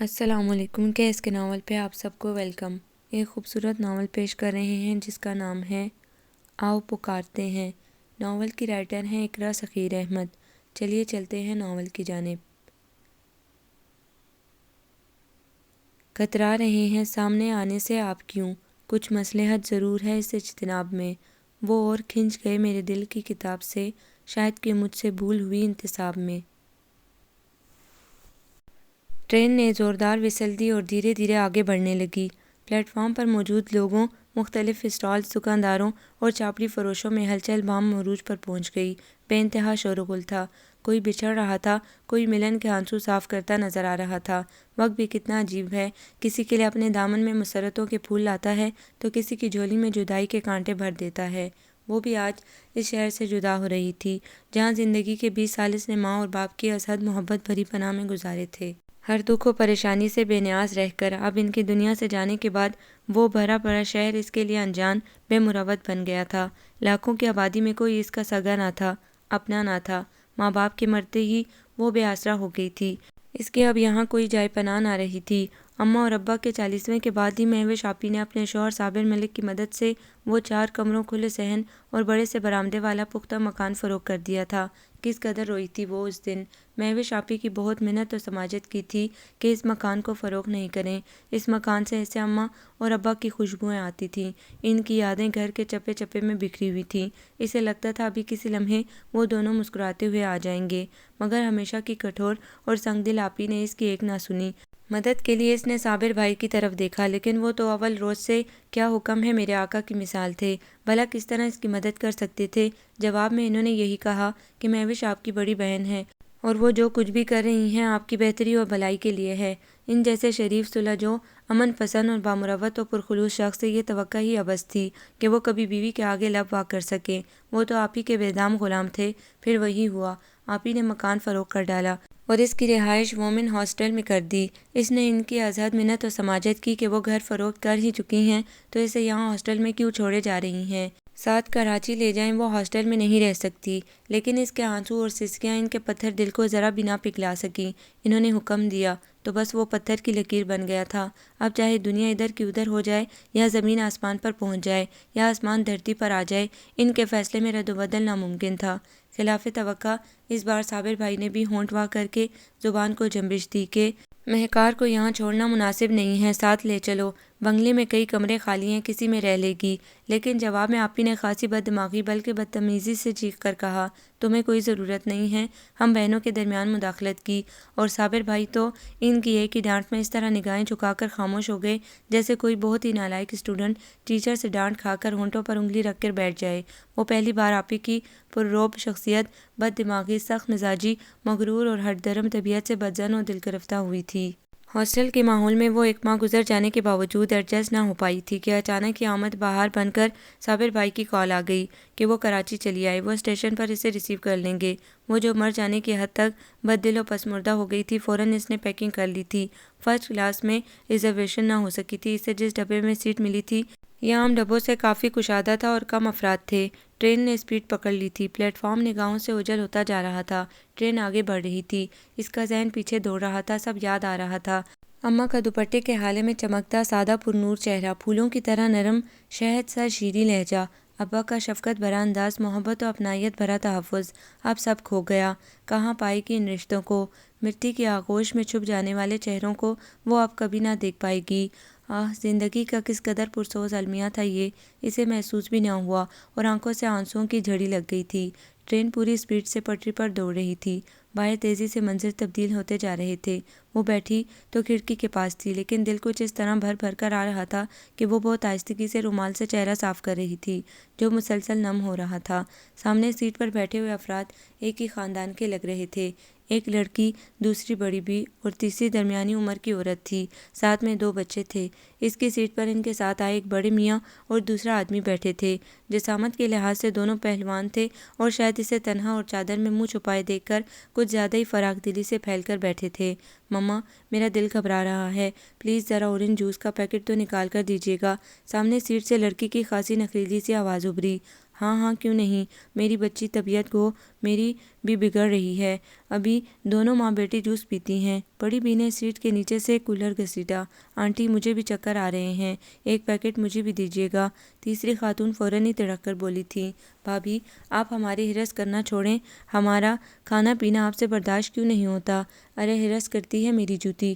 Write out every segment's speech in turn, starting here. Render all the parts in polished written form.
السلام علیکم۔ کیس کے ناول پہ آپ سب کو ویلکم۔ ایک خوبصورت ناول پیش کر رہے ہیں جس کا نام ہے آؤ پکارتے ہیں۔ ناول کی رائٹر ہیں اقرا سخیر احمد۔ چلیے چلتے ہیں ناول کی جانب۔ کترا رہے ہیں سامنے آنے سے آپ کیوں، کچھ مصلحت ضرور ہے اس اجتناب میں۔ وہ اور کھنچ گئے میرے دل کی کتاب سے، شاید کہ مجھ سے بھول ہوئی انتساب میں۔ ٹرین نے زوردار وسل دی اور دھیرے دھیرے آگے بڑھنے لگی۔ پلیٹ فارم پر موجود لوگوں، مختلف اسٹالز، دکانداروں اور چاپڑی فروشوں میں ہلچل بام عروج پر پہنچ گئی۔ بے انتہا شور و غل تھا۔ کوئی بچھڑ رہا تھا، کوئی ملن کے آنسو صاف کرتا نظر آ رہا تھا۔ وقت بھی کتنا عجیب ہے، کسی کے لیے اپنے دامن میں مسرتوں کے پھول لاتا ہے تو کسی کی جھولی میں جدائی کے کانٹے بھر دیتا ہے۔ وہ بھی آج اس شہر سے جدا ہو رہی تھی جہاں زندگی کے 20 سال اس نے ماں اور باپ کی ازحد محبت بھری پناہ میں گزارے تھے۔ ہر دکھ و پریشانی سے بے نیاز رہ کر اب ان کی دنیا سے جانے کے بعد وہ بھرا پڑا شہر اس کے لیے انجان، بے مروت بن گیا تھا۔ لاکھوں کی آبادی میں کوئی اس کا سگا نہ تھا، اپنا نہ تھا۔ ماں باپ کے مرتے ہی وہ بے آسرا ہو گئی تھی۔ اس کے اب یہاں کوئی جائے پناہ نہ رہی تھی۔ اماں اور ابا کے 40ویں کے بعد ہی مہوش آپی نے اپنے شوہر صابر ملک کی مدد سے وہ 4 کمروں، کھلے صحن اور بڑے سے برآمدے والا پختہ مکان فروخت کر دیا تھا۔ کس قدر روئی تھی وہ اس دن۔ مہوش آپی کی بہت محنت اور سماجت کی تھی کہ اس مکان کو فروخت نہیں کریں۔ اس مکان سے ایسے اماں اور ابا کی خوشبوئیں آتی تھیں، ان کی یادیں گھر کے چپے چپے میں بکھری ہوئی تھیں۔ اسے لگتا تھا ابھی کسی لمحے وہ دونوں مسکراتے ہوئے آ جائیں گے، مگر ہمیشہ کی کٹھور اور سنگ دل آپی نے اس کی ایک نہ سنی۔ مدد کے لیے اس نے صابر بھائی کی طرف دیکھا، لیکن وہ تو اول روز سے کیا حکم ہے میرے آقا کی مثال تھے، بھلا کس طرح اس کی مدد کر سکتے تھے۔ جواب میں انہوں نے یہی کہا کہ مہوش آپ کی بڑی بہن ہے اور وہ جو کچھ بھی کر رہی ہیں آپ کی بہتری اور بھلائی کے لیے ہے۔ ان جیسے شریف سلجھ و امن پسند اور بامروت و پرخلوص شخص سے یہ توقع ہی عبث تھی کہ وہ کبھی بیوی کے آگے لب وا کر سکیں۔ وہ تو آپ ہی کے بے دام غلام تھے۔ پھر وہی ہوا، آپ ہی نے مکان فروخت کر ڈالا اور اس کی رہائش وومن ہاسٹل میں کر دی۔ اس نے ان کی ازحد منت اور سماجت کی کہ وہ گھر فروخت کر ہی چکی ہیں تو اسے یہاں ہاسٹل میں کیوں چھوڑے جا رہی ہیں۔ ساتھ کراچی لے جائیں، وہ ہاسٹل میں نہیں رہ سکتی۔ لیکن اس کے آنسو اور سسکیاں ان کے پتھر دل کو ذرا بھی نہ پگھلا سکیں۔ انہوں نے حکم دیا تو بس وہ پتھر کی لکیر بن گیا تھا۔ اب چاہے دنیا ادھر کی ادھر ہو جائے یا زمین آسمان پر پہنچ جائے یا آسمان دھرتی پر آ جائے، ان کے فیصلے میں رد و بدل ناممکن تھا۔ خلاف توقع اس بار صابر بھائی نے بھی ہونٹ وا کر کے زبان کو جنبش دی کہ مہکار کو یہاں چھوڑنا مناسب نہیں ہے، ساتھ لے چلو۔ بنگلے میں کئی کمرے خالی ہیں، کسی میں رہ لے گی۔ لیکن جواب میں آپی نے خاصی بد دماغی بلکہ بدتمیزی سے چیخ کر کہا، تمہیں کوئی ضرورت نہیں ہے ہم بہنوں کے درمیان مداخلت کی۔ اور صابر بھائی تو ان کی ایک ہی ڈانٹ میں اس طرح نگاہیں جھکا کر خاموش ہو گئے جیسے کوئی بہت ہی نالائق اسٹوڈنٹ ٹیچر سے ڈانٹ کھا کر ہونٹوں پر انگلی رکھ کر بیٹھ جائے۔ وہ پہلی بار آپی کی پررعب شخصیت، بد دماغی، سخت مزاجی، مغرور اور ہٹ درم طبیعت سے بدظن و دل گرفتہ ہوئی تھی۔ ہاسٹل کے ماحول میں وہ ایک ماہ گزر جانے کے باوجود ایڈجسٹ نہ ہو پائی تھی کہ اچانک ہی آمد بہار بن کر صابر بھائی کی کال آ گئی کہ وہ کراچی چلی آئے، وہ اسٹیشن پر اسے ریسیو کر لیں گے۔ وہ جو مر جانے کی حد تک بد دل و پسماردہ ہو گئی تھی، فوراً اس نے پیکنگ کر لی تھی۔ فرسٹ کلاس میں ریزرویشن نہ ہو سکی تھی، اسے جس ڈبے میں سیٹ ملی تھی یہ عام ڈبوں سے کافی کشادہ تھا اور کم افراد تھے۔ ٹرین نے اسپیڈ پکڑ لی تھی، پلیٹ فارم نگاہوں سے اوجھل ہوتا جا رہا تھا۔ ٹرین آگے بڑھ رہی تھی، اس کا ذہن پیچھے دوڑ رہا تھا، سب یاد آ رہا تھا۔ اماں کا دوپٹے کے حالے میں چمکتا سادہ پرنور چہرہ، پھولوں کی طرح نرم شہد سا شیریں لہجہ، ابا کا شفقت بھرا انداز، محبت و اپنائیت بھرا تحفظ۔ اب سب کھو گیا، کہاں پائے گی ان رشتوں کو؟ مٹی کی آغوش میں چھپ جانے والے چہروں کو وہ اب کبھی نہ دیکھ پائے گی۔ زندگی کا کس قدر پرسوز المیہ تھا یہ، اسے محسوس بھی نہ ہوا اور آنکھوں سے آنسوؤں کی جھڑی لگ گئی تھی۔ ٹرین پوری اسپیڈ سے پٹری پر دوڑ رہی تھی، باہر تیزی سے منظر تبدیل ہوتے جا رہے تھے۔ وہ بیٹھی تو کھڑکی کے پاس تھی، لیکن دل کچھ اس طرح بھر بھر کر آ رہا تھا کہ وہ بہت آہستگی سے رومال سے چہرہ صاف کر رہی تھی جو مسلسل نم ہو رہا تھا۔ سامنے سیٹ پر بیٹھے ہوئے افراد ایک ہی خاندان کے لگ رہے تھے، ایک لڑکی، دوسری بڑی بھی اور تیسری درمیانی عمر کی عورت تھی، ساتھ میں 2 بچے تھے۔ اس کی سیٹ پر ان کے ساتھ آئے ایک بڑے میاں اور دوسرا آدمی بیٹھے تھے۔ جسامت کے لحاظ سے دونوں پہلوان تھے اور شاید اسے تنہا اور چادر میں منہ چھپائے دیکھ کر کچھ زیادہ ہی فراخ دلی سے پھیل کر بیٹھے تھے۔ مما، میرا دل گھبرا رہا ہے، پلیز ذرا اورنج جوس کا پیکٹ تو نکال کر دیجیے گا۔ سامنے سیٹ سے لڑکی کی خاصی نخریلی سی آواز ابھری۔ ہاں ہاں کیوں نہیں، میری بچی طبیعت کو میری بھی بگڑ رہی ہے۔ ابھی دونوں ماں بیٹی جوس پیتی ہیں۔ بڑی بی نے سیٹ کے نیچے سے کولر گھسیٹا۔ آنٹی مجھے بھی چکر آ رہے ہیں، ایک پیکٹ مجھے بھی دیجیے گا۔ تیسری خاتون فوراً ہی تڑک کر بولی تھی، بھابھی آپ ہماری ہرس کرنا چھوڑیں، ہمارا کھانا پینا آپ سے برداشت کیوں نہیں ہوتا؟ ارے ہرس کرتی ہے میری جوتی؟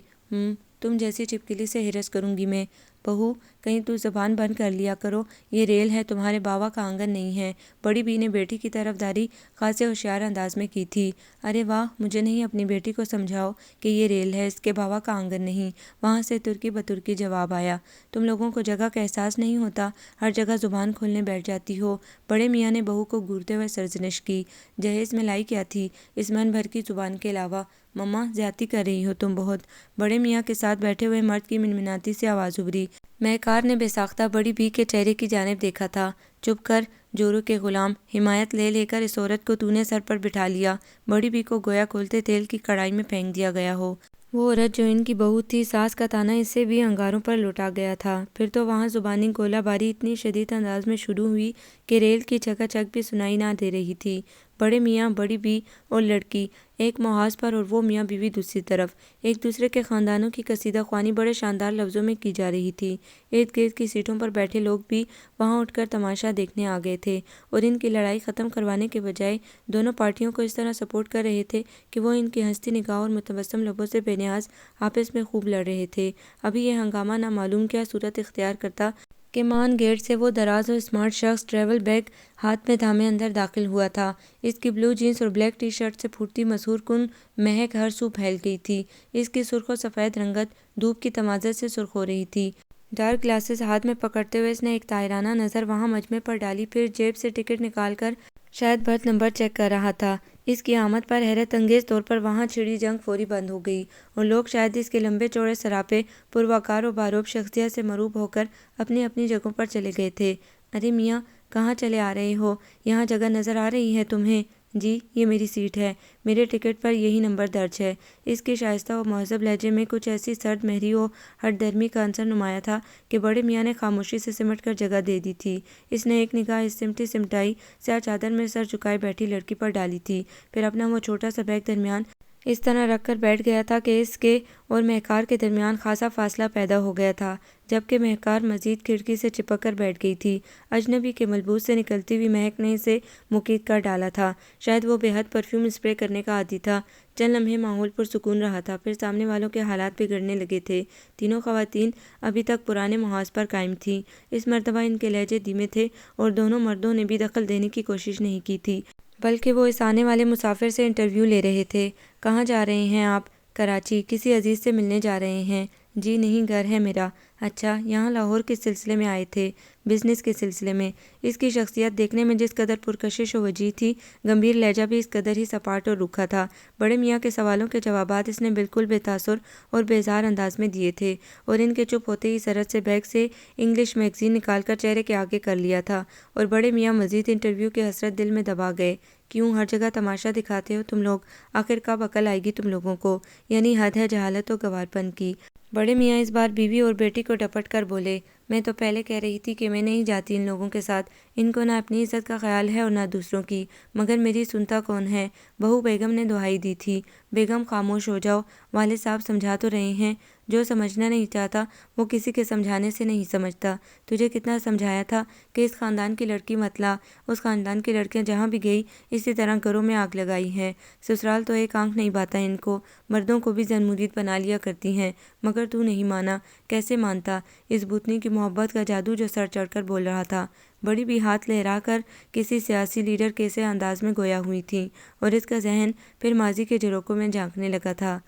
تم جیسی چھپکلی سے ہرس کروں گی میں؟ بہو کہیں تو زبان بند کر لیا کرو، یہ ریل ہے، تمہارے باوا کا آنگن نہیں ہے۔ بڑی بی نے بیٹی کی طرفداری خاصے ہوشیار انداز میں کی تھی۔ ارے واہ، مجھے نہیں، اپنی بیٹی کو سمجھاؤ کہ یہ ریل ہے، اس کے باوا کا آنگن نہیں۔ وہاں سے ترکی بترکی جواب آیا، تم لوگوں کو جگہ کا احساس نہیں ہوتا، ہر جگہ زبان کھولنے بیٹھ جاتی ہو۔ بڑے میاں نے بہو کو گھورتے ہوئے سرزنش کی، جہیز میں لائی کیا تھی اس من بھر کی زبان کے علاوہ؟ مما زیادتی کر رہی ہو تم بہت۔ بڑے میاں کے ساتھ بیٹھے ہوئے مرد کی منمناتی سی آواز ابھری۔ مہکار نے بے ساختہ بڑی بی کے چہرے کی جانب دیکھا تھا۔ چپ کر جورو کے غلام، حمایت لے لے کر اس عورت کو تو نے سر پر بٹھا لیا۔ بڑی بی کو گویا کھولتے تیل کی کڑائی میں پھینک دیا گیا ہو۔ وہ عورت جو ان کی بہو تھی، ساس کا طعنہ اس سے بھی انگاروں پر لوٹا گیا تھا۔ پھر تو وہاں زبانی گولہ باری اتنی شدید انداز میں شروع ہوئی کہ ریل کی چکا چک بھی سنائی نہ دے رہی تھی۔ بڑے میاں، بڑی بی اور لڑکی ایک محاذ پر اور وہ میاں بیوی دوسری طرف، ایک دوسرے کے خاندانوں کی قصیدہ خوانی بڑے شاندار لفظوں میں کی جا رہی تھی۔ ارد گرد کی سیٹوں پر بیٹھے لوگ بھی وہاں اٹھ کر تماشا دیکھنے آ گئے تھے اور ان کی لڑائی ختم کروانے کے بجائے دونوں پارٹیوں کو اس طرح سپورٹ کر رہے تھے کہ وہ ان کی ہنستی نگاہوں اور متبسم لبوں سے بے نیاز آپس میں خوب لڑ رہے تھے۔ ابھی یہ ہنگامہ نہ معلوم کیا صورت اختیار کرتا کہ مان گیٹ سے وہ دراز اور اسمارٹ شخص ٹریول بیگ ہاتھ میں تھامے اندر داخل ہوا تھا۔ اس کی بلو جینس اور بلیک ٹی شرٹ سے پھوٹتی مسحور کن مہک ہر سو پھیل گئی تھی۔ اس کی سرخ و سفید رنگت دھوپ کی تمازت سے سرخ ہو رہی تھی۔ ڈارک گلاسز ہاتھ میں پکڑتے ہوئے اس نے ایک طائرانہ نظر وہاں مجمع پر ڈالی، پھر جیب سے ٹکٹ نکال کر شاید برتھ نمبر چیک کر رہا تھا۔ اس کی آمد پر حیرت انگیز طور پر وہاں چھڑی جنگ فوری بند ہو گئی اور لوگ شاید اس کے لمبے چوڑے سراپے پروقار و باروب شخصیت سے مرعوب ہو کر اپنی اپنی جگہوں پر چلے گئے تھے۔ ارے میاں کہاں چلے آ رہے ہو؟ یہاں جگہ نظر آ رہی ہے تمہیں؟ جی یہ میری سیٹ ہے، میرے ٹکٹ پر یہی نمبر درج ہے۔ اس کے شائستہ و مہذب لہجے میں کچھ ایسی سرد مہری و ہٹ درمی کا عنصر نمایاں تھا کہ بڑے میاں نے خاموشی سے سمٹ کر جگہ دے دی تھی۔ اس نے ایک نگاہ اس سمٹی سمٹائی سیاہ چادر میں سر جھکائے بیٹھی لڑکی پر ڈالی تھی، پھر اپنا وہ چھوٹا سا بیگ درمیان اس طرح رکھ کر بیٹھ گیا تھا کہ اس کے اور مہکار کے درمیان خاصا فاصلہ پیدا ہو گیا تھا، جبکہ مہکار مزید کھڑکی سے چپک کر بیٹھ گئی تھی۔ اجنبی کے ملبوس سے نکلتی ہوئی مہک نے اسے مقید کر ڈالا تھا، شاید وہ بے حد پرفیوم اسپرے کرنے کا عادی تھا۔ چند لمحے ماحول پرسکون رہا تھا، پھر سامنے والوں کے حالات بگڑنے لگے تھے۔ تینوں خواتین ابھی تک پرانے محاذ پر قائم تھیں۔ اس مرتبہ ان کے لہجے دھیمے تھے اور دونوں مردوں نے بھی دخل دینے کی کوشش نہیں کی تھی، بلکہ وہ اس آنے والے مسافر سے انٹرویو لے رہے تھے۔ کہاں جا رہے ہیں آپ؟ کراچی، کسی عزیز سے ملنے جا رہے ہیں؟ جی نہیں، گھر ہے میرا۔ اچھا، یہاں لاہور کس سلسلے میں آئے تھے؟ بزنس کے سلسلے میں۔ اس کی شخصیت دیکھنے میں جس قدر پرکشش و وجیح تھی، گمبھیر لہجہ بھی اس قدر ہی سپاٹ اور رکھا تھا۔ بڑے میاں کے سوالوں کے جوابات اس نے بالکل بے تاثر اور بیزار انداز میں دیے تھے اور ان کے چپ ہوتے ہی سرحد سے بیگ سے انگلش میگزین نکال کر چہرے کے آگے کر لیا تھا، اور بڑے میاں مزید انٹرویو کی حسرت دل میں دبا گئے۔ کیوں ہر جگہ تماشا دکھاتے ہو تم لوگ؟ آخر کب عقل آئے گی تم لوگوں کو؟ یعنی حد ہے جہالت و گنوارپن کی۔ بڑے میاں اس بار بیوی اور بیٹی کو ڈپٹ کر بولے، میں تو پہلے کہہ رہی تھی کہ میں نہیں جاتی ان لوگوں کے ساتھ، ان کو نہ اپنی عزت کا خیال ہے اور نہ دوسروں کی، مگر میری سنتا کون ہے؟ بہو بیگم نے دہائی دی تھی۔ بیگم خاموش ہو جاؤ، والد صاحب سمجھا تو رہے ہیں۔ جو سمجھنا نہیں چاہتا وہ کسی کے سمجھانے سے نہیں سمجھتا۔ تجھے کتنا سمجھایا تھا کہ اس خاندان کی لڑکی مت لا، اس خاندان کی لڑکیاں جہاں بھی گئی اسی طرح گھروں میں آگ لگائی ہے۔ سسرال تو ایک آنکھ نہیں باتا ان کو، مردوں کو بھی زن مرید بنا لیا کرتی ہیں، مگر تو نہیں مانا۔ کیسے مانتا؟ اس بھوتنی کی محبت کا جادو جو سر چڑھ کر بول رہا تھا۔ بڑی بھی ہاتھ لہرا کر کسی سیاسی لیڈر کے سے انداز میں گویا ہوئی تھی اور اس کا ذہن پھر ماضی کے جھروکوں میں جھانکنے لگا تھا۔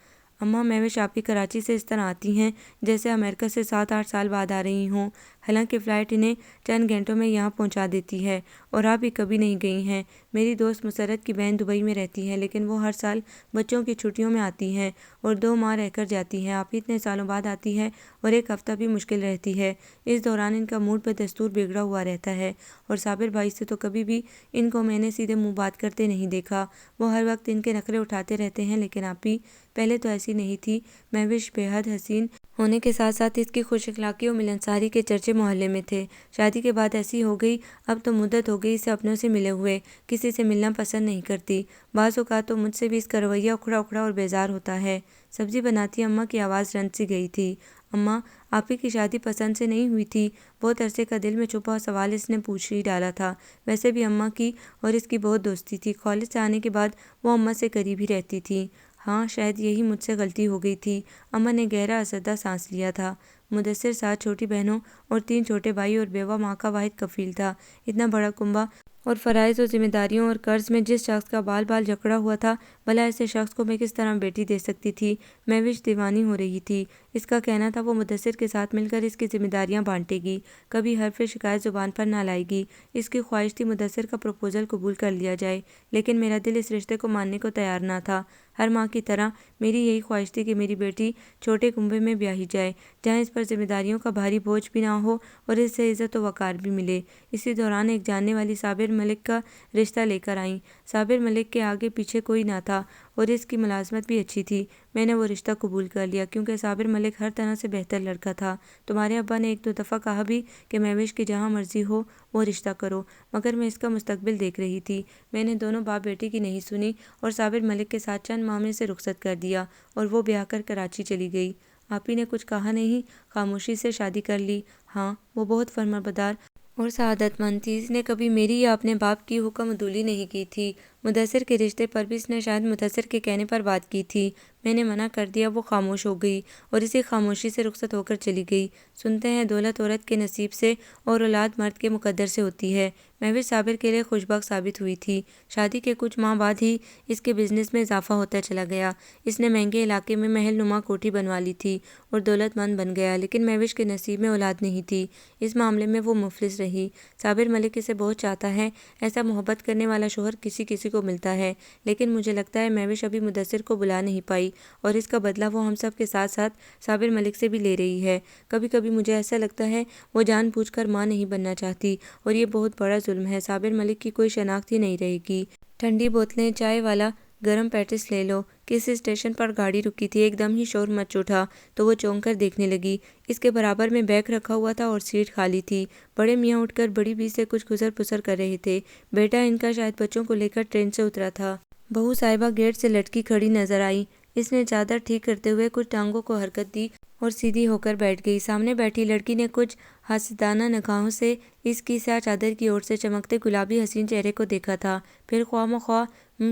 اماں مہوش آپ کی کراچی سے اس طرح آتی ہیں جیسے امریکہ سے 7-8 سال بعد آ رہی ہوں، حالانکہ فلائٹ انہیں چند گھنٹوں میں یہاں پہنچا دیتی ہے، اور آپ بھی کبھی نہیں گئی ہیں۔ میری دوست مسرت کی بہن دبئی میں رہتی ہے، لیکن وہ ہر سال بچوں کی چھٹیوں میں آتی ہیں اور 2 ماہ رہ کر جاتی ہے۔ آپ ہی اتنے سالوں بعد آتی ہے اور ایک ہفتہ بھی مشکل رہتی ہے۔ اس دوران ان کا موڈ بدستور بگڑا ہوا رہتا ہے، اور صابر بھائی سے تو کبھی بھی ان کو میں نے سیدھے منہ بات کرتے نہیں دیکھا۔ وہ ہر وقت ان کے نخرے اٹھاتے رہتے ہیں، لیکن آپ ہی پہلے تو ایسی نہیں تھی۔ مہوش بے حد حسین ہونے کے ساتھ ساتھ اس کی خوش اخلاقی و ملنساری کے چرچے محلے میں تھے۔ شادی کے بعد ایسی ہو گئی، اب تو مدت ہو گئی اسے اپنوں سے ملے ہوئے کسی سے ملنا پسند نہیں کرتی۔ بعض اوقات تو مجھ سے بھی اس کا رویہ اکھڑا اکھڑا اور بیزار ہوتا ہے۔ سبزی بناتی اماں کی آواز رنج سی گئی تھی۔ اماں، آپی کی شادی پسند سے نہیں ہوئی تھی؟ بہت عرصے کا دل میں چھپا سوال اس نے پوچھ ہی ڈالا تھا۔ ویسے بھی اماں کی اور اس کی بہت دوستی تھی۔ کالج سے آنے کے بعد وہ اماں سے قریب ہی رہتی تھی۔ ہاں، شاید یہی مجھ سے غلطی ہو گئی تھی۔ اماں نے گہرا اسدہ سانس لیا تھا۔ مدثر 7 چھوٹی بہنوں اور 3 چھوٹے بھائی اور بیوہ ماں کا واحد کفیل تھا۔ اتنا بڑا کنبہ اور فرائض و ذمہ داریوں اور قرض میں جس شخص کا بال بال جکڑا ہوا تھا، بھلا ایسے شخص کو میں کس طرح بیٹی دے سکتی تھی؟ مہوش دیوانی ہو رہی تھی۔ اس کا کہنا تھا وہ مدثر کے ساتھ مل کر اس کی ذمہ داریاں بانٹے گی، کبھی حرف شکایت زبان پر نہ لائے گی۔ اس کی خواہش تھی مدثر کا پروپوزل قبول کر لیا جائے، لیکن میرا دل اس رشتے کو ماننے کو تیار نہ تھا۔ ہر ماں کی طرح میری یہی خواہش تھی کہ میری بیٹی چھوٹے کنبے میں بیاہی جائے، جہاں اس پر ذمہ داریوں کا بھاری بوجھ بھی نہ ہو اور اس سے عزت و وقار بھی ملے۔ اسی دوران ایک جاننے والی صابر ملک کا رشتہ لے کر آئیں۔ صابر ملک کے آگے پیچھے کوئی نہ تھا اور اس کی ملازمت بھی اچھی تھی۔ میں نے وہ رشتہ قبول کر لیا کیونکہ صابر ملک ہر طرح سے بہتر لڑکا تھا۔ تمہارے ابا نے 1-2 دفعہ کہا بھی کہ مہوش کی جہاں مرضی ہو وہ رشتہ کرو، مگر میں اس کا مستقبل دیکھ رہی تھی۔ میں نے دونوں باپ بیٹی کی نہیں سنی اور صابر ملک کے ساتھ چند ماہ میں سے رخصت کر دیا اور وہ بیاہ کر کراچی چلی گئی۔ آپی نے کچھ کہا نہیں، خاموشی سے شادی کر لی۔ ہاں، وہ بہت فرمانبردار اور سعادت مند تھی۔ اس نے کبھی میری یا اپنے باپ کی حکم عدولی نہیں کی تھی۔ مدثر کے رشتے پر بھی اس نے شاید مدثر کے کہنے پر بات کی تھی۔ میں نے منع کر دیا، وہ خاموش ہو گئی اور اسی خاموشی سے رخصت ہو کر چلی گئی۔ سنتے ہیں دولت عورت کے نصیب سے اور اولاد مرد کے مقدر سے ہوتی ہے۔ مہوش صابر کے لیے خوشبخت ثابت ہوئی تھی۔ شادی کے کچھ ماہ بعد ہی اس کے بزنس میں اضافہ ہوتا چلا گیا۔ اس نے مہنگے علاقے میں محل نما کوٹھی بنوا لی تھی اور دولت مند بن گیا، لیکن مہوش کے نصیب میں اولاد نہیں تھی۔ اس معاملے میں وہ مفلس رہی۔ صابر ملک اسے بہت چاہتا ہے۔ ایسا محبت کرنے والا شوہر کسی کسی کو ملتا ہے، لیکن مجھے لگتا ہے مہوش ابھی مدثر کو بلا نہیں پائی اور اس کا بدلہ وہ ہم سب کے ساتھ ساتھ صابر ملک سے بھی لے رہی ہے۔ کبھی کبھی مجھے ایسا لگتا ہے وہ جان بوجھ کر ماں نہیں بننا چاہتی اور یہ بہت بڑا ظلم ہے۔ صابر ملک کی کوئی شناخت ہی نہیں رہے گی۔ ٹھنڈی بوتلیں، چائے والا، گرم پیٹس لے لو۔ کسی اسٹیشن پر گاڑی رکی تھی، ایک دم ہی شور مچ اٹھا تو وہ چونک کر دیکھنے لگی۔ اس کے برابر میں بیگ رکھا ہوا تھا اور سیٹ خالی تھی۔ بڑے میاں اٹھ کر بڑی بی سے کچھ گزر پسر کر رہے تھے۔ بیٹا ان کا شاید بچوں کو لے کر ٹرین سے اترا تھا۔ بہو صاحبہ گیٹ سے لٹکی کھڑی نظر آئی۔ اس نے چادر ٹھیک کرتے ہوئے کچھ ٹانگوں کو حرکت دی اور سیدھی ہو کر بیٹھ گئی۔ سامنے بیٹھی لڑکی نے کچھ حاسدانہ نگاہوں سے اس کی سیاہ چادر کی اوٹ سے چمکتے گلابی حسین چہرے کو دیکھا تھا، پھر خواہ مخواہ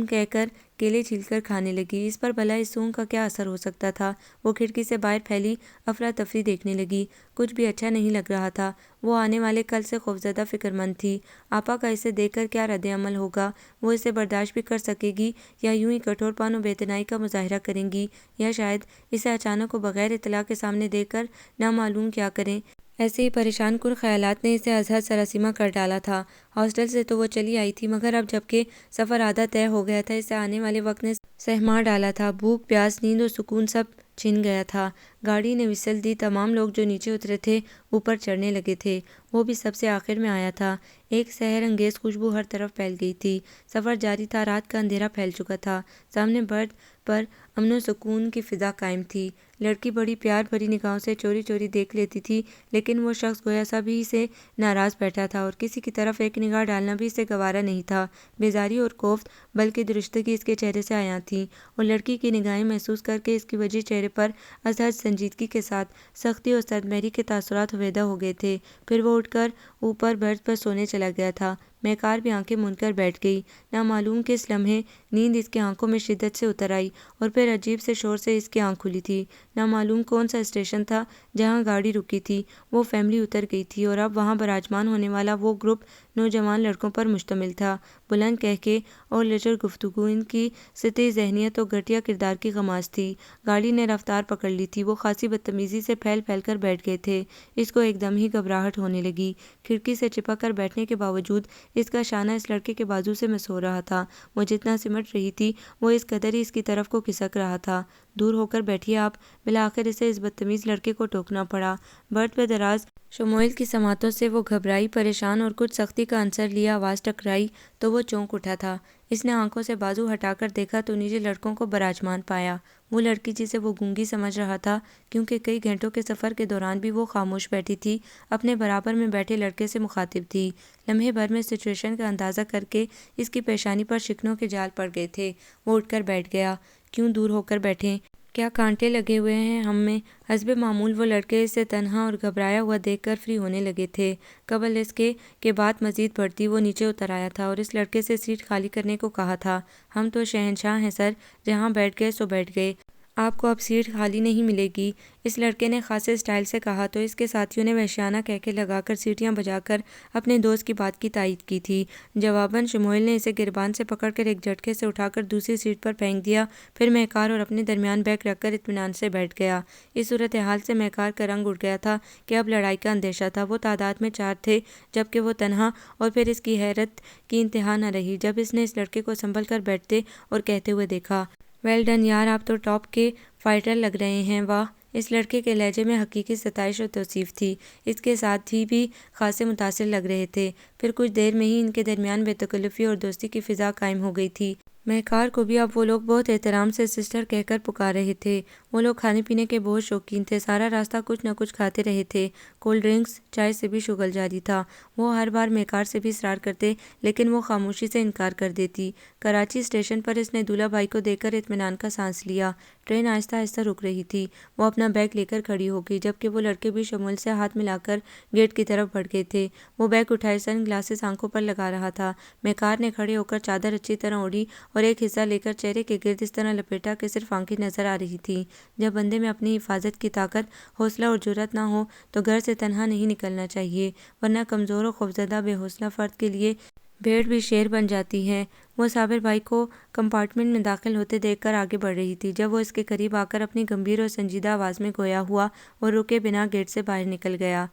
کہہ کر کیلے چھیل کر کھانے لگی۔ اس پر بھلا اس اونگ کا کیا اثر ہو سکتا تھا؟ وہ کھڑکی سے باہر پھیلی افراتفری دیکھنے لگی۔ کچھ بھی اچھا نہیں لگ رہا تھا۔ وہ آنے والے کل سے خوفزدہ فکر مند تھی۔ آپا کا اسے دیکھ کر کیا رد عمل ہوگا؟ وہ اسے برداشت بھی کر سکے گی یا یوں ہی کٹھور پن و بے اتنائی کا مظاہرہ کریں گی، یا شاید اسے اچانک و بغیر اطلاع کے سامنے دیکھ کر نامعلوم کیا کریں؟ ایسے ہی پریشان کن خیالات نے اسے از حد سراسیمہ کر ڈالا تھا۔ ہاسٹل سے تو وہ چلی آئی تھی، مگر اب جبکہ سفر آدھا طے ہو گیا تھا، اسے آنے والے وقت نے سہما ڈالا تھا۔ بھوک، پیاس، نیند و سکون سب چھن گیا تھا۔ گاڑی نے وسل دی۔ تمام لوگ جو نیچے اترے تھے اوپر چڑھنے لگے تھے۔ وہ بھی سب سے آخر میں آیا تھا۔ ایک سحر انگیز خوشبو ہر طرف پھیل گئی تھی۔ سفر جاری تھا، رات کا اندھیرا پھیل چکا تھا۔ سامنے برتھ پر امن و سکون کی فضا قائم تھی۔ لڑکی بڑی پیار بھری نگاہوں سے چوری چوری دیکھ لیتی تھی، لیکن وہ شخص گویا سب ہی سے ناراض بیٹھا تھا اور کسی کی طرف ایک نگاہ ڈالنا بھی اسے گوارا نہیں تھا۔ بیزاری اور کوفت بلکہ درشتگی اس کے چہرے سے عیاں تھی اور لڑکی کی نگاہیں محسوس کر کے اس کی وجہ چہرے پر از حد سنجیدگی کے ساتھ سختی اور سرد مہری کے تاثرات ہویدہ ہو گئے تھے۔ پھر وہ اٹھ کر اوپر برتھ پر سونے چلا گیا تھا۔ مہکار بھی آنکھیں موند کر بیٹھ گئی۔ نامعلوم کس لمحے نیند اس کی آنکھوں میں شدت سے اتر آئی اور پھر عجیب سے شور سے اس کی آنکھ کھلی تھی۔ نامعلوم کون سا اسٹیشن تھا جہاں گاڑی رکی تھی۔ وہ فیملی اتر گئی تھی اور اب وہاں براجمان ہونے والا وہ گروپ نوجوان لڑکوں پر مشتمل تھا۔ بلند کہکے اور لچر گفتگو ان کی سطحی ذہنیت و گھٹیا کردار کی غماز تھی۔ گاڑی نے رفتار پکڑ لی تھی۔ وہ خاصی بدتمیزی سے پھیل پھیل کر بیٹھ گئے تھے۔ اس کو ایک دم ہی گھبراہٹ ہونے لگی۔ کھڑکی سے چپک کر بیٹھنے کے باوجود اس کا شانہ اس لڑکے کے بازو سے مس ہو رہا تھا۔ وہ جتنا سمٹ رہی تھی وہ اس قدر ہی اس کی طرف کو کھسک رہا تھا۔ دور ہو کر بیٹھیے آپ۔ بالآخر اسے اس بدتمیز لڑکے کو ٹوکنا پڑا۔ برتھ پہ دراز شموئیل کی سماعتوں سے وہ گھبرائی، پریشان اور کچھ سختی کا عنصر لیے آواز ٹکرائی تو وہ چونک اٹھا تھا۔ اس نے آنکھوں سے بازو ہٹا کر دیکھا تو نیچے لڑکوں کو براجمان پایا۔ وہ لڑکی جسے وہ گونگی سمجھ رہا تھا کیونکہ کئی گھنٹوں کے سفر کے دوران بھی وہ خاموش بیٹھی تھی، اپنے برابر میں بیٹھے لڑکے سے مخاطب تھی۔ لمحے بھر میں سچویشن کا اندازہ کر کے اس کی پیشانی پر شکنوں کے جال پڑ گئے تھے۔ وہ اٹھ کر بیٹھ گیا۔ کیوں دور ہو کر بیٹھیں؟ کیا کانٹے لگے ہوئے ہیں ہم میں؟ حسب معمول وہ لڑکے اسے تنہا اور گھبرایا ہوا دیکھ کر فری ہونے لگے تھے۔ قبل اس کے کہ بات مزید بڑھتی وہ نیچے اتر آیا تھا اور اس لڑکے سے سیٹ خالی کرنے کو کہا تھا۔ ہم تو شہنشاہ ہیں سر، جہاں بیٹھ گئے سو بیٹھ گئے، آپ کو اب سیٹ خالی نہیں ملے گی، اس لڑکے نے خاصے اسٹائل سے کہا تو اس کے ساتھیوں نے وحشیانہ کہکے لگا کر سیٹیاں بجا کر اپنے دوست کی بات کی تائید کی تھی۔ جواباً شموئیل نے اسے گریبان سے پکڑ کر ایک جھٹکے سے اٹھا کر دوسری سیٹ پر پھینک دیا، پھر مہکار اور اپنے درمیان بیگ رکھ کر اطمینان سے بیٹھ گیا۔ اس صورتحال سے مہکار کا رنگ اٹھ گیا تھا کہ اب لڑائی کا اندیشہ تھا۔ وہ تعداد میں 4 تھے جبکہ وہ تنہا، اور پھر اس کی حیرت کی انتہا نہ رہی جب اس نے اس لڑکے کو سنبھل کر بیٹھتے اور کہتے ہوئے دیکھا، ویل ڈن یار، آپ تو ٹاپ کے فائٹر لگ رہے ہیں، واہ! اس لڑکے کے لہجے میں حقیقی ستائش اور توصیف تھی۔ اس کے ساتھی بھی خاصے متاثر لگ رہے تھے۔ پھر کچھ دیر میں ہی ان کے درمیان بے تکلفی اور دوستی کی فضا قائم ہو گئی تھی۔ مہکار کو بھی اب وہ لوگ بہت احترام سے سسٹر کہہ کر پکار رہے تھے۔ وہ لوگ کھانے پینے کے بہت شوقین تھے، سارا راستہ کچھ نہ کچھ کھاتے رہے تھے۔ کولڈ ڈرنکس، چائے سے بھی شغل جاری تھا۔ وہ ہر بار مہکار سے بھی اصرار کرتے لیکن وہ خاموشی سے انکار کر دیتی۔ کراچی اسٹیشن پر اس نے دولہا بھائی کو دیکھ کر اطمینان کا سانس لیا۔ ٹرین آہستہ آہستہ رک رہی تھی۔ وہ اپنا بیگ لے کر کھڑی ہو گئی جبکہ وہ لڑکے بھی شموئیل سے ہاتھ ملا کر گیٹ کی طرف بڑھ گئے تھے۔ وہ بیگ اٹھائے سن گلاسز آنکھوں پر لگا رہا تھا۔ مہکار نے کھڑے ہو کر چادر اچھی طرح اوڑھی اور ایک حصہ لے کر چہرے کے گرد اس طرح لپیٹا کہ صرف آنکھیں نظر آ رہی تھیں۔ جب بندے میں اپنی حفاظت کی طاقت، حوصلہ اور جرأت نہ ہو تو گھر سے تنہا نہیں نکلنا چاہیے، ورنہ کمزور اور خوفزدہ بے حوصلہ فرد کے لیے بھیڑ بھی شیر بن جاتی ہے۔ وہ صابر بھائی کو کمپارٹمنٹ میں داخل ہوتے دیکھ کر آگے بڑھ رہی تھی جب وہ اس کے قریب آ کر اپنی گمبھیر اور سنجیدہ آواز میں گویا ہوا اور رکے بنا گیٹ سے باہر نکل گیا۔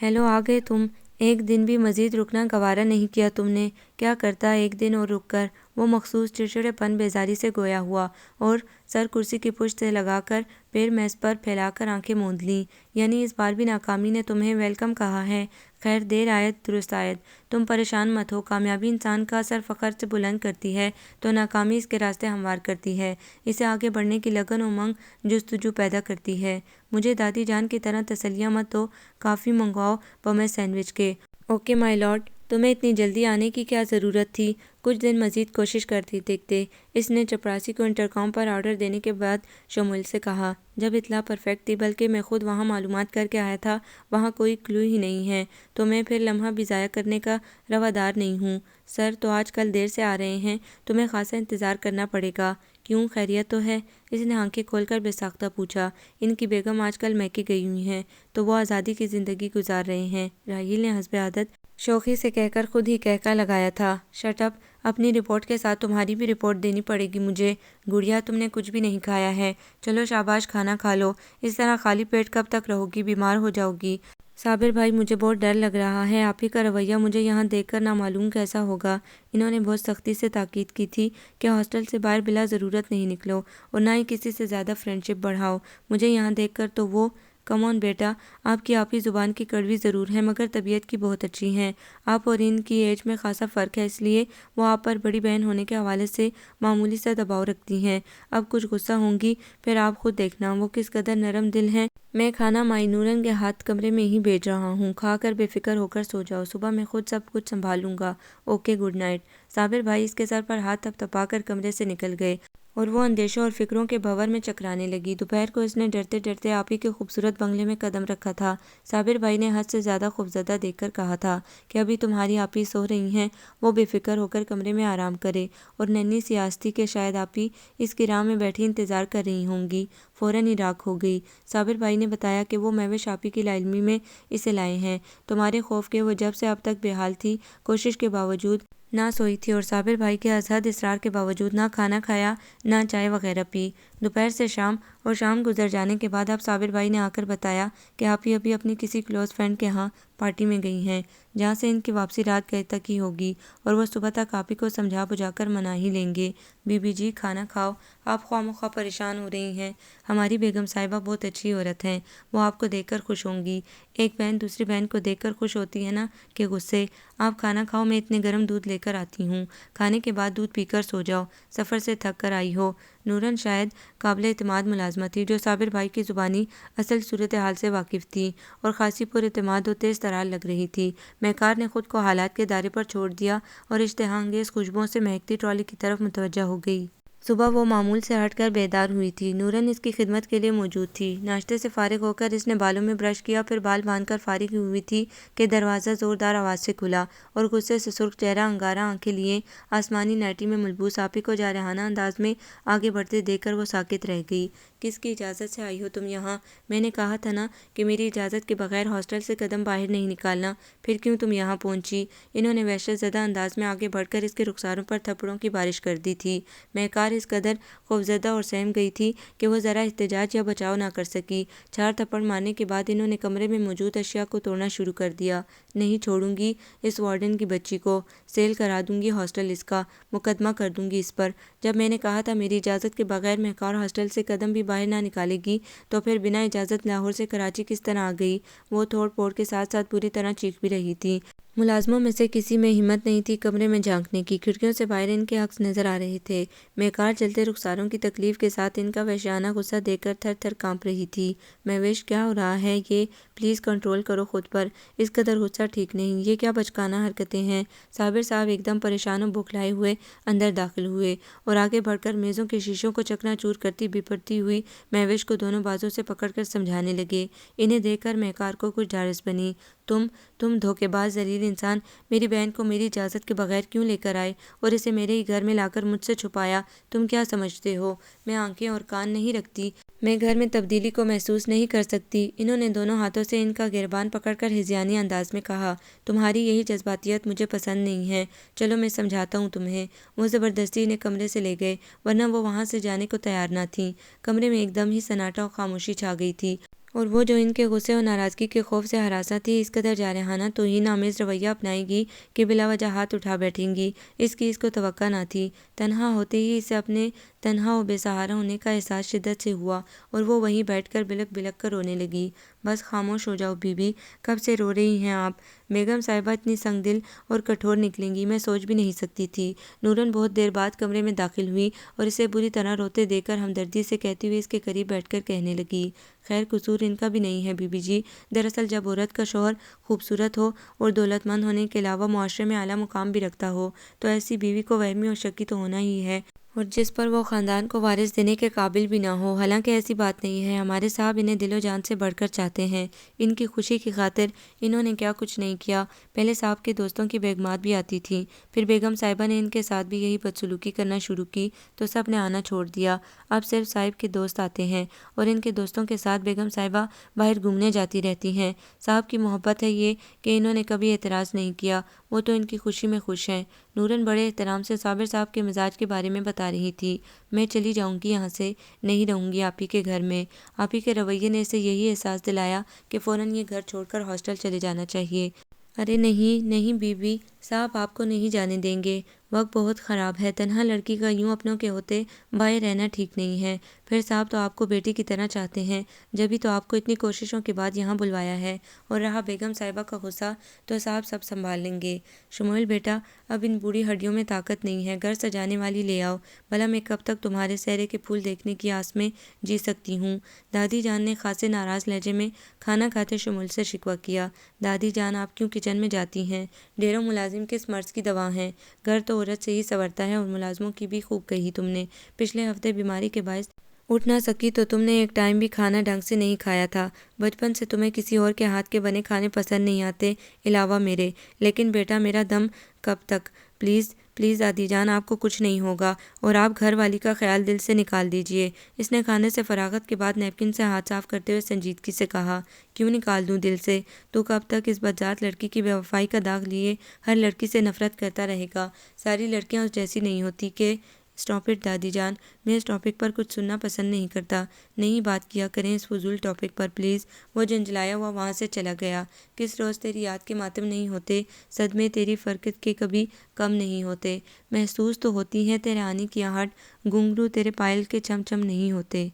ہیلو، آ گئے تم؟ ایک دن بھی مزید رکنا گوارا نہیں کیا تم نے؟ کیا کرتا ایک دن اور رک کر؟ وہ مخصوص چڑچڑے پن بیزاری سے گویا ہوا اور سر کرسی کی پشت سے لگا کر پیر میز پر پھیلا کر آنکھیں موند لیں۔ یعنی اس بار بھی ناکامی نے تمہیں ویلکم کہا ہے؟ خیر، دیر آید درست آید۔ تم پریشان مت ہو، کامیابی انسان کا سر فخر سے بلند کرتی ہے تو ناکامی اس کے راستے ہموار کرتی ہے، اسے آگے بڑھنے کی لگن و امنگ جستجو پیدا کرتی ہے۔ مجھے دادی جان کی طرح تسلیاں مت دو، کافی منگواؤ بمیں سینڈوچ کے۔ Okay my lord. تمہیں اتنی جلدی آنے کی کیا ضرورت تھی؟ کچھ دن مزید کوشش کرتی دیکھتے، اس نے چپراسی کو انٹرکام پر آرڈر دینے کے بعد شموئیل سے کہا۔ جب اطلاع پرفیکٹ تھی، بلکہ میں خود وہاں معلومات کر کے آیا تھا، وہاں کوئی کلو ہی نہیں ہے، تو میں پھر لمحہ بھی ضائع کرنے کا روادار نہیں ہوں۔ سر تو آج کل دیر سے آ رہے ہیں، تمہیں خاصا انتظار کرنا پڑے گا۔ کیوں، خیریت تو ہے؟ اس نے آنکھیں کھول کر بے ساختہ پوچھا۔ ان کی بیگم آج کل میکے گئی ہوئی ہیں تو وہ آزادی کی زندگی گزار رہے ہیں، راحیل نے حسب عادت شوخی سے کہہ کر خود ہی کہکا لگایا تھا۔ شٹ اپ، اپنی رپورٹ کے ساتھ تمہاری بھی رپورٹ دینی پڑے گی مجھے۔ گڑیا، تم نے کچھ بھی نہیں کھایا ہے، چلو شاباش کھانا کھا لو، اس طرح خالی پیٹ کب تک رہو گی، بیمار ہو جاؤ گی۔ صابر بھائی، مجھے بہت ڈر لگ رہا ہے، آپ ہی کا رویہ مجھے یہاں دیکھ کر نامعلوم کیسا ہوگا۔ انہوں نے بہت سختی سے تاکید کی تھی کہ ہاسٹل سے باہر بلا ضرورت نہیں نکلو اور نہ ہی کسی سے زیادہ فرینڈ شپ بڑھاؤ۔ مجھے یہاں دیکھ کر تو وہ کم آن بیٹا، آپ کی آپی زبان کی کڑوی ضرور ہے مگر طبیعت کی بہت اچھی ہیں۔ آپ اور ان کی ایج میں خاصا فرق ہے، اس لیے وہ آپ پر بڑی بہن ہونے کے حوالے سے معمولی سا دباؤ رکھتی ہیں۔ اب کچھ غصہ ہوں گی، پھر آپ خود دیکھنا وہ کس قدر نرم دل ہیں۔ میں کھانا مائی نورن کے ہاتھ کمرے میں ہی بھیج رہا ہوں، کھا کر بے فکر ہو کر سو جاؤ، صبح میں خود سب کچھ سنبھال لوں گا۔ Okay, good night. صابر بھائی اس کے سر پر ہاتھ تپ تپا کر کمرے سے نکل گئے اور وہ اندیشوں اور فکروں کے بھنور میں چکرانے لگی۔ دوپہر کو اس نے ڈرتے ڈرتے آپی کے خوبصورت بنگلے میں قدم رکھا تھا۔ صابر بھائی نے حد سے زیادہ خوفزدہ دیکھ کر کہا تھا کہ ابھی تمہاری آپی سو رہی ہیں، وہ بے فکر ہو کر کمرے میں آرام کرے، اور ننھی سیاست کہ شاید آپی اس کی راہ میں بیٹھی انتظار کر رہی ہوں گی۔ فوراً ہی راکھ ہو گئی۔ صابر بھائی نے بتایا کہ وہ مہوش آپی کی لا علمی میں اسے لائے ہیں، تمہارے خوف کے وہ جب سے اب تک بے حال تھی، کوشش کے باوجود نہ سوئی تھی اور صابر بھائی کے از حد اصرار کے باوجود نہ کھانا کھایا نہ چائے وغیرہ پی۔ دوپہر سے شام اور شام گزر جانے کے بعد اب صابر بھائی نے آ کر بتایا کہ آپی ابھی اپنی کسی کلوز فرینڈ کے ہاں پارٹی میں گئی ہیں، جہاں سے ان کی واپسی رات گئے تک ہی ہوگی اور وہ صبح تک آپی کو سمجھا بجھا کر منا ہی لیں گے۔ بی بی جی، کھانا کھاؤ، آپ خواہ مخواہ پریشان ہو رہی ہیں، ہماری بیگم صاحبہ بہت اچھی عورت ہیں، وہ آپ کو دیکھ کر خوش ہوں گی۔ ایک بہن دوسری بہن کو دیکھ کر خوش ہوتی ہے نا کہ غصے۔ آپ کھانا کھاؤ، میں اتنے گرم دودھ لے کر آتی ہوں، کھانے کے بعد دودھ پی کر سو جاؤ، سفر سے تھک کر آئی ہو۔ نورن شاید قابل اعتماد ملازمہ تھی جو صابر بھائی کی زبانی اصل صورتحال سے واقف تھی اور خاصی پر اعتماد و تیز ترار لگ رہی تھی۔ مہکار نے خود کو حالات کے دائرے پر چھوڑ دیا اور اشتہا انگیز خوشبوؤں سے مہکتی ٹرالی کی طرف متوجہ ہو گئی۔ صبح وہ معمول سے ہٹ کر بیدار ہوئی تھی۔ نورن اس کی خدمت کے لیے موجود تھی۔ ناشتے سے فارغ ہو کر اس نے بالوں میں برش کیا، پھر بال باندھ کر فارغ ہوئی تھی کہ دروازہ زوردار آواز سے کھلا اور غصے سے سرخ چہرہ، انگارہ آنکھیں لیے آسمانی نائٹی میں ملبوس آپی کو جارحانہ انداز میں آگے بڑھتے دیکھ کر وہ ساکت رہ گئی۔ کس کی اجازت سے آئی ہو تم یہاں؟ میں نے کہا تھا نا کہ میری اجازت کے بغیر ہاسٹل سے قدم باہر نہیں نکالنا، پھر کیوں تم یہاں پہنچی؟ انہوں نے وحشت زدہ انداز میں آگے بڑھ کر اس کے رخساروں پر تھپڑوں کی بارش کر دی تھی۔ مہکار اس قدر خوفزدہ اور سہم گئی تھی کہ وہ ذرا احتجاج یا بچاؤ نہ کر سکی۔ 4 تھپڑ مارنے کے بعد انہوں نے کمرے میں موجود اشیاء کو توڑنا شروع کر دیا۔ نہیں چھوڑوں گی اس وارڈن کی بچی کو، سیل کرا دوں گی ہاسٹل اس کا، مقدمہ کر دوں گی اس پر۔ جب میں نے کہا تھا میری اجازت کے بغیر مہکار ہاسٹل سے قدم بھی باہر نہ نکالے گی، تو پھر بنا اجازت لاہور سے کراچی کس طرح آ گئی؟ وہ توڑ پھوڑ کے ساتھ ساتھ پوری طرح چیخ بھی رہی تھی۔ ملازموں میں سے کسی میں ہمت نہیں تھی کمرے میں جھانکنے کی۔ کھڑکیوں سے باہر ان کے عکس نظر آ رہے تھے۔ مہکار جلتے رخساروں کی تکلیف کے ساتھ ان کا وحشیانہ غصہ دیکھ کر تھر تھر کانپ رہی تھی۔ مہوش، کیا ہو رہا ہے یہ؟ پلیز کنٹرول کرو خود پر، اس قدر غصہ ٹھیک نہیں، یہ کیا بچکانہ حرکتیں ہیں؟ صابر صاحب ایک دم پریشان و بوکھلائے ہوئے اندر داخل ہوئے اور آگے بڑھ کر میزوں کے شیشوں کو چکنا چور کرتی بپھرتی ہوئی مہوش کو دونوں بازوں سے پکڑ کر سمجھانے لگے۔ انہیں دیکھ کر مہکار کو کچھ ڈھارس بنی۔ تم دھوکے باز ذلیل انسان، میری بہن کو میری اجازت کے بغیر کیوں لے کر آئے اور اسے میرے ہی گھر میں لا کر مجھ سے چھپایا؟ تم کیا سمجھتے ہو میں آنکھیں اور کان نہیں رکھتی؟ میں گھر میں تبدیلی کو محسوس نہیں کر سکتی؟ انہوں نے دونوں ہاتھوں سے ان کا گریبان پکڑ کر ہذیانی انداز میں کہا۔ تمہاری یہی جذباتیت مجھے پسند نہیں ہے، چلو میں سمجھاتا ہوں تمہیں۔ وہ زبردستی انہیں کمرے سے لے گئے، ورنہ وہ وہاں سے جانے کو تیار نہ تھیں۔ کمرے میں ایک دم ہی سناٹا اور خاموشی چھا گئی تھی اور وہ جو ان کے غصے اور ناراضگی کے خوف سے ہراساں تھی اس قدر جارحانہ توہین آمیز رویہ اپنائے گی کہ بلا وجہ ہاتھ اٹھا بیٹھیں گی، اس کی اس کو توقع نہ تھی۔ تنہا ہوتے ہی اسے اپنے تنہا و بے سہارا ہونے کا احساس شدت سے ہوا اور وہ وہیں بیٹھ کر بلک بلک کر رونے لگی۔ بس خاموش ہو جاؤ بی بی، کب سے رو رہی ہیں آپ؟ بیگم صاحبہ اتنی سنگ دل اور کٹھور نکلیں گی میں سوچ بھی نہیں سکتی تھی۔ نورن بہت دیر بعد کمرے میں داخل ہوئی اور اسے بری طرح روتے دیکھ کر ہمدردی سے کہتی ہوئی اس کے قریب بیٹھ کر کہنے لگی، خیر قصور ان کا بھی نہیں ہے بی بی جی، دراصل جب عورت کا شوہر خوبصورت ہو اور دولت مند ہونے کے علاوہ معاشرے میں اعلیٰ مقام بھی رکھتا ہو تو ایسی بیوی کو وہمی اور شکی تو ہونا ہی ہے، اور جس پر وہ خاندان کو وارث دینے کے قابل بھی نہ ہو۔ حالانکہ ایسی بات نہیں ہے، ہمارے صاحب انہیں دل و جان سے بڑھ کر چاہتے ہیں، ان کی خوشی کی خاطر انہوں نے کیا کچھ نہیں کیا۔ پہلے صاحب کے دوستوں کی بیگمات بھی آتی تھیں، پھر بیگم صاحبہ نے ان کے ساتھ بھی یہی بدسلوکی کرنا شروع کی تو سب نے آنا چھوڑ دیا۔ اب صرف صاحب کے دوست آتے ہیں اور ان کے دوستوں کے ساتھ بیگم صاحبہ باہر گھومنے جاتی رہتی ہیں۔ صاحب کی محبت ہے یہ کہ انہوں نے کبھی اعتراض نہیں کیا، وہ تو ان کی خوشی میں خوش ہیں۔ نورن بڑے احترام سے صابر صاحب کے مزاج کے بارے میں بتا رہی تھی۔ میں چلی جاؤں گی یہاں سے، نہیں رہوں گی آپی کے گھر میں۔ آپی کے رویے نے اسے یہی احساس دلایا کہ فوراً یہ گھر چھوڑ کر ہاسٹل چلے جانا چاہیے۔ ارے نہیں نہیں بی بی، صاحب آپ کو نہیں جانے دیں گے، وقت بہت خراب ہے، تنہا لڑکی کا یوں اپنوں کے ہوتے باہر رہنا ٹھیک نہیں ہے، پھر صاحب تو آپ کو بیٹی کی طرح چاہتے ہیں، جبھی تو آپ کو اتنی کوششوں کے بعد یہاں بلوایا ہے، اور رہا بیگم صاحبہ کا غصہ تو صاحب سب سنبھال لیں گے۔ شموئیل بیٹا، اب ان بوڑھی ہڈیوں میں طاقت نہیں ہے، گھر سجانے والی لے آؤ، بھلا میں کب تک تمہارے سہرے کے پھول دیکھنے کی آس میں جی سکتی ہوں؟ دادی جان نے خاصے ناراض لہجے میں کھانا کھاتے شموئیل سے شکوہ کیا۔ دادی جان آپ کیوں کچن میں جاتی ہیں؟ ڈھیروں ملازم کس مرض کی دوا ہیں، گھر تو عورت سے ہی سنورتا ہے، اور ملازموں کی بھی خوب کہی تم نے، پچھلے ہفتے بیماری کے باعث اٹھ نہ سکی تو تم نے ایک ٹائم بھی کھانا ڈھنگ سے نہیں کھایا تھا، بچپن سے تمہیں کسی اور کے ہاتھ کے بنے کھانے پسند نہیں آتے علاوہ میرے، لیکن بیٹا میرا دم کب تک؟ پلیز پلیز دادی جان آپ کو کچھ نہیں ہوگا، اور آپ گھر والی کا خیال دل سے نکال دیجئے۔ اس نے کھانے سے فراغت کے بعد نیپکن سے ہاتھ صاف کرتے ہوئے سنجیدگی سے کہا۔ کیوں نکال دوں دل سے؟ تو کب تک اس بدذات لڑکی کی بے وفائی کا داغ لیے ہر لڑکی سے نفرت کرتا رہے گا؟ ساری لڑکیاں اس جیسی نہیں ہوتی کہ اسٹاپ اٹ دادی جان، میں اس ٹاپک پر کچھ سننا پسند نہیں کرتا، نہیں بات کیا کریں اس فضول ٹاپک پر پلیز۔ وہ جھنجھلایا ہوا وہاں سے چلا گیا۔ کس روز تیری یاد کے ماتم نہیں ہوتے، صدمے تیری فرقت کے کبھی کم نہیں ہوتے، محسوس تو ہوتی ہیں تیرے آنے کی آہٹ، گھنگرو تیرے پائل کے چم چم نہیں ہوتے۔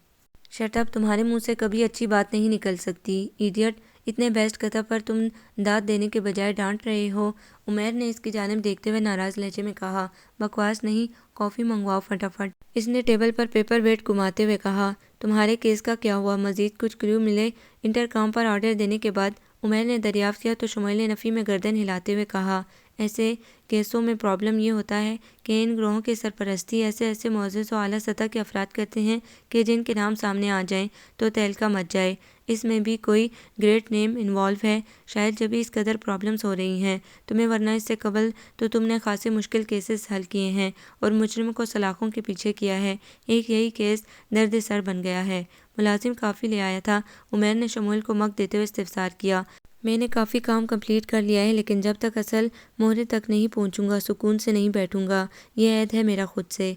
شٹ اپ، تمہارے منہ سے کبھی اچھی بات نہیں نکل سکتی، ایڈیٹ۔ اتنے بیسٹ کتب پر تم داد دینے کے بجائے ڈانٹ رہے ہو۔ عمیر نے اس کی جانب دیکھتے ہوئے ناراض لہجے میں کہا۔ بکواس نہیں، کافی منگواؤ فٹافٹ۔ اس نے ٹیبل پر پیپر ویٹ گھماتے ہوئے کہا۔ تمہارے کیس کا کیا ہوا؟ مزید کچھ کلیو ملے؟ انٹرکام پر آرڈر دینے کے بعد عمیر نے دریافت کیا تو شمیل نے نفی میں گردن ہلاتے ہوئے کہا۔ ایسے کیسوں میں پرابلم یہ ہوتا ہے کہ ان گروہوں کی سرپرستی ایسے معزز و اعلیٰ سطح کے افراد کرتے ہیں کہ جن کے نام سامنے آ جائیں تو تہلکہ مچ جائے۔ اس میں بھی کوئی گریٹ نیم انوالو ہے، شاید جبھی اس قدر پرابلمز ہو رہی ہیں تمہیں، ورنہ اس سے قبل تو تم نے خاصے مشکل کیسز حل کیے ہیں اور مجرم کو سلاخوں کے پیچھے کیا ہے۔ ایک یہی کیس درد سر بن گیا ہے۔ ملازم کافی لے آیا تھا؟ عمیر نے شمول کو مگ دیتے ہوئے استفسار کیا۔ میں نے کافی کام کمپلیٹ کر لیا ہے، لیکن جب تک اصل مہرے تک نہیں پہنچوں گا سکون سے نہیں بیٹھوں گا، یہ عہد ہے میرا خود سے۔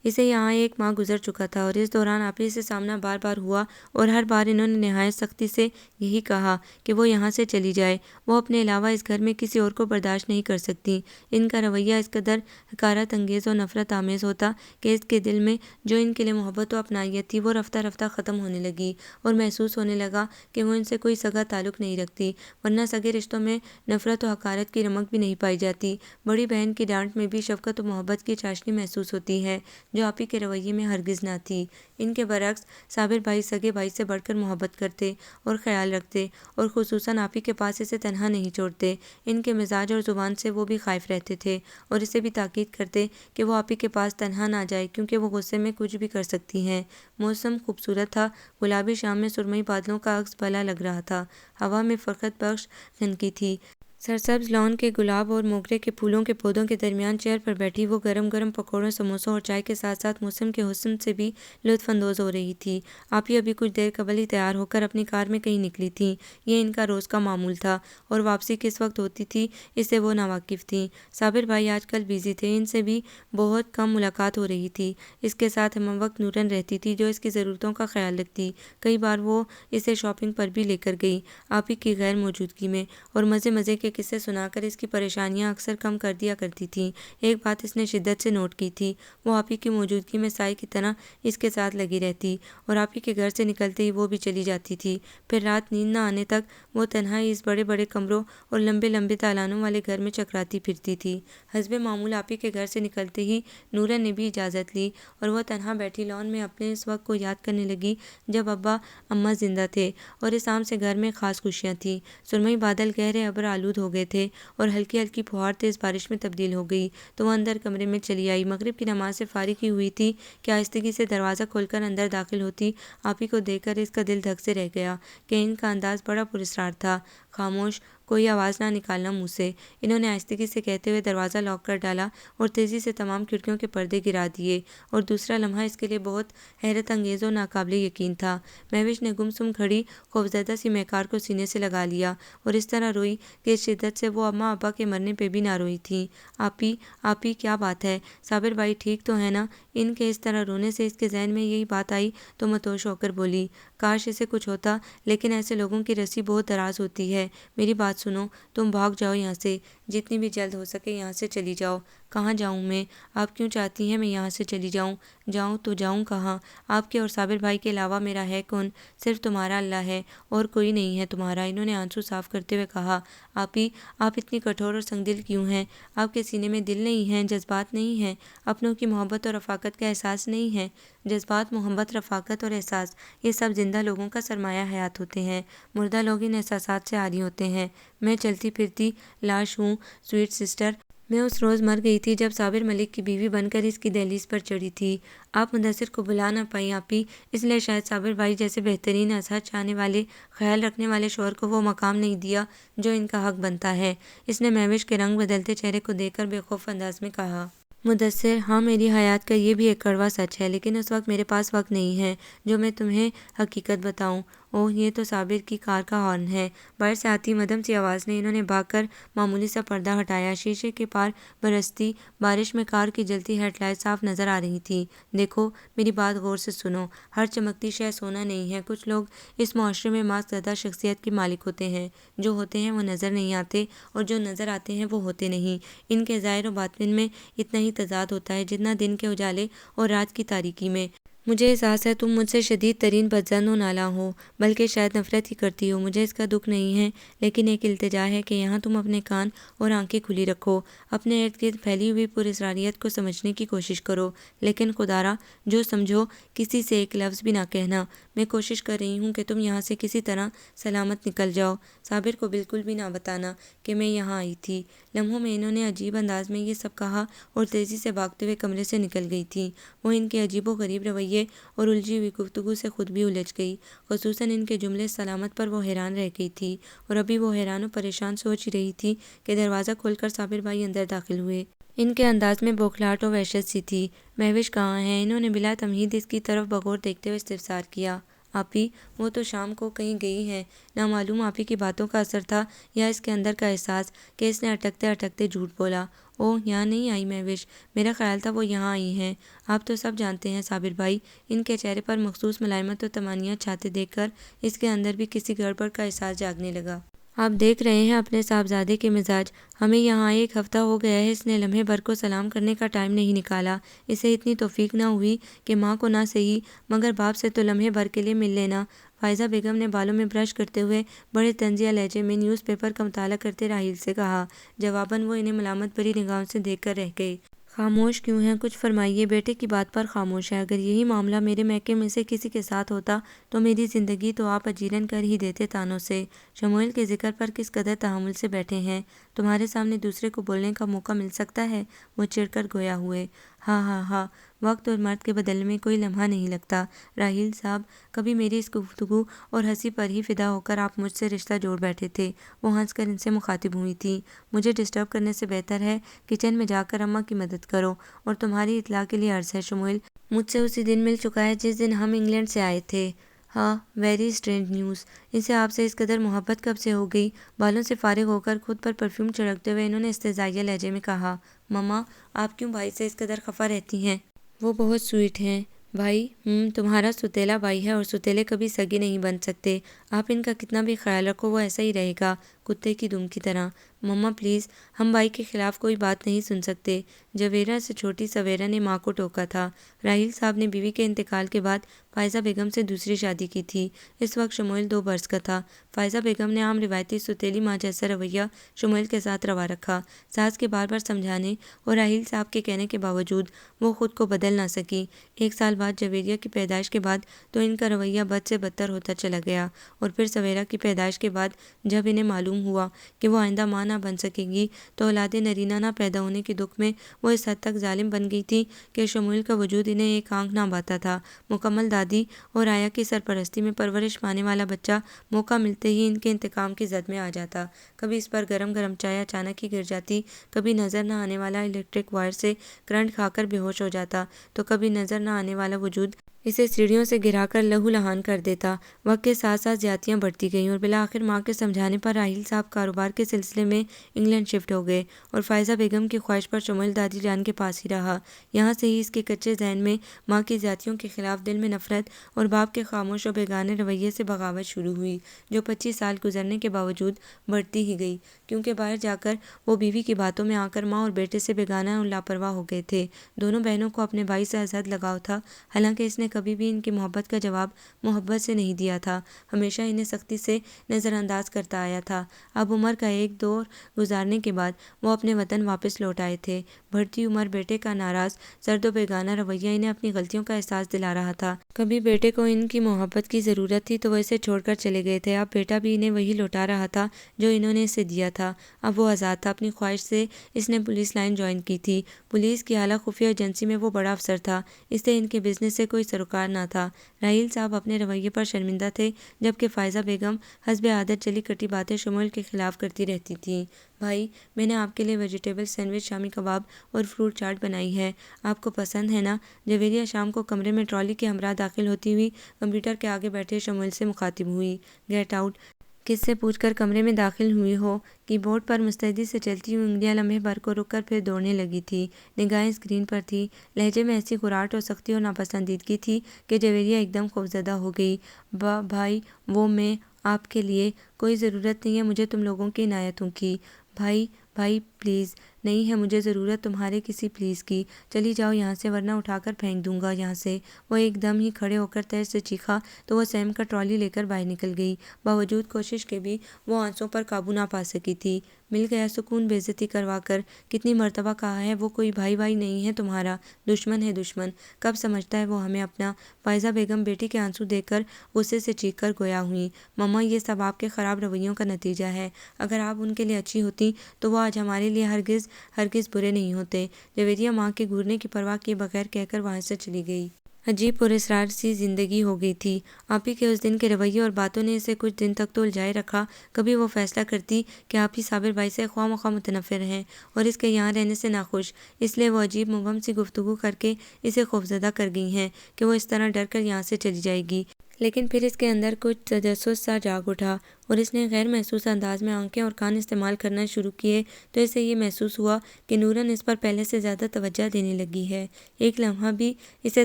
اسے یہاں 1 ماہ گزر چکا تھا اور اس دوران آپی سے سامنا بار بار ہوا اور ہر بار انہوں نے نہایت سختی سے یہی کہا کہ وہ یہاں سے چلی جائے۔ وہ اپنے علاوہ اس گھر میں کسی اور کو برداشت نہیں کر سکتی۔ ان کا رویہ اس قدر حقارت انگیز اور نفرت آمیز ہوتا کہ اس کے دل میں جو ان کے لیے محبت و اپنائیت تھی وہ رفتہ رفتہ ختم ہونے لگی اور محسوس ہونے لگا کہ وہ ان سے کوئی سگا تعلق نہیں رکھتی، ورنہ سگے رشتوں میں نفرت و حقارت کی رمق بھی نہیں پائی جاتی۔ بڑی بہن کی ڈانٹ میں بھی شفقت و محبت کی چاشنی محسوس ہوتی ہے جو آپی کے رویے میں ہرگز نہ تھی۔ ان کے برعکس صابر بھائی سگے بھائی سے بڑھ کر محبت کرتے اور خیال رکھتے اور خصوصاً آپی کے پاس اسے تنہا نہیں چھوڑتے۔ ان کے مزاج اور زبان سے وہ بھی خائف رہتے تھے اور اسے بھی تاکید کرتے کہ وہ آپی کے پاس تنہا نہ جائے کیونکہ وہ غصے میں کچھ بھی کر سکتی ہیں۔ موسم خوبصورت تھا، گلابی شام میں سرمئی بادلوں کا عکس بھلا لگ رہا تھا، ہوا میں فرقت بخش خنکی تھی۔ سرسبز لان کے گلاب اور موگرے کے پھولوں کے پودوں کے درمیان چیئر پر بیٹھی وہ گرم گرم پکوڑوں، سموسوں اور چائے کے ساتھ ساتھ موسم کے حسن سے بھی لطف اندوز ہو رہی تھی۔ آپی ابھی کچھ دیر قبل ہی تیار ہو کر اپنی کار میں کہیں نکلی تھیں۔ یہ ان کا روز کا معمول تھا اور واپسی کس وقت ہوتی تھی اس سے وہ ناواقف تھیں۔ صابر بھائی آج کل بیزی تھے، ان سے بھی بہت کم ملاقات ہو رہی تھی۔ اس کے ساتھ ہم وقت نورن رہتی تھی جو اس کی ضرورتوں کا خیال رکھتی۔ کئی بار وہ اسے شاپنگ پر بھی لے کر گئی آپی کی غیر موجودگی میں، اور مزے مزے کے قصے سنا کر اس کی پریشانیاں اکثر کم کر دیا کرتی تھیں۔ ایک بات اس نے شدت سے نوٹ کی تھی، وہ آپی کی موجودگی میں سائے کی طرح اس کے ساتھ لگی رہتی اور آپی کے گھر سے نکلتے ہی وہ بھی چلی جاتی تھی۔ پھر رات نیند نہ آنے تک وہ تنہا ہی اس بڑے بڑے کمروں اور لمبے لمبے دالانوں والے گھر میں چکراتی پھرتی تھی۔ حسب معمول آپی کے گھر سے نکلتے ہی نورن نے بھی اجازت لی اور وہ تنہا بیٹھی لان میں اپنے اس وقت کو یاد کرنے لگی جب ابا اماں زندہ تھے اور اس عام سے گھر میں خاص خوشیاں تھیں۔ سرمئی بادل گہرے ابر آلود ہو گئے تھے اور ہلکی ہلکی پھوہار تیز بارش میں تبدیل ہو گئی تو وہ اندر کمرے میں چلی آئی۔ مغرب کی نماز سے فارغ ہی ہوئی تھی کہ آہستگی سے دروازہ کھول کر اندر داخل ہوتی آپی کو دیکھ کر اس کا دل دھک سے رہ گیا کہ ان کا انداز بڑا پراسرار تھا۔ خاموش، کوئی آواز نہ نکالنا منہ سے، انہوں نے آہستگی سے کہتے ہوئے دروازہ لاک کر ڈالا اور تیزی سے تمام کھڑکیوں کے پردے گرا دیے، اور دوسرا لمحہ اس کے لیے بہت حیرت انگیز اور ناقابل یقین تھا۔ مہوش نے گمسم کھڑی خوفزدہ سی مہکار کو سینے سے لگا لیا اور اس طرح روئی کہ اس شدت سے وہ اماں ابا کے مرنے پہ بھی نہ روئی تھیں۔ آپی، آپی کیا بات ہے؟ صابر بھائی ٹھیک تو ہے نا؟ ان کے اس طرح رونے سے اس کے ذہن میں یہی بات آئی تو متوش ہو کر بولی، کاش اسے کچھ ہوتا، لیکن ایسے لوگوں کی رسی بہت دراز ہوتی ہے۔ میری بات سنو، تم بھاگ جاؤ یہاں سے، جتنی بھی جلد ہو سکے یہاں سے چلی جاؤ۔ کہاں جاؤں میں؟ آپ کیوں چاہتی ہیں میں یہاں سے چلی جاؤں؟ جاؤں تو جاؤں کہاں؟ آپ کے اور صابر بھائی کے علاوہ میرا ہے کون؟ صرف تمہارا اللہ ہے اور کوئی نہیں ہے تمہارا، انہوں نے آنسو صاف کرتے ہوئے کہا۔ آپی، آپ اتنی کٹھور اور سنگ دل کیوں ہیں؟ آپ کے سینے میں دل نہیں ہیں، جذبات نہیں ہیں، اپنوں کی محبت اور رفاقت کا احساس نہیں ہے؟ جذبات، محبت، رفاقت اور احساس، یہ سب زندہ لوگوں کا سرمایہ حیات ہوتے ہیں، مردہ لوگ ان احساسات سے عاری ہوتے ہیں۔ میں چلتی پھرتی لاش ہوں سویٹ سسٹر، میں اس روز مر گئی تھی جب صابر ملک کی بیوی بن کر اس کی دہلیز پر چڑھی تھی۔ آپ مدثر کو بلا نہ پائیں آپی، اس لیے شاید صابر بھائی جیسے بہترین ازہر چاہنے والے، خیال رکھنے والے شوہر کو وہ مقام نہیں دیا جو ان کا حق بنتا ہے۔ اس نے مہوش کے رنگ بدلتے چہرے کو دیکھ کر بے خوف انداز میں کہا۔ مدثر، ہاں میری حیات کا یہ بھی ایک کڑوا سچ ہے، لیکن اس وقت میرے پاس وقت نہیں ہے جو میں تمہیں حقیقت بتاؤں۔ اوہ، یہ تو صابر کی کار کا ہارن ہے، باہر سے آتی مدھم سی آواز نے انہوں نے بھاگ کر معمولی سا پردہ ہٹایا۔ شیشے کے پار برستی بارش میں کار کی جلتی ہیڈ لائٹ صاف نظر آ رہی تھی۔ دیکھو، میری بات غور سے سنو، ہر چمکتی شے سونا نہیں ہے۔ کچھ لوگ اس معاشرے میں ماسک زدہ شخصیت کے مالک ہوتے ہیں، جو ہوتے ہیں وہ نظر نہیں آتے اور جو نظر آتے ہیں وہ ہوتے نہیں۔ ان کے ظاہر و باطن میں اتنا ہی تضاد ہوتا ہے جتنا دن کے اجالے اور رات کی تاریکی میں۔ مجھے احساس ہے تم مجھ سے شدید ترین بدظن و نالاں ہو، بلکہ شاید نفرت ہی کرتی ہو۔ مجھے اس کا دکھ نہیں ہے، لیکن ایک التجا ہے کہ یہاں تم اپنے کان اور آنکھیں کھلی رکھو، اپنے ارد گرد پھیلی ہوئی پراسراریت کو سمجھنے کی کوشش کرو، لیکن خدارا جو سمجھو کسی سے ایک لفظ بھی نہ کہنا۔ میں کوشش کر رہی ہوں کہ تم یہاں سے کسی طرح سلامت نکل جاؤ۔ صابر کو بالکل بھی نہ بتانا کہ میں یہاں آئی تھی۔ لمحوں میں انہوں نے عجیب انداز میں یہ سب کہا اور تیزی سے بھاگتے ہوئے کمرے سے نکل گئی تھیں۔ وہ ان کے عجیب و غریب رویے اور الجھی ہوئی گفتگو سے خود بھی الجھ گئی، خصوصاً ان کے جملے سلامت پر وہ حیران رہ گئی تھی، اور ابھی وہ حیران و پریشان سوچ ہی رہی تھی کہ دروازہ کھول کر صابر بھائی اندر داخل ہوئے۔ ان کے انداز میں بوکھلاہٹ و وحشت سی تھی۔ مہوش کہاں ہے؟ انہوں نے بلا تمہید اس کی طرف بغور دیکھتے ہوئے استفسار کیا۔ آپی، وہ تو شام کو کہیں گئی ہیں۔ نامعلوم آپی کی باتوں کا اثر تھا یا اس کے اندر کا احساس کہ اس نے اٹکتے اٹکتے جھوٹ بولا۔ اوہ، یہاں نہیں آئی مہوش، میرا خیال تھا وہ یہاں آئی ہیں۔ آپ تو سب جانتے ہیں صابر بھائی۔ ان کے چہرے پر مخصوص ملائمت و طمانینت چھاتے دیکھ کر اس کے اندر بھی کسی گڑبڑ کا احساس جاگنے لگا۔ آپ دیکھ رہے ہیں اپنے صاحبزادے کے مزاج۔ ہمیں یہاں آئے ایک ہفتہ ہو گیا ہے، اس نے لمحے بھر کو سلام کرنے کا ٹائم نہیں نکالا۔ اسے اتنی توفیق نہ ہوئی کہ ماں کو نہ صحیح مگر باپ سے تو لمحے بھر کے لیے مل لینا۔ فائزہ بیگم نے بالوں میں برش کرتے ہوئے بڑے طنزیہ لہجے میں نیوز پیپر کا مطالعہ کرتے راحیل سے کہا۔ جواباً وہ انہیں ملامت بھری نگاہوں سے دیکھ کر رہ گئے۔ خاموش کیوں ہیں؟ کچھ فرمائیے۔ بیٹے کی بات پر خاموش ہے۔ اگر یہی معاملہ میرے میکے میں سے کسی کے ساتھ ہوتا تو میری زندگی تو آپ اجیرن کر ہی دیتے طعنوں سے۔ شموئیل کے ذکر پر کس قدر تحمل سے بیٹھے ہیں؟ تمہارے سامنے دوسرے کو بولنے کا موقع مل سکتا ہے؟ وہ چڑ کر گویا ہوئے۔ ہاں ہاں ہاں، وقت اور مرد کے بدلنے میں کوئی لمحہ نہیں لگتا۔ راحیل صاحب، کبھی میری اس گفتگو اور ہنسی پر ہی فدا ہو کر آپ مجھ سے رشتہ جوڑ بیٹھے تھے۔ وہ ہنس کر ان سے مخاطب ہوئی تھیں۔ مجھے ڈسٹرب کرنے سے بہتر ہے کچن میں جا کر اماں کی مدد کرو۔ اور تمہاری اطلاع کے لیے عرض ہے شموئیل مجھ سے اسی دن مل چکا ہے جس دن ہم انگلینڈ سے آئے تھے۔ ہاں، ویری اسٹرینج نیوز۔ اسے آپ سے اس قدر محبت کب سے ہو گئی؟ بالوں سے فارغ ہو کر خود پر پرفیوم چھڑکتے ہوئے انہوں نے استہزائیہ لہجے میں کہا۔ مما، آپ کیوں بھائی سے اس قدر خفا رہتی ہیں؟ وہ بہت سویٹ ہیں۔ بھائی؟ تمہارا ستیلا بھائی ہے اور ستیلے کبھی سگے نہیں بن سکتے۔ آپ ان کا کتنا بھی خیال رکھو وہ ایسا ہی رہے گا، کتے کی دم کی طرح۔ مما پلیز، ہم بھائی کے خلاف کوئی بات نہیں سن سکتے۔ جویرا سے چھوٹی سویرا نے ماں کو ٹوکا تھا۔ راحیل صاحب نے بیوی کے انتقال کے بعد فائزہ بیگم سے دوسری شادی کی تھی۔ اس وقت شموئیل 2 برس کا تھا۔ فائزہ بیگم نے عام روایتی ستیلی ماں جیسا رویہ شموئیل کے ساتھ روا رکھا۔ ساس کے بار بار سمجھانے اور راحیل صاحب کے کہنے کے باوجود وہ خود کو بدل نہ سکی۔ 1 سال بعد جویریہ کی پیدائش کے بعد تو ان کا رویہ بد سے بدتر ہوتا چلا گیا، اور پھر سویرا کی پیدائش کے بعد جب انہیں معلوم ہوا کہ وہ آئندہ ماں نہ بن سکے گی تو اولاد نرینہ نہ پیدا ہونے کے دکھ میں وہ اس حد تک ظالم بن گئی تھی کہ شموئیل کا وجود انہیں ایک آنکھ نہ بھاتا تھا۔ مکمل دادی اور آیا کی سرپرستی میں پرورش پانے والا بچہ موقع ملتے ہی ان کے انتقام کی زد میں آ جاتا۔ کبھی اس پر گرم گرم چائے اچانک ہی گر جاتی، کبھی نظر نہ آنے والا الیکٹرک وائر سے کرنٹ کھا کر بے ہوش ہو جاتا، تو کبھی نظر نہ آنے والا وجود اسے سیڑھیوں سے گرا کر لہو لہان کر دیتا۔ وقت کے ساتھ ساتھ زیادتیاں بڑھتی گئیں اور بالآخر ماں کے سمجھانے پر راحیل صاحب کاروبار کے سلسلے میں انگلینڈ شفٹ ہو گئے، اور فائزہ بیگم کی خواہش پر شموئیل دادی جان کے پاس ہی رہا۔ یہاں سے ہی اس کے کچے ذہن میں ماں کی زیادتیوں کے خلاف دل میں نفرت اور باپ کے خاموش و بیگانے رویے سے بغاوت شروع ہوئی، جو 25 سال گزرنے کے باوجود بڑھتی ہی گئی، کیونکہ باہر جا کر وہ بیوی کی باتوں میں آ کر ماں اور بیٹے سے بیگانہ اور لاپرواہ ہو گئے تھے۔ دونوں بہنوں کو اپنے بھائی سے ازحد لگاؤ تھا، حالانکہ اس نے کبھی بھی ان کی محبت کا جواب محبت سے نہیں دیا تھا، ہمیشہ انہیں سختی سے نظر انداز کرتا آیا تھا۔ اب عمر کا ایک دور گزارنے کے بعد وہ اپنے وطن واپس لوٹ آئے تھے۔ بڑھتی عمر بیٹے کا ناراض سرد و بیگانہ رویہ انہیں اپنی غلطیوں کا احساس دلا رہا تھا۔ کبھی بیٹے کو ان کی محبت کی ضرورت تھی تو وہ اسے چھوڑ کر چلے گئے تھے، اب بیٹا بھی انہیں وہی لوٹا رہا تھا جو انہوں نے اسے دیا تھا۔ اب وہ آزاد تھا، اپنی خواہش سے اس نے پولیس لائن جوائن کی تھی۔ پولیس کی اعلیٰ خفیہ ایجنسی میں وہ بڑا افسر تھا، اس سے ان کے بزنس سے کوئی سروکار نہ تھا۔ راحیل صاحب اپنے رویے پر شرمندہ تھے، جبکہ فائزہ بیگم حسب عادت چلی کٹی باتیں شموئیل کے خلاف کرتی رہتی تھیں۔ بھائی، میں نے آپ کے لیے ویجیٹیبل سینڈوچ، شامی کباب اور فروٹ چاٹ بنائی ہے، آپ کو پسند ہے نا؟ جویریہ شام کو کمرے میں ٹرالی کے ہمراہ داخل ہوتی ہوئی کمپیوٹر کے آگے بیٹھے شموئیل سے مخاطب ہوئی۔ Get out! کس سے پوچھ کر کمرے میں داخل ہوئی ہو؟ کی بورڈ پر مستعدی سے چلتی ہوئی انگلیاں لمحے بھر کو رک کر پھر دوڑنے لگی تھی، نگاہیں اسکرین پر تھی۔ لہجے میں ایسی خراٹ اور سختی اور ناپسندیدگی تھی کہ جویریہ ایک دم خوفزدہ ہو گئی۔ بھائی، وہ میں آپ کے لیے کوئی ضرورت نہیں ہے مجھے تم لوگوں کی عنایتوں کی۔ بھائی، بھائی پلیز، نہیں ہے مجھے ضرورت تمہارے کسی پلیز کی، چلی جاؤ یہاں سے ورنہ اٹھا کر پھینک دوں گا یہاں سے۔ وہ ایک دم ہی کھڑے ہو کر تیز سے چیخا تو وہ سیم کا ٹرالی لے کر باہر نکل گئی۔ باوجود کوشش کے بھی وہ آنسوں پر قابو نہ پا سکی تھی۔ مل گیا سکون بے عزتی کروا کر، کتنی مرتبہ کہا ہے وہ کوئی بھائی وائی نہیں ہے تمہارا، دشمن ہے دشمن۔ کب سمجھتا ہے وہ ہمیں اپنا؟ فائزہ بیگم بیٹی کے آنسو دیکھ کر غصے سے چیخ کر گویا ہوئیں، مما یہ سب آپ کے خراب رویوں کا نتیجہ ہے، اگر آپ ان کے لیے اچھی ہوتی تو وہ آج ہمارے لیے ہرگز ہرگز برے نہیں ہوتے۔ جویریہ ماں کے گھورنے کی پرواہ کیے بغیر کہہ کر وہاں سے چلی گئی۔ عجیب پراسرار سی زندگی ہو گئی تھی آپی کے۔ اس دن کے رویے اور باتوں نے اسے کچھ دن تک تو الجھائے رکھا۔ کبھی وہ فیصلہ کرتی کہ آپی صابر بھائی سے خواہ مخواہ متنفر ہیں اور اس کے یہاں رہنے سے ناخوش، اس لیے وہ عجیب مبہم سی گفتگو کر کے اسے خوفزدہ کر گئی ہیں کہ وہ اس طرح ڈر کر یہاں سے چلی جائے گی۔ لیکن پھر اس کے اندر کچھ تجسس سا جاگ اٹھا اور اس نے غیر محسوس انداز میں آنکھیں اور کان استعمال کرنا شروع کیے تو اسے یہ محسوس ہوا کہ نورن اس پر پہلے سے زیادہ توجہ دینے لگی ہے۔ ایک لمحہ بھی اسے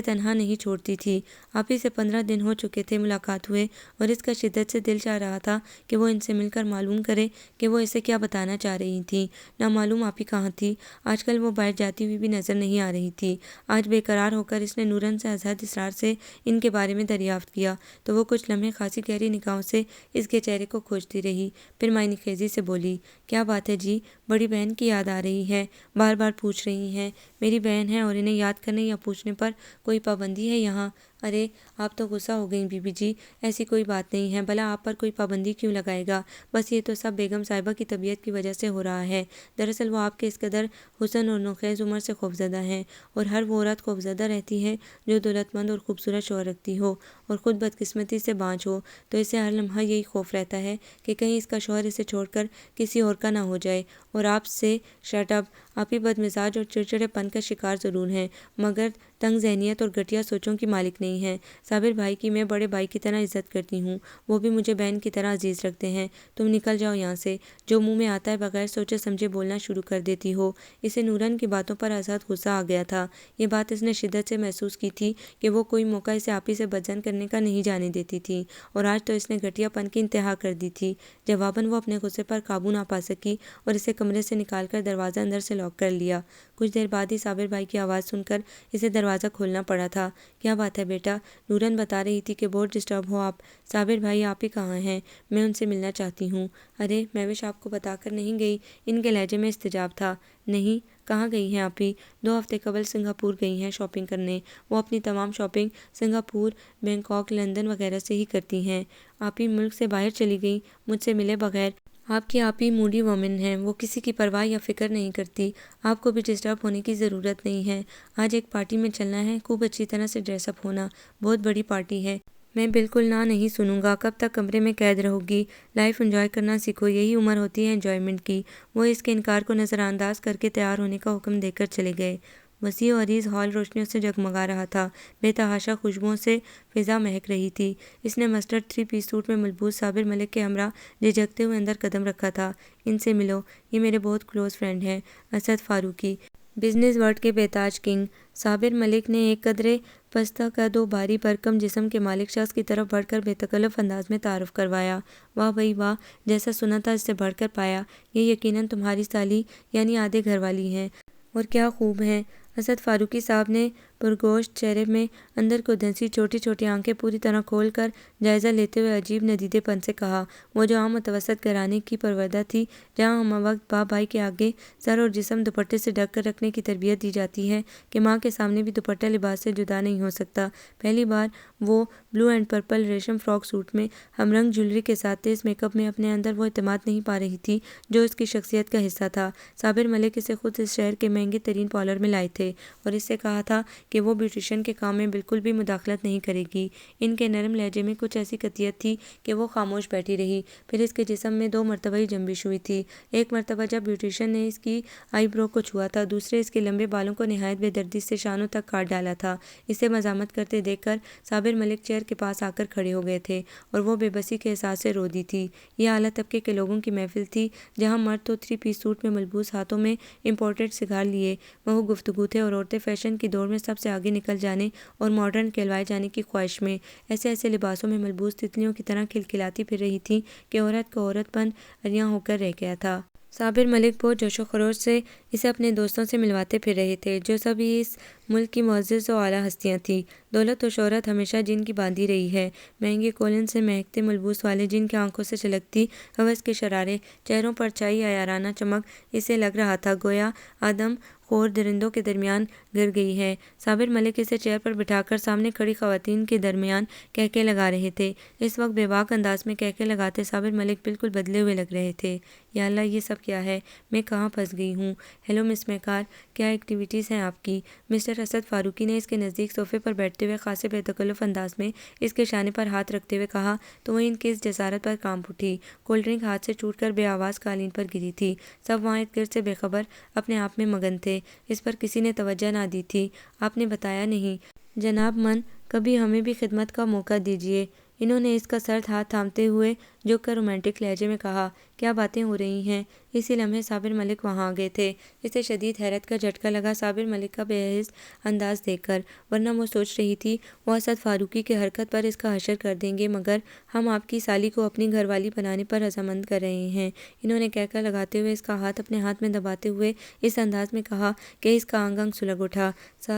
تنہا نہیں چھوڑتی تھی۔ آپی سے 15 دن ہو چکے تھے ملاقات ہوئے اور اس کا شدت سے دل چاہ رہا تھا کہ وہ ان سے مل کر معلوم کرے کہ وہ اسے کیا بتانا چاہ رہی تھیں۔ نامعلوم آپی کہاں تھی؟ آج کل وہ باہر جاتی ہوئی بھی نظر نہیں آ رہی تھی۔ آج بے قرار ہو کر اس نے نورن سے ازحد اصرار سے ان کے بارے میں دریافت کیا تو وہ کچھ لمحے خاصی گہری نگاہوں سے اس کے چہرے کو کھوجتی رہی، پھر معنی خیزی سے بولی، کیا بات ہے جی؟ بڑی بہن کی یاد آ رہی ہے؟ بار بار پوچھ رہی ہیں۔ میری بہن ہے اور انہیں یاد کرنے یا پوچھنے پر کوئی پابندی ہے یہاں؟ ارے آپ تو غصہ ہو گئیں بی بی جی، ایسی کوئی بات نہیں ہے، بھلا آپ پر کوئی پابندی کیوں لگائے گا؟ بس یہ تو سب بیگم صاحبہ کی طبیعت کی وجہ سے ہو رہا ہے۔ دراصل وہ آپ کے اس قدر حسن اور نوخیز عمر سے خوفزدہ ہیں، اور ہر وہ عورت خوفزدہ رہتی ہے جو دولت مند اور خوبصورت شوہر رکھتی ہو اور خود بدقسمتی سے بانجھ ہو، تو اسے ہر لمحہ یہی خوف رہتا ہے کہ کہیں اس کا شوہر اسے چھوڑ کر کسی اور کا نہ ہو جائے۔ اور آپ سے شٹ اپ! آپ ہی بد مزاج اور چڑچڑے پن کا شکار ضرور ہیں مگر تنگ ذہنیت اور گھٹیا سوچوں کی مالک نہیں ہیں۔ صابر بھائی کی میں بڑے بھائی کی طرح عزت کرتی ہوں، وہ بھی مجھے بہن کی طرح عزیز رکھتے ہیں۔ تم نکل جاؤ یہاں سے، جو منہ میں آتا ہے بغیر سوچے سمجھے بولنا شروع کر دیتی ہو۔ اسے نورن کی باتوں پر ازحد غصہ آ گیا تھا۔ یہ بات اس نے شدت سے محسوس کی تھی کہ وہ کوئی موقع اسے آپی سے بدظن کرنے کا نہیں جانے دیتی تھی، اور آج تو اس نے گھٹیا پن کی انتہا کر دی تھی۔ جواباً وہ اپنے غصے پر قابو نہ پا سکی اور اسے کمرے سے نکال کر دروازہ اندر سے لاک کر لیا۔ کچھ دیر بعد ہی صابر بھائی کی آواز سن کر اسے دروازہ کھولنا پڑا تھا۔ کیا بات ہے بیٹا؟ نورن بتا رہی تھی کہ بہت ڈسٹرب ہو آپ۔ صابر بھائی آپ ہی کہاں ہیں؟ میں ان سے ملنا چاہتی ہوں۔ ارے مہوش آپ کو بتا کر نہیں گئی؟ ان کے لہجے میں استجاب تھا۔ نہیں، کہاں گئی ہیں آپ ہی؟ 2 ہفتے قبل سنگاپور گئی ہیں شاپنگ کرنے۔ وہ اپنی تمام شاپنگ سنگاپور، بینکاک، لندن وغیرہ سے ہی کرتی ہیں۔ آپ ہی ملک سے باہر چلی گئیں مجھ سے ملے بغیر؟ آپ کی آپ ہی موڈی وومن ہیں، وہ کسی کی پرواہ یا فکر نہیں کرتی۔ آپ کو بھی ڈسٹرب ہونے کی ضرورت نہیں ہے۔ آج ایک پارٹی میں چلنا ہے، خوب اچھی طرح سے ڈریس اپ ہونا، بہت بڑی پارٹی ہے۔ میں بالکل نہ نہیں سنوں گا۔ کب تک کمرے میں قید رہو گی؟ لائف انجوائے کرنا سیکھو، یہی عمر ہوتی ہے انجوائمنٹ کی۔ وہ اس کے انکار کو نظر انداز کر کے تیار ہونے کا حکم دے کر چلے گئے۔ وسیع و عریض ہال روشنیوں سے جگمگا رہا تھا، بے تحاشا خوشبوؤں سے فضا مہک رہی تھی۔ اس نے مسٹرڈ 3 پیس سوٹ میں ملبوس صابر ملک کے ہمراہ جھجکتے ہوئے اندر قدم رکھا تھا۔ ان سے ملو، یہ میرے بہت کلوز فرینڈ ہیں، اسد فاروقی، بزنس ورلڈ کے بے تاج کنگ۔ صابر ملک نے ایک قدرے پستہ قد و بھاری بھرکم جسم کے مالک شخص کی طرف بڑھ کر بے تکلف انداز میں تعارف کروایا۔ واہ بھئی واہ، جیسا سنا تھا اس سے بڑھ کر پایا، یہ یقیناً تمہاری سالی یعنی آدھے گھر والی ہیں، اور کیا خوب ہیں۔ اسد فاروقی صاحب نے پرگوشت چہرے میں اندر کو دھنسی چھوٹی چھوٹی آنکھیں پوری طرح کھول کر جائزہ لیتے ہوئے عجیب ندیدے پن سے کہا۔ وہ جو عام متوسط گھرانے کی پروردہ تھی، جہاں ہمہ وقت باپ بھائی کے آگے سر اور جسم دوپٹے سے ڈھک کر رکھنے کی تربیت دی جاتی ہے کہ ماں کے سامنے بھی دوپٹہ لباس سے جدا نہیں ہو سکتا، پہلی بار وہ بلو اینڈ پرپل ریشم فراک سوٹ میں ہم رنگ جویلری کے ساتھ تیز میک اپ میں اپنے اندر وہ اعتماد نہیں پا رہی تھی جو اس کی شخصیت کا حصہ تھا۔ صابر ملک اسے خود اس شہر کے مہنگے ترین پارلر میں لائے تھے اور اس سے کہا تھا کہ وہ بیوٹیشین کے کام میں بالکل بھی مداخلت نہیں کرے گی۔ ان کے نرم لہجے میں کچھ ایسی قطعیت تھی کہ وہ خاموش بیٹھی رہی۔ پھر اس کے جسم میں 2 مرتبہ ہی جنبش ہوئی تھی۔ ایک مرتبہ جب بیوٹیشین نے اس کی آئی برو کو چھوا تھا، دوسرے اس کے لمبے بالوں کو نہایت بے دردی سے شانوں تک کاٹ ڈالا تھا۔ اسے مذمت کرتے دیکھ کر صابر ملک چیئر کے پاس آ کر کھڑے ہو گئے تھے اور وہ بے بسی کے احساس سے رو دی تھی۔ یہ اعلیٰ طبقے کے لوگوں کی محفل تھی، جہاں مرد تو 3 پیس سوٹ میں ملبوس، ہاتھوں میں امپورٹڈ سگار لیے محو گفتگو تھے، اور عورتیں فیشن کی دوڑ میں سب سے آگے نکل جانے اور ماڈرن کہلوائے جانے کی خواہش میں ایسے ایسے لباسوں میں ملبوس تتلیوں کی طرح کھلکھلاتی پھر رہی تھیں کہ عورت کو عورت پن عریاں ہو کر رہ گیا تھا۔ صابر ملک بہت جوش و خروش سے اسے اپنے دوستوں سے ملواتے پھر رہے تھے جو سبھی اس ملک کی معزز و اعلیٰ ہستیاں تھیں۔ دولت و شہرت ہمیشہ جن کی باندھی رہی ہے، مہنگے کولن سے مہکتے ملبوس والے جن کی آنکھوں سے چھلکتی ہوس کے شرارے، چہروں پر چھائی عیارانہ چمک، اسے لگ رہا تھا گویا آدم خور درندوں کے درمیان گر گئی ہے۔ صابر ملک اسے چیئر پر بٹھا کر سامنے کھڑی خواتین کے درمیان کہکے لگا رہے تھے۔ اس وقت بے باک انداز میں کہکے لگاتے صابر ملک بالکل بدلے ہوئے لگ رہے تھے۔ یا اللہ، یہ سب کیا ہے؟ میں کہاں پھنس گئی ہوں؟ ہیلو مس میکار، کیا ایکٹیویٹیز ہیں آپ کی؟ مسٹر اسد فاروقی نے اس کے نزدیک صوفے پر بیٹھتے ہوئے خاصے بے تکلف انداز میں اس کے شانے پر ہاتھ رکھتے ہوئے کہا تو وہ ان کی اس جسارت پر کانپ اٹھی۔ کولڈ ڈرنک ہاتھ سے چھوٹ کر بے آواز قالین پر گری تھی۔ سب وہاں ارد گرد سے بے خبر اپنے آپ میں مگن تھے۔ اس پر کسی نے توجہ نہ دی تھی۔ آپ نے بتایا نہیں جناب من، کبھی ہمیں بھی خدمت کا موقع دیجیے۔ انہوں نے اس کا سرد ہاتھ تھامتے ہوئے جھک کر رومانٹک لہجے میں کہا، کیا باتیں ہو رہی ہیں؟ اسی لمحے صابر ملک وہاں آ گئے تھے۔ اسے شدید حیرت کا جھٹکا لگا صابر ملک کا بے حس انداز دیکھ کر، ورنہ وہ سوچ رہی تھی وہ اسد فاروقی کی حرکت پر اس کا حشر کر دیں گے، مگر ہم آپ کی سالی کو اپنی گھر والی بنانے پر رضامند کر رہے ہیں۔ انہوں نے کہکا لگاتے ہوئے اس کا ہاتھ اپنے ہاتھ میں دباتے ہوئے اس انداز میں کہا کہ اس کا انگ انگ سلگ اٹھا۔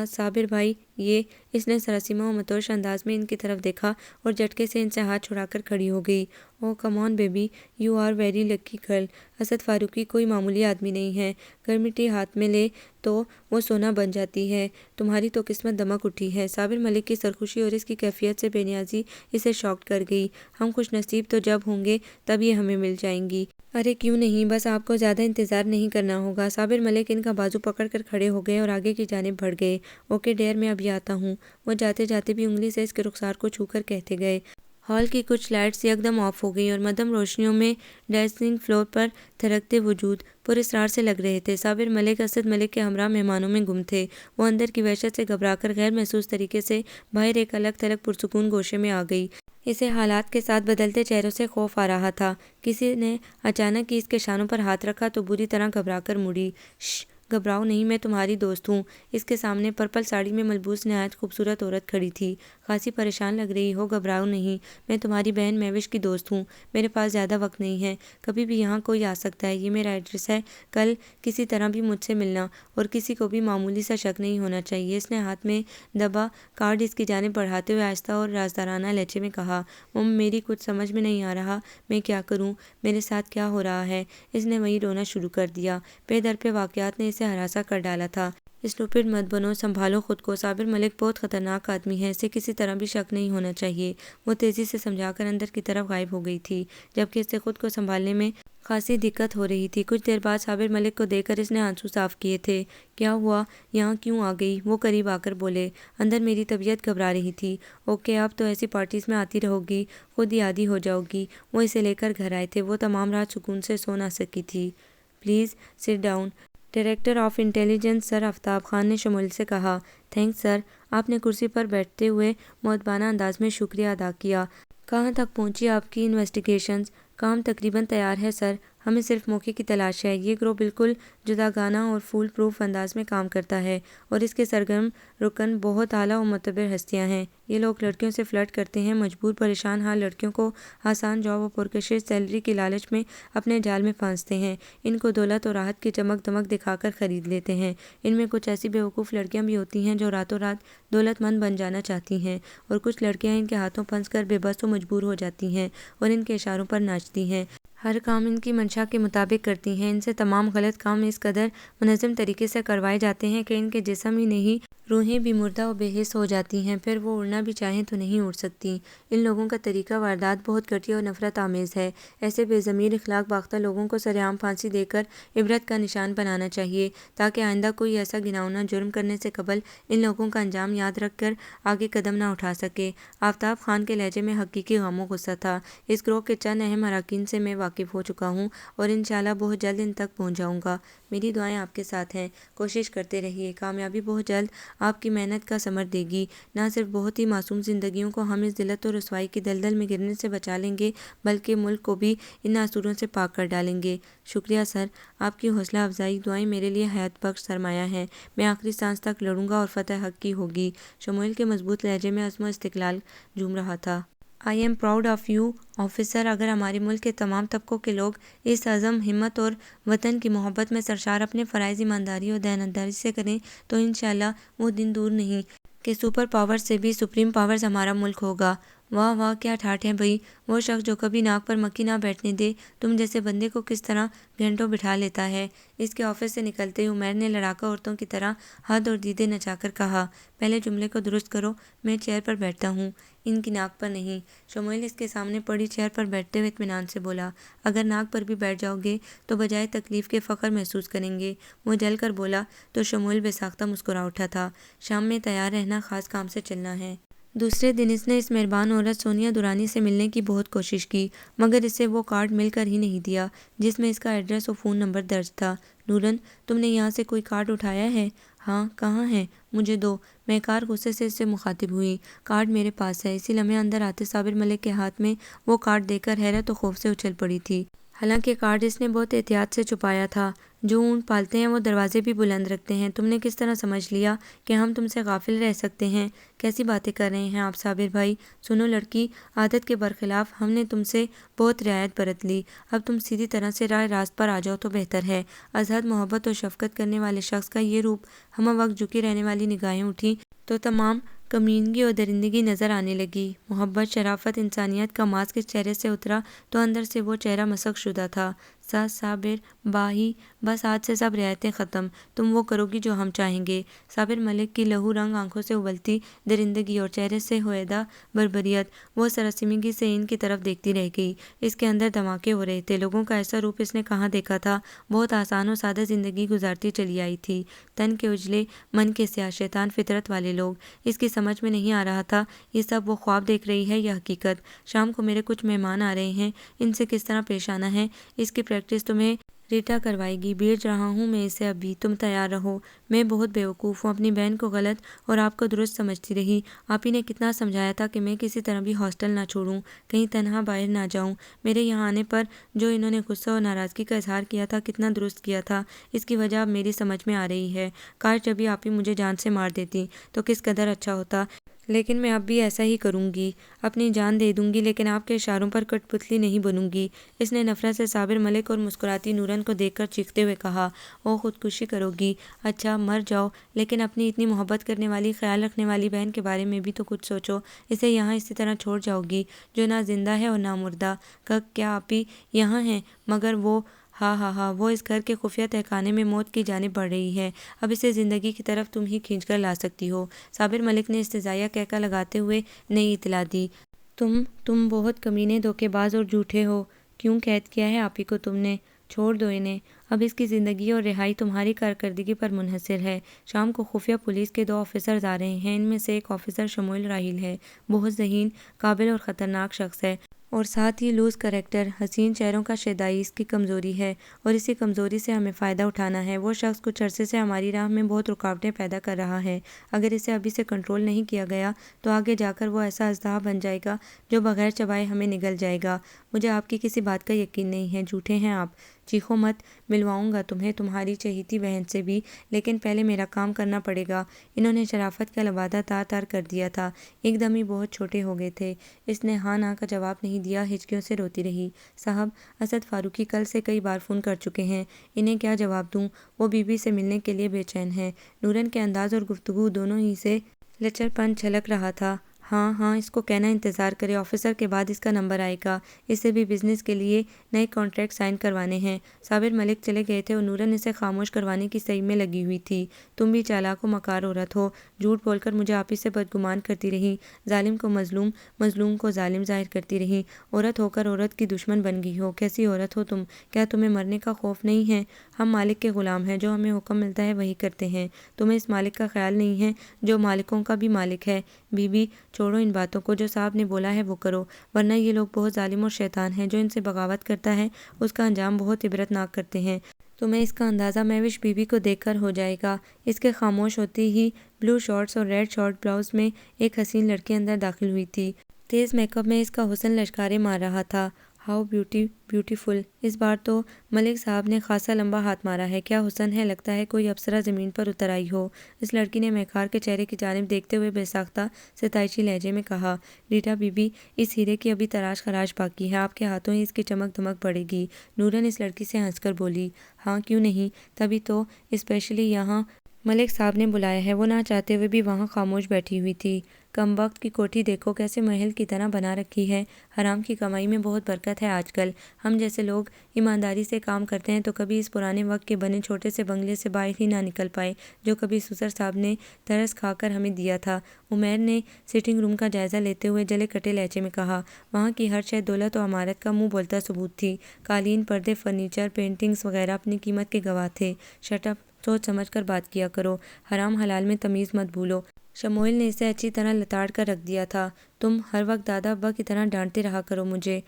صابر بھائی، یہ… اس نے سراسیمہ و متوش انداز میں ان کی طرف دیکھا اور جھٹکے سے ان سے ہاتھ چھڑا کر کھڑی ہو گئی۔ Oh come on baby, you are very lucky girl. Asad Farooqui کوئی معمولی آدمی نہیں ہے، گرمٹی ہاتھ میں لے تو وہ سونا بن جاتی ہے۔ تمہاری تو قسمت دمک اٹھی ہے۔ صابر ملک کی سرخوشی اور اس کی کیفیت سے بے نیازی اسے شاکڈ کر گئی۔ ہم خوش نصیب تو جب ہوں گے تب یہ ہمیں مل جائیں گی۔ ارے کیوں نہیں، بس آپ کو زیادہ انتظار نہیں کرنا ہوگا۔ صابر ملک ان کا بازو پکڑ کر کھڑے ہو گئے اور آگے کی جانب بڑھ گئے۔ اوکے ڈیئر، میں ابھی آتا ہوں۔ وہ جاتے جاتے بھی انگلی سے اس کے رخسار کو چھو کر کہتے گئے۔ ہال کی کچھ لائٹس یکدم آف ہو گئیں اور مدھم روشنیوں میں ڈانسنگ فلور پر تھرکتے وجود پراسرار سے لگ رہے تھے۔ صابر ملک اسد ملک کے ہمراہ مہمانوں میں گم تھے۔ وہ اندر کی وحشت سے گھبرا کر غیر محسوس طریقے سے باہر ایک الگ تھلگ پرسکون گوشے میں آ گئی۔ اسے حالات کے ساتھ بدلتے چہروں سے خوف آ رہا تھا۔ کسی نے اچانک ہی اس کے شانوں پر ہاتھ رکھا تو بری طرح گھبرا کر مڑی۔ شش، گھبراؤ نہیں، میں تمہاری دوست ہوں۔ اس کے سامنے پرپل ساڑی میں ملبوس نہایت خوبصورت عورت کھڑی تھی۔ خاصی پریشان لگ رہی ہو، گھبراؤ نہیں، میں تمہاری بہن مہوش کی دوست ہوں۔ میرے پاس زیادہ وقت نہیں ہے، کبھی بھی یہاں کوئی آ سکتا ہے، یہ میرا ایڈریس ہے، کل کسی طرح بھی مجھ سے ملنا، اور کسی کو بھی معمولی سا شک نہیں ہونا چاہیے۔ اس نے ہاتھ میں دبا کارڈ اس کی جانب بڑھاتے ہوئے آہستہ اور رازدارانہ لہجے میں کہا، میری کچھ سمجھ میں نہیں آ رہا، میں کیا کروں، میرے ساتھ کیا ہو رہا ہے۔ اس نے وہیں رونا شروع کر دیا۔ پے در پہ واقعات نے اسے ہراساں کر ڈالا تھا۔ اسٹوپڈ مت بنو، سنبھالو خود کو۔ صابر ملک بہت خطرناک آدمی ہے، اسے کسی طرح بھی شک نہیں ہونا چاہیے۔ وہ تیزی سے سمجھا کر اندر کی طرف غائب ہو گئی تھی، جبکہ اسے خود کو سنبھالنے میں خاصی دقت ہو رہی تھی۔ کچھ دیر بعد صابر ملک کو دیکھ کر اس نے آنسو صاف کیے تھے۔ کیا ہوا، یہاں کیوں آ گئی؟ وہ قریب آ کر بولے۔ اندر میری طبیعت گھبرا رہی تھی۔ اوکے، اب تو ایسی پارٹیز میں آتی رہو گی، خود ہی عادی ہو جاؤ گی۔ وہ اسے لے کر گھر آئے تھے۔ وہ تمام رات سکون سے سو نہ سکی تھی۔ Please sit down, director of intelligence sir Aftab Khan نے شمویل سے کہا۔ Thanks sir. آپ نے کرسی پر بیٹھتے ہوئے مؤدبانہ انداز میں شکریہ ادا کیا۔ کہاں تک پہنچی آپ کی انویسٹیگیشنز؟ کام تقریباً تیار ہے سر، ہمیں صرف موقع کی تلاش ہے۔ یہ گروہ بالکل جداگانہ اور فول پروف انداز میں کام کرتا ہے، اور اس کے سرگرم رکن بہت اعلیٰ و معتبر ہستیاں ہیں۔ یہ لوگ لڑکیوں سے فلرٹ کرتے ہیں، مجبور پریشان حال لڑکیوں کو آسان جاب اور پرکشش سیلری کی لالچ میں اپنے جال میں پھانستے ہیں، ان کو دولت اور راحت کی چمک دمک دکھا کر خرید لیتے ہیں۔ ان میں کچھ ایسی بیوقوف لڑکیاں بھی ہوتی ہیں جو راتوں رات دولت مند بن جانا چاہتی ہیں، اور کچھ لڑکیاں ان کے ہاتھوں پھنس کر بے بس و مجبور ہو جاتی ہیں اور ان کے اشاروں پر ناچتی ہیں۔ ہر کام ان کی منشا کے مطابق کرتی ہیں۔ ان سے تمام غلط کام اس قدر منظم طریقے سے کروائے جاتے ہیں کہ ان کے جسم ہی نہیں، روحیں بھی مردہ و بے حس ہو جاتی ہیں، پھر وہ اڑنا بھی چاہیں تو نہیں اڑ سکتی۔ ان لوگوں کا طریقہ واردات بہت گھٹیا اور نفرت آمیز ہے۔ ایسے بے ضمیر اخلاق باختہ لوگوں کو سر عام پھانسی دے کر عبرت کا نشان بنانا چاہیے، تاکہ آئندہ کوئی ایسا گھناؤنا جرم کرنے سے قبل ان لوگوں کا انجام یاد رکھ کر آگے قدم نہ اٹھا سکے۔ آفتاب خان کے لہجے میں حقیقی غم و غصہ تھا۔ اس گروہ کے چند اہم اراکین سے میں واقف ہو چکا ہوں اور انشاءاللہ بہت جلد ان تک پہنچ جاؤں گا۔ میری دعائیں آپ کے ساتھ ہیں، کوشش کرتے رہیے، کامیابی بہت جلد آپ کی محنت کا ثمر دے گی۔ نہ صرف بہت ہی معصوم زندگیوں کو ہم اس ذلت و رسوائی کی دلدل میں گرنے سے بچا لیں گے، بلکہ ملک کو بھی ان ناسوروں سے پاک کر ڈالیں گے۔ شکریہ سر، آپ کی حوصلہ افزائی دعائیں میرے لیے حیات بخش سرمایہ ہیں۔ میں آخری سانس تک لڑوں گا اور فتح حق کی ہوگی۔ شمویل کے مضبوط لہجے میں عزم و استقلال جھوم رہا تھا۔ I am proud of you officer. اگر ہمارے ملک کے تمام طبقوں کے لوگ اس عزم، ہمت اور وطن کی محبت میں سرشار اپنے فرائض ایمانداری اور دیانتداری سے کریں تو انشاءاللہ وہ دن دور نہیں کہ سپر پاور سے بھی سپریم پاورز ہمارا ملک ہوگا۔ واہ واہ، کیا ٹھاٹھ ہے بھئی! وہ شخص جو کبھی ناک پر مکھی نہ بیٹھنے دے تم جیسے بندے کو کس طرح گھنٹوں بٹھا لیتا ہے۔ اس کے آفس سے نکلتے ہی عمیر نے لڑاکا عورتوں کی طرح ہاتھ اور دیدے نچا کر کہا، پہلے جملے کو درست کرو، میں چیئر پر بیٹھتا ہوں، ان کی ناک پر نہیں۔ شموئیل اس کے سامنے پڑی چیئر پر بیٹھتے ہوئے اطمینان سے بولا، اگر ناک پر بھی بیٹھ جاؤ گے تو بجائے تکلیف کے فخر محسوس کریں گے۔ وہ جل کر بولا تو شموئیل بے ساختہ مسکرا اٹھا تھا، شام میں تیار رہنا، خاص کام سے چلنا ہے۔ دوسرے دن اس نے اس مہربان عورت سونیا دورانی سے ملنے کی بہت کوشش کی، مگر اسے وہ کارڈ مل کر ہی نہیں دیا جس میں اس کا ایڈریس اور فون نمبر درج تھا۔ نورن، تم نے یہاں سے کوئی کارڈ اٹھایا ہے؟ ہاں، کہاں ہے؟ مجھے دو۔ مہکار غصے سے اس سے مخاطب ہوئی۔ کارڈ میرے پاس ہے۔ اسی لمحے اندر آتے صابر ملک کے ہاتھ میں وہ کارڈ دیکھ کر حیرت و خوف سے اچھل پڑی تھی۔ حالانکہ کارڈ اس نے بہت احتیاط سے چھپایا تھا۔ جو اونٹ پالتے ہیں وہ دروازے بھی بلند رکھتے ہیں۔ تم نے کس طرح سمجھ لیا کہ ہم تم سے غافل رہ سکتے ہیں؟ کیسی باتیں کر رہے ہیں آپ صابر بھائی؟ سنو لڑکی، عادت کے برخلاف ہم نے تم سے بہت رعایت برت لی، اب تم سیدھی طرح سے راہ راست پر آ جاؤ تو بہتر ہے۔ از حد محبت اور شفقت کرنے والے شخص کا یہ روپ، ہمہ وقت جھکی رہنے والی نگاہیں اٹھیں تو تمام کمینگی اور درندگی نظر آنے لگی۔ محبت، شرافت، انسانیت کا ماسک اس چہرے سے اترا تو اندر سے وہ چہرہ مسخ شدہ تھا۔ صابر بھائی، بس آج سے سب رعایتیں ختم، تم وہ کرو گی جو ہم چاہیں گے۔ صابر ملک کی لہو رنگ آنکھوں سے ابلتی درندگی اور چہرے سے ہویدہ بربریت، وہ سراسیمگی سے ان کی طرف دیکھتی رہ گئی۔ اس کے اندر دھماکے ہو رہے تھے۔ لوگوں کا ایسا روپ اس نے کہاں دیکھا تھا؟ بہت آسان اور سادہ زندگی گزارتی چلی آئی تھی، تن کے اجلے، من کے سیاہ شیطان فطرت والے لوگ۔ اس کی سمجھ میں نہیں آ رہا تھا یہ سب وہ خواب دیکھ رہی ہے یا حقیقت۔ شام کو میرے کچھ مہمان آ رہے ہیں، ان سے کس طرح پیش آنا ہے اس کی پریکٹس تمہیں ریٹا کروائے گی۔ بھیج رہا ہوں میں اسے ابھی، تم تیار رہو۔ میں بہت بیوقوف ہوں، اپنی بہن کو غلط اور آپ کو درست سمجھتی رہی۔ آپ ہی نے کتنا سمجھایا تھا کہ میں کسی طرح بھی ہاسٹل نہ چھوڑوں، کہیں تنہا باہر نہ جاؤں۔ میرے یہاں آنے پر جو انہوں نے غصہ اور ناراضگی کا اظہار کیا تھا، کتنا درست کیا تھا، اس کی وجہ اب میری سمجھ میں آ رہی ہے۔ کاش جب ہی آپ ہی مجھے جان سے مار دیتی تو کس قدر اچھا ہوتا، لیکن میں اب بھی ایسا ہی کروں گی، اپنی جان دے دوں گی، لیکن آپ کے اشاروں پر کٹ پتلی نہیں بنوں گی۔ اس نے نفرت سے صابر ملک اور مسکراتی نورن کو دیکھ کر چیختے ہوئے کہا، او خودکشی کرو گی؟ اچھا، مر جاؤ، لیکن اپنی اتنی محبت کرنے والی، خیال رکھنے والی بہن کے بارے میں بھی تو کچھ سوچو۔ اسے یہاں اسی طرح چھوڑ جاؤ گی جو نہ زندہ ہے اور نہ مردہ؟ کیا آپ ہی یہاں ہیں؟ مگر وہ ہاں ہاں ہاں، وہ اس گھر کے خفیہ تہخانے میں موت کی جانب بڑھ رہی ہے، اب اسے زندگی کی طرف تم ہی کھینچ کر لا سکتی ہو۔ صابر ملک نے استہزائیہ کہکہ لگاتے ہوئے نئی اطلاع دی، تم بہت کمینے، دھوکے باز اور جھوٹے ہو۔ کیوں قید کیا ہے آپ ہی کو تم نے؟ چھوڑ دو انہیں، اب اس کی زندگی اور رہائی تمہاری کارکردگی پر منحصر ہے۔ شام کو خفیہ پولیس کے 2 آفیسرز آ رہے ہیں، ان میں سے ایک آفیسر شموئیل راحیل ہے، بہت ذہین، قابل اور خطرناک شخص ہے، اور ساتھ ہی لوز کریکٹر، حسین چہروں کا شیدائی اس کی کمزوری ہے، اور اسی کمزوری سے ہمیں فائدہ اٹھانا ہے۔ وہ شخص کچھ عرصے سے ہماری راہ میں بہت رکاوٹیں پیدا کر رہا ہے، اگر اسے ابھی سے کنٹرول نہیں کیا گیا تو آگے جا کر وہ ایسا اژدہا بن جائے گا جو بغیر چبائے ہمیں نگل جائے گا۔ مجھے آپ کی کسی بات کا یقین نہیں ہے، جھوٹے ہیں آپ۔ چیخو مت، ملواؤں گا تمہیں تمہاری چہیتی بہن سے بھی، لیکن پہلے میرا کام کرنا پڑے گا۔ انہوں نے شرافت کا لبادہ تار تار کر دیا تھا، ایک دم ہی بہت چھوٹے ہو گئے تھے۔ اس نے ہاں نہ کا جواب نہیں دیا، ہچکیوں سے روتی رہی۔ صاحب، اسد فاروقی کل سے کئی بار فون کر چکے ہیں، انہیں کیا جواب دوں؟ وہ بی بی سے ملنے کے لیے بے چین ہیں۔ نورن کے انداز اور گفتگو دونوں ہی سے لچر پن چھلک رہا تھا۔ ہاں ہاں، اس کو کہنا انتظار کرے، آفیسر کے بعد اس کا نمبر آئے گا، اسے بھی بزنس کے لیے نئے کانٹریکٹ سائن کروانے ہیں۔ صابر ملک چلے گئے تھے اور نورن اسے خاموش کروانے کی سعی میں لگی ہوئی تھی۔ تم بھی چالاک و مکار عورت ہو، جھوٹ بول کر مجھے آپ ہی سے بدگمان کرتی رہی، ظالم کو مظلوم، مظلوم کو ظالم ظاہر کرتی رہی، عورت ہو کر عورت کی دشمن بن گئی ہو۔ کیسی عورت ہو تم؟ کیا تمہیں مرنے کا خوف نہیں ہے؟ ہم مالک کے غلام ہیں، جو ہمیں حکم ملتا ہے وہی کرتے ہیں، تمہیں اس مالک کا خیال نہیں ہے جو مالکوں کا بھی مالک ہے؟ بی بی، چھوڑو ان باتوں کو، جو صاحب نے بولا ہے وہ کرو، ورنہ یہ لوگ بہت ظالم اور شیطان ہیں، جو ان سے بغاوت کرتا ہے اس کا انجام بہت عبرتناک کرتے ہیں۔ تمہیں اس کا اندازہ مہوش بی بی کو دیکھ کر ہو جائے گا۔ اس کے خاموش ہوتے ہی بلو شارٹس اور ریڈ شارٹ بلاؤز میں ایک حسین لڑکی اندر داخل ہوئی تھی۔ تیز میک اپ میں اس کا حسن لشکارے مار رہا تھا۔ How beautiful. اس بار تو ملک صاحب نے خاصا لمبا ہاتھ مارا ہے، کیا حسن ہے، لگتا ہے کوئی اپسرا زمین پر اتر آئی ہو۔ اس لڑکی نے مہکار کے چہرے کی جانب دیکھتے ہوئے بے ساختہ ستائشی لہجے میں کہا۔ ریٹا بی بی، اس ہیرے کی ابھی تراش خراش باقی ہے، آپ کے ہاتھوں ہی اس کی چمک دمک بڑھے گی۔ نورن اس لڑکی سے ہنس کر بولی۔ ہاں کیوں نہیں، تبھی تو اسپیشلی یہاں ملک صاحب نے بلایا ہے۔ وہ نہ چاہتے ہوئے بھی وہاں خاموش بیٹھی ہوئی تھی۔ کمبخت کی کوٹھی دیکھو کیسے محل کی طرح بنا رکھی ہے۔ حرام کی کمائی میں بہت برکت ہے آج کل۔ ہم جیسے لوگ ایمانداری سے کام کرتے ہیں تو کبھی اس پرانے وقت کے بنے چھوٹے سے بنگلے سے باہر ہی نہ نکل پائے جو کبھی سسر صاحب نے ترس کھا کر ہمیں دیا تھا۔ عمیر نے سٹنگ روم کا جائزہ لیتے ہوئے جلے کٹے لہجے میں کہا۔ وہاں کی ہر شے دولت و عمارت کا منہ بولتا ثبوت تھی۔ قالین، پردے، فرنیچر، پینٹنگز وغیرہ اپنی قیمت کے گواہ تھے۔ شٹ اپ، سوچ سمجھ کر بات کیا کرو، حرام حلال میں تمیز مت بھولو۔ شموئیل نے اسے اچھی طرح لتاڑ کر رکھ دیا تھا۔ تم ہر وقت دادا ابا کی طرح ڈانٹتے رہا کرو مجھے۔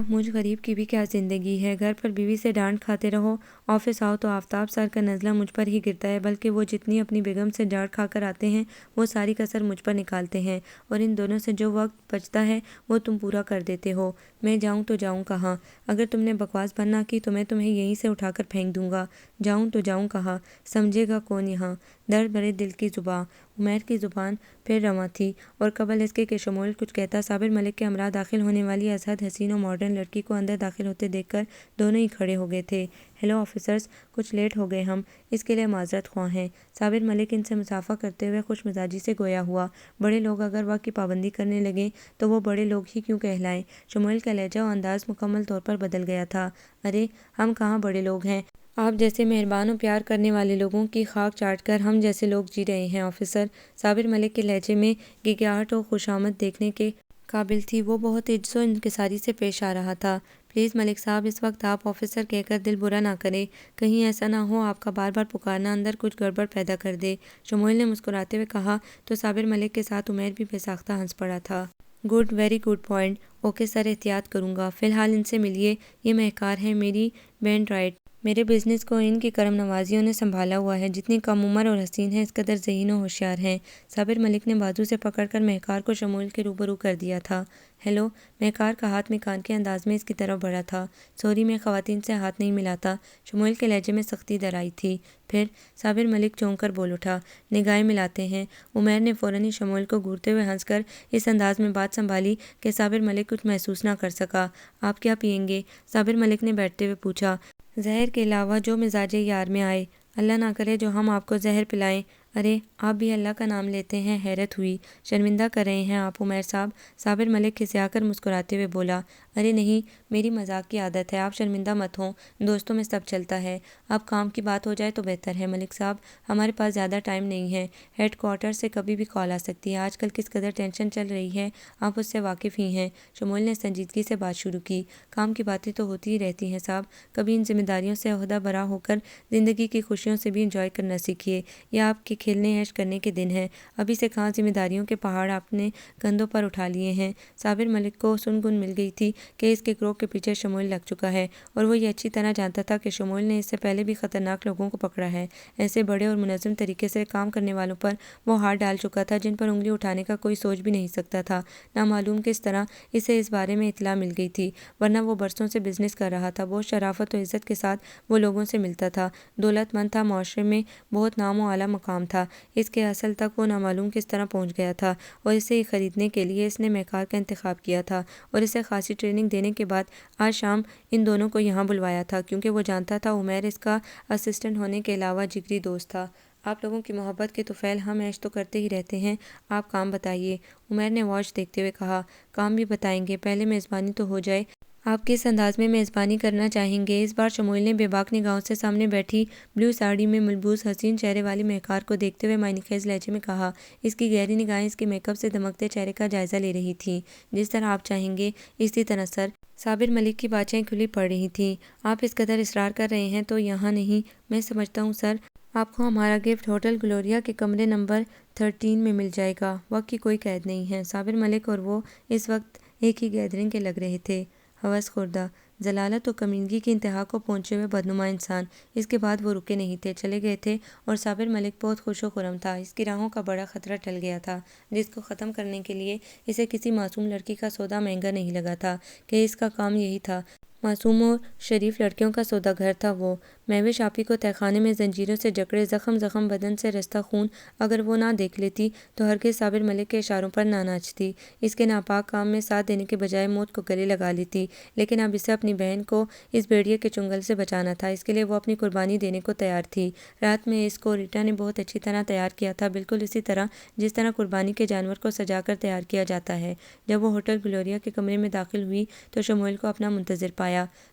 مجھ غریب کی بھی کیا زندگی ہے، گھر پر بیوی سے ڈانٹ کھاتے رہو، آفس آؤ تو آفتاب سر کا نزلہ مجھ پر ہی گرتا ہے، بلکہ وہ جتنی اپنی بیگم سے ڈانٹ کھا کر آتے ہیں وہ ساری کسر مجھ پر نکالتے ہیں، اور ان دونوں سے جو وقت بچتا ہے وہ تم پورا کر دیتے ہو۔ میں جاؤں تو جاؤں کہاں؟ اگر تم نے بکواس بند نہ کی تو میں تمہیں یہیں سے اٹھا کر پھینک دوں گا۔ جاؤں تو جاؤں کہاں؟ سمجھے گا کون یہاں؟ درد بھرے دل کی زباں۔ عمیر کی زبان پھر رواں تھی، اور قبل اس کے کہ شموئیل کچھ کہتا، صابر ملک کے ہمراہ داخل ہونے والی ازہد حسین و ماڈرن لڑکی کو اندر داخل ہوتے دیکھ کر دونوں ہی کھڑے ہو گئے تھے۔ ہیلو آفیسرز، کچھ لیٹ ہو گئے ہم، اس کے لیے معذرت خواہ ہیں۔ صابر ملک ان سے مصافحہ کرتے ہوئے خوش مزاجی سے گویا ہوا۔ بڑے لوگ اگر وقت کی پابندی کرنے لگیں تو وہ بڑے لوگ ہی کیوں کہلائیں؟ شموئیل کا لہجہ و انداز مکمل طور پر بدل گیا تھا۔ ارے ہم کہاں بڑے لوگ ہیں، آپ جیسے مہربان و پیار کرنے والے لوگوں کی خاک چاٹ کر ہم جیسے لوگ جی رہے ہیں آفیسر۔ صابر ملک کے لہجے میں گگیاہٹ و خوشامد دیکھنے کے قابل تھی۔ وہ بہت عجز و انکساری سے پیش آ رہا تھا۔ پلیز ملک صاحب، اس وقت آپ آفیسر کہہ کر دل برا نہ کریں، کہیں ایسا نہ ہو آپ کا بار بار پکارنا اندر کچھ گڑبڑ پیدا کر دے۔ شموئیل نے مسکراتے ہوئے کہا تو صابر ملک کے ساتھ عمیر بھی بے ساختہ ہنس پڑا تھا۔ Good, very good point. Okay sir, احتیاط کروں گا۔ فی الحال ان سے ملیے، یہ مہکار ہیں، میری بینڈ رائٹ۔ میرے بزنس کو ان کی کرم نوازیوں نے سنبھالا ہوا ہے، جتنی کم عمر اور حسین ہے اس قدر ذہین و ہوشیار ہیں۔ صابر ملک نے بازو سے پکڑ کر مہکار کو شموئیل کے روبرو کر دیا تھا۔ ہیلو، مہکار کا ہاتھ مکان کے انداز میں اس کی طرف بڑھا تھا۔ سوری، میں خواتین سے ہاتھ نہیں ملاتا۔ شموئیل کے لہجے میں سختی در آئی تھی۔ پھر صابر ملک چونک کر بول اٹھا، نگاہیں ملاتے ہیں۔ عمیر نے فوراً ہی شموئیل کو گھورتے ہوئے ہنس کر اس انداز میں بات سنبھالی کہ صابر ملک کچھ محسوس نہ کر سکا۔ آپ کیا پئیں گے؟ صابر ملک نے بیٹھتے ہوئے پوچھا۔ زہر کے علاوہ جو مزاج یار میں آئے، اللہ نہ کرے جو ہم آپ کو زہر پلائیں۔ ارے آپ بھی اللہ کا نام لیتے ہیں، حیرت ہوئی۔ شرمندہ کر رہے ہیں آپ عمیر صاحب؟ صابر ملک کھسیا کر مسکراتے ہوئے بولا۔ ارے نہیں، میری مذاق کی عادت ہے، آپ شرمندہ مت ہوں، دوستوں میں سب چلتا ہے۔ اب کام کی بات ہو جائے تو بہتر ہے ملک صاحب، ہمارے پاس زیادہ ٹائم نہیں ہے، ہیڈ کوارٹر سے کبھی بھی کال آ سکتی ہے۔ آج کل کس قدر ٹینشن چل رہی ہے آپ اس سے واقف ہی ہیں۔ شموئیل نے سنجیدگی سے بات شروع کی۔ کام کی باتیں تو ہوتی ہی رہتی ہیں صاحب، کبھی ان ذمہ داریوں سے عہدہ برا ہو کر زندگی کی خوشیوں سے بھی انجوائے کرنا سیکھیے۔ یہ آپ کے کھیلنے عیش کرنے کے دن ہیں، ابھی سے کہاں ذمہ داریوں کے پہاڑ آپ نے کندھوں پر اٹھا لیے ہیں۔ صابر ملک کو سنگن مل گئی تھی کہ اس کے گروہ کے پیچھے شموئیل لگ چکا ہے، اور وہ یہ اچھی طرح جانتا تھا کہ شموئیل نے اس سے پہلے بھی خطرناک لوگوں کو پکڑا ہے۔ ایسے بڑے اور منظم طریقے سے کام کرنے والوں پر وہ ہاتھ ڈال چکا تھا جن پر انگلی اٹھانے کا کوئی سوچ بھی نہیں سکتا تھا۔ نامعلوم کس طرح اسے اس بارے میں اطلاع مل گئی تھی، ورنہ وہ برسوں سے بزنس کر رہا تھا، بہت شرافت و عزت کے ساتھ وہ لوگوں سے ملتا تھا، دولت مند تھا، معاشرے میں بہت نام و اعلیٰ مقام تھا۔ اس کے اصل تک وہ نامعلوم کس طرح پہنچ گیا تھا، اور اسے خریدنے کے لیے اس نے مہکار کا انتخاب کیا تھا، اور اسے خاصی ٹریننگ دینے کے بعد آج شام ان دونوں کو یہاں بلوایا تھا، کیونکہ وہ جانتا تھا عمیر اس کا اسسٹنٹ ہونے کے علاوہ جگری دوست تھا۔ آپ لوگوں کی محبت کے طفیل، ہم عیش تو کرتے ہی رہتے ہیں، آپ کام بتائیے۔ عمیر نے واچ دیکھتے ہوئے کہا۔ کام بھی بتائیں گے، پہلے میزبانی تو ہو جائے۔ آپ کس انداز میں میزبانی کرنا چاہیں گے؟ اس بار شموئیل نے بے باک نگاہوں سے سامنے بیٹھی بلیو ساڑی میں ملبوس حسین چہرے والی مہکار کو دیکھتے ہوئے معنی خیز لہجے میں کہا۔ اس کی گہری نگاہیں اس کے میک اپ سے دمکتے چہرے کا جائزہ لے رہی تھیں۔ جس طرح آپ چاہیں گے، اسی طرح سر۔ صابر ملک کی باتیں کھلی پڑ رہی تھیں۔ آپ اس قدر اصرار کر رہے ہیں تو یہاں نہیں، میں سمجھتا ہوں سر، آپ کو ہمارا گفٹ ہوٹل گلوریا کے کمرے نمبر 13 میں مل جائے گا۔ وقت کی کوئی قید نہیں ہے۔ صابر ملک اور وہ اس وقت ایک ہی گیدرنگ کے لگ رہے تھے۔ ہوس خوردہ ضلالت و کمینگی کی انتہا کو پہنچے ہوئے بدنما انسان۔ اس کے بعد وہ رکے نہیں تھے، چلے گئے تھے، اور صابر ملک بہت خوش و خرم تھا۔ اس کی راہوں کا بڑا خطرہ ٹل گیا تھا، جس کو ختم کرنے کے لیے اسے کسی معصوم لڑکی کا سودا مہنگا نہیں لگا تھا کہ اس کا کام یہی تھا۔ معصوم و شریف لڑکیوں کا سوداگر تھا وہ۔ مہوش آپی کو تہخانے میں زنجیروں سے جکڑے زخم زخم بدن سے رستا خون اگر وہ نہ دیکھ لیتی تو ہرگز صابر ملک کے اشاروں پر نہ ناچتی، اس کے ناپاک کام میں ساتھ دینے کے بجائے موت کو گلے لگا لیتی۔ لیکن اب اسے اپنی بہن کو اس بھیڑیے کے چنگل سے بچانا تھا، اس کے لیے وہ اپنی قربانی دینے کو تیار تھی۔ رات میں اس کو ریٹا نے بہت اچھی طرح تیار کیا تھا، بالکل اسی طرح جس طرح قربانی کے جانور کو سجا کر تیار کیا جاتا ہے۔ جب وہ ہوٹل گلوریا کے کمرے میں داخل ہوئی تو شموئیل کو اپنا منتظر پایا۔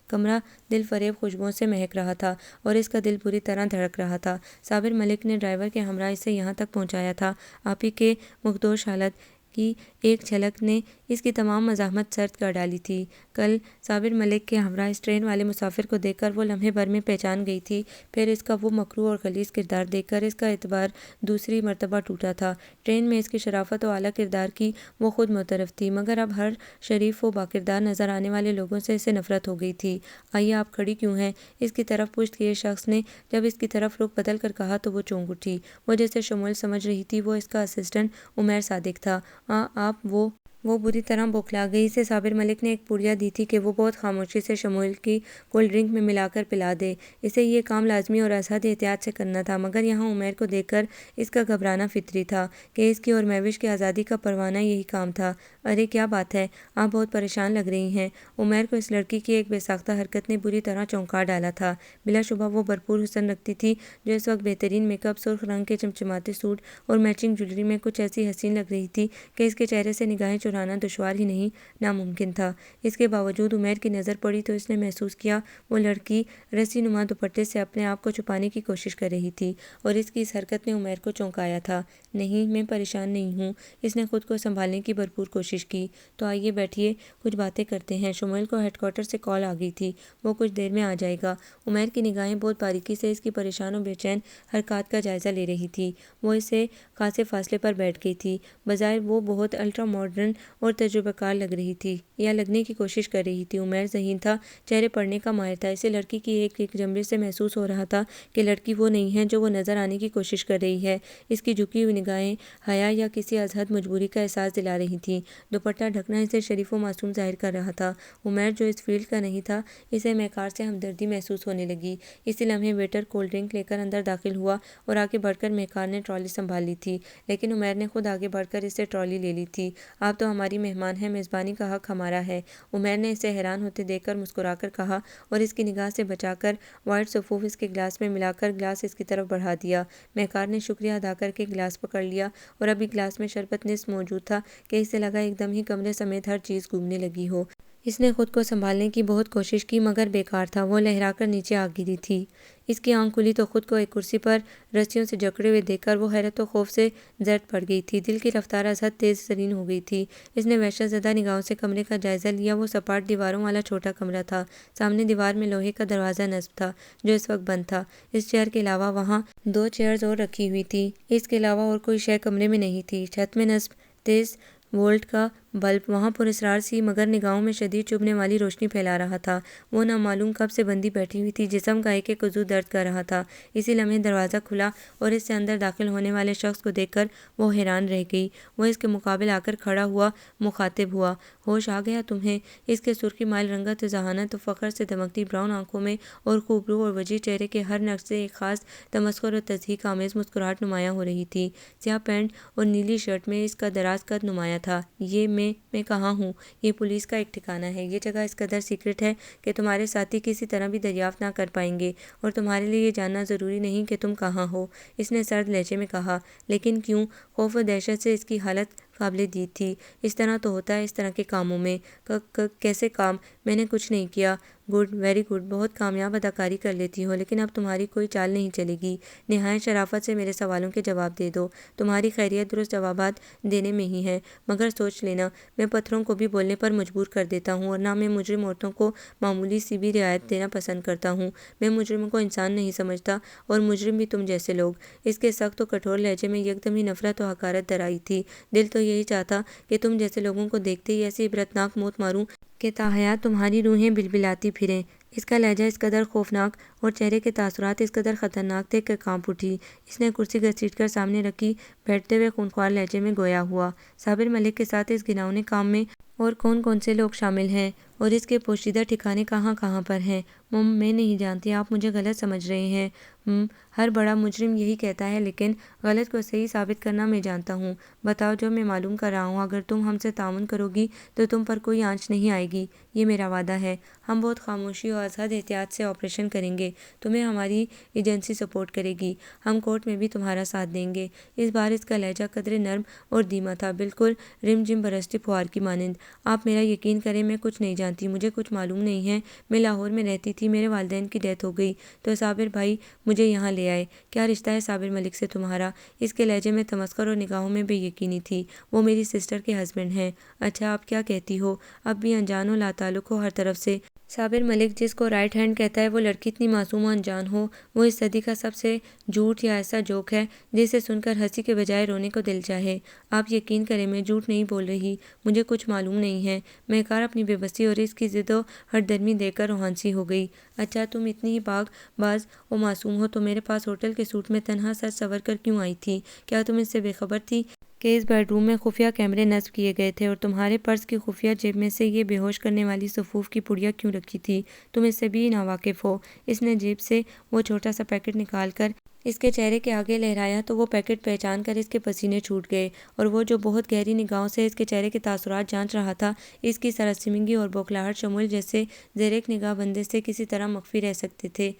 کمرہ دل فریب خوشبوؤں سے مہک رہا تھا اور اس کا دل بری طرح دھڑک رہا تھا۔ صابر ملک نے ڈرائیور کے ہمراہ اسے یہاں تک پہنچایا تھا۔ آپی کے مخدوش حالت کی ایک جھلک نے اس کی تمام مزاحمت سرد کر ڈالی تھی۔ کل صابر ملک کے ہمراہ اس ٹرین والے مسافر کو دیکھ کر وہ لمحے بھر میں پہچان گئی تھی، پھر اس کا وہ مکروہ اور غلیظ کردار دیکھ کر اس کا اعتبار دوسری مرتبہ ٹوٹا تھا۔ ٹرین میں اس کی شرافت و اعلیٰ کردار کی وہ خود معترف تھی، مگر اب ہر شریف و باکردار نظر آنے والے لوگوں سے اسے نفرت ہو گئی تھی۔ آئیے آپ کھڑی کیوں ہیں؟ اس کی طرف پشت کیے شخص نے جب اس کی طرف رخ بدل کر کہا تو وہ چونک اٹھی۔ وہ جسے شموئیل سمجھ رہی تھی وہ اس کا اسسٹنٹ عمیر صادق تھا۔ آپ وہ بری طرح بوکھلا گئی۔ اسے صابر ملک نے ایک پڑیا دی تھی کہ وہ بہت خاموشی سے شموئیل کی کولڈ ڈرنک میں ملا کر پلا دے۔ اسے یہ کام لازمی اور ازحد احتیاط سے کرنا تھا، مگر یہاں عمیر کو دیکھ کر اس کا گھبرانا فطری تھا کہ اس کی اور مہوش کی آزادی کا پروانہ یہی کام تھا۔ ارے کیا بات ہے، آپ بہت پریشان لگ رہی ہیں۔ عمیر کو اس لڑکی کی ایک بے ساختہ حرکت نے بری طرح چونکا ڈالا تھا۔ بلا شبہ وہ بھرپور حسن رکھتی تھی، جو اس وقت بہترین میک اپ، سرخ رنگ کے چمچماتے سوٹ اور میچنگ جویلری میں کچھ ایسی حسین لگ رہی تھی کہ اس کے چہرے سے نگاہیں چرانا دشوار ہی نہیں ناممکن تھا۔ اس کے باوجود عمیر کی نظر پڑی تو اس نے محسوس کیا وہ لڑکی رسی نما دوپٹے سے اپنے آپ کو چھپانے کی کوشش کر رہی تھی، اور اس کی اس حرکت نے عمیر کو چونکایا تھا۔ نہیں، میں پریشان نہیں ہوں، اس نے خود کو سنبھالنے کی بھرپور کوشش کی۔ تو آئیے بیٹھیے، کچھ باتیں کرتے ہیں۔ شموئیل کو ہیڈ کوارٹر سے کال آ گئی تھی، وہ کچھ دیر میں آ جائے گا۔ عمیر کی نگاہیں بہت باریکی سے اس کی پریشان و بے چین حرکات کا جائزہ لے رہی تھی۔ وہ اس سے خاصے فاصلے پر بیٹھ گئی تھی۔ بظاہر وہ بہت الٹرا ماڈرن اور تجربہ کار لگ رہی تھی، یا لگنے کی کوشش کر رہی تھی۔ عمیر ذہین تھا، چہرے پڑھنے کا ماہر تھا۔ اسے لڑکی کی ایک ایک جملے سے محسوس ہو رہا تھا کہ لڑکی وہ نہیں ہے جو وہ نظر آنے کی کوشش کر رہی ہے۔ اس کی جھکی ہوئی نگاہیں حیا یا کسی ازحد مجبوری کا احساس دلا رہی تھیں۔ دوپٹہ ڈھکنا اسے شریف و معصوم ظاہر کر رہا تھا۔ عمیر جو اس فیلڈ کا نہیں تھا، اسے مہکار سے ہمدردی محسوس ہونے لگی۔ اسی لمحے ویٹر کولڈ ڈرنک لے کر اندر داخل ہوا اور آگے بڑھ کر مہکار نے ٹرالی سنبھال لی تھی، لیکن عمیر نے خود آگے بڑھ کر اس سے ٹرالی لے لی تھی۔ آپ تو ہماری مہمان ہیں، میزبانی کا حق ہمارا ہے، عمیر نے اسے حیران ہوتے دیکھ کر مسکرا کر کہا، اور اس کی نگاہ سے بچا کر وائٹ صفوف اس کے گلاس میں ملا کر گلاس اس کی طرف بڑھا دیا۔ مہکار نے شکریہ ادا کر کے گلاس پکڑ لیا، اور ابھی گلاس میں شربت نصف موجود تھا کہ اسے لگا ایک دم ہی کمرے سمیت ہر چیز گھومنے لگی ہو۔ اس نے خود کو سنبھالنے کی بہت کوشش کی، مگر بیکار تھا۔ وہ لہرا کر نیچے آ گری تھی۔ اس کی آنکھ کھلی تو خود کو ایک کرسی پر رسیوں سے جکڑے ہوئے دیکھ کر وہ حیرت و خوف سے زرد پڑ گئی تھی۔ دل کی رفتار ازحد تیز ترین ہو گئی تھی۔ اس نے وحشت زدہ نگاہوں سے کمرے کا جائزہ لیا۔ وہ سپاٹ دیواروں والا چھوٹا کمرہ تھا۔ سامنے دیوار میں لوہے کا دروازہ نصب تھا، جو اس وقت بند تھا۔ اس چیئر کے علاوہ وہاں 2 چیئرز اور رکھی ہوئی تھی۔ اس کے علاوہ اور کوئی شے کمرے میں نہیں تھی۔ چھت میں نصب 23 وولٹ کا بلب وہاں پراسرار سی مگر نگاہوں میں شدید چبھنے والی روشنی پھیلا رہا تھا۔ وہ نامعلوم کب سے بندی بیٹھی ہوئی تھی، جسم کا ایک ایک عضو درد کر رہا تھا۔ اسی لمحے دروازہ کھلا اور اس سے اندر داخل ہونے والے شخص کو دیکھ کر وہ حیران رہ گئی۔ وہ اس کے مقابل آ کر کھڑا ہوا، مخاطب ہوا۔ ہوش آ گیا تمہیں؟ اس کے سرخی مائل رنگت، ذہانت و فخر سے دمکتی براؤن آنکھوں میں اور خوبرو اور وجیح چہرے کے ہر نقش سے ایک خاص تمسخر اور تضحیک آمیز مسکراہٹ نمایاں ہو رہی تھی۔ سیاہ پینٹ اور نیلی شرٹ میں اس کا دراز قد نمایاں تھا۔ یہ میں کہاں ہوں؟ یہ پولیس کا ایک ٹھکانہ ہے۔ یہ جگہ اس قدر سیکرٹ ہے کہ تمہارے ساتھی کسی طرح بھی دریافت نہ کر پائیں گے، اور تمہارے لیے یہ جاننا ضروری نہیں کہ تم کہاں ہو، اس نے سرد لہجے میں کہا۔ لیکن کیوں؟ خوف و دہشت سے اس کی حالت قابل دید تھی۔ اس طرح تو ہوتا ہے اس طرح کے کاموں میں۔ کیسے کام؟ میں نے کچھ نہیں کیا۔ گڈ، ویری گڈ، بہت کامیاب اداکاری کر لیتی ہو، لیکن اب تمہاری کوئی چال نہیں چلے گی۔ نہایت شرافت سے میرے سوالوں کے جواب دے دو۔ تمہاری خیریت درست جوابات دینے میں ہی ہے، مگر سوچ لینا، میں پتھروں کو بھی بولنے پر مجبور کر دیتا ہوں، اور نہ میں مجرم عورتوں کو معمولی سی بھی رعایت دینا پسند کرتا ہوں۔ میں مجرموں کو انسان نہیں سمجھتا، اور مجرم بھی تم جیسے لوگ۔ اس کے سخت و کٹھور لہجے میں یکدم ہی نفرت و حقارت در آئی تھی۔ دل تو یہی چاہتا کہ تم جیسے لوگوں کو دیکھتے ہی ایسی عبرتناک موت ماروں کہ تاحیات تمہاری روحیں بلبلاتی پھریں۔ اس کا لہجہ اس قدر خوفناک اور چہرے کے تاثرات اس قدر خطرناک تھے کہ کانپ اٹھی۔ اس نے کرسی گھسیٹ کر سامنے رکھی، بیٹھتے ہوئے خونخوار لہجے میں گویا ہوا۔ صابر ملک کے ساتھ اس گھناؤنے کام میں اور کون کون سے لوگ شامل ہیں اور اس کے پوشیدہ ٹھکانے کہاں کہاں پر ہیں؟ میں نہیں جانتی، آپ مجھے غلط سمجھ رہے ہیں۔ ہر بڑا مجرم یہی کہتا ہے، لیکن غلط کو صحیح ثابت کرنا میں جانتا ہوں۔ بتاؤ جو میں معلوم کر رہا ہوں۔ اگر تم ہم سے تعاون کرو گی تو تم پر کوئی آنچ نہیں آئے گی، یہ میرا وعدہ ہے۔ ہم بہت خاموشی اور از حد احتیاط سے آپریشن کریں گے۔ تمہیں ہماری ایجنسی سپورٹ کرے گی۔ ہم کورٹ میں بھی تمہارا ساتھ دیں گے۔ اس بار اس کا لہجہ قدرے نرم اور دھیما تھا، بالکل رم جم برستی پھوار کی مانند۔ آپ میرا یقین کریں، میں کچھ نہیں جانتی، مجھے کچھ معلوم نہیں ہے۔ میں لاہور میں رہتی تھی، میرے والدین کی ڈیتھ ہو گئی تو صابر بھائی مجھے یہاں لے آئے۔ کیا رشتہ ہے صابر ملک سے تمہارا؟ اس کے لہجے میں تمسخر اور نگاہوں میں بے یقینی تھی۔ وہ میری سسٹر کے ہسبینڈ ہیں۔ اچھا، آپ کیا کہتی ہو؟ اب بھی انجان و لاتعلق ہو ہر طرف سے؟ صابر ملک جس کو رائٹ ہینڈ کہتا ہے وہ لڑکی اتنی معصوم و انجان ہو، وہ اس صدی کا سب سے جھوٹ یا ایسا جوک ہے جسے سن کر ہنسی کے بجائے رونے کو دل چاہے۔ آپ یقین کریں، میں جھوٹ نہیں بول رہی، مجھے کچھ معلوم نہیں ہے۔ مہکار اپنی بے بسی اور اس کی ضد و ہٹدرمی دیکھ کر روحان سی ہو گئی۔ اچھا، تم اتنی ہی پاک باز و معصوم ہو تو میرے پاس ہوٹل کے سوٹ میں تنہا سر سنور کر کیوں آئی تھی؟ کیا تم اس سے بے خبر تھی کہ اس بیڈ روم میں خفیہ کیمرے نصب کیے گئے تھے اور تمہارے پرس کی خفیہ جیب میں سے یہ بے ہوش کرنے والی صفوف کی پڑیاں کیوں رکھی تھی؟ تم اس سے بھی ناواقف ہو۔ اس نے جیب سے وہ چھوٹا سا پیکٹ نکال کر اس کے چہرے کے آگے لہرایا تو وہ پیکٹ پہچان کر اس کے پسینے چھوٹ گئے، اور وہ جو بہت گہری نگاہوں سے اس کے چہرے کے تاثرات جانچ رہا تھا، اس کی سراسیمگی اور بوکھلاہٹ شمول جیسے زیر ایک نگاہ بندے سے کسی طرح مخفی رہ سکتے تھے۔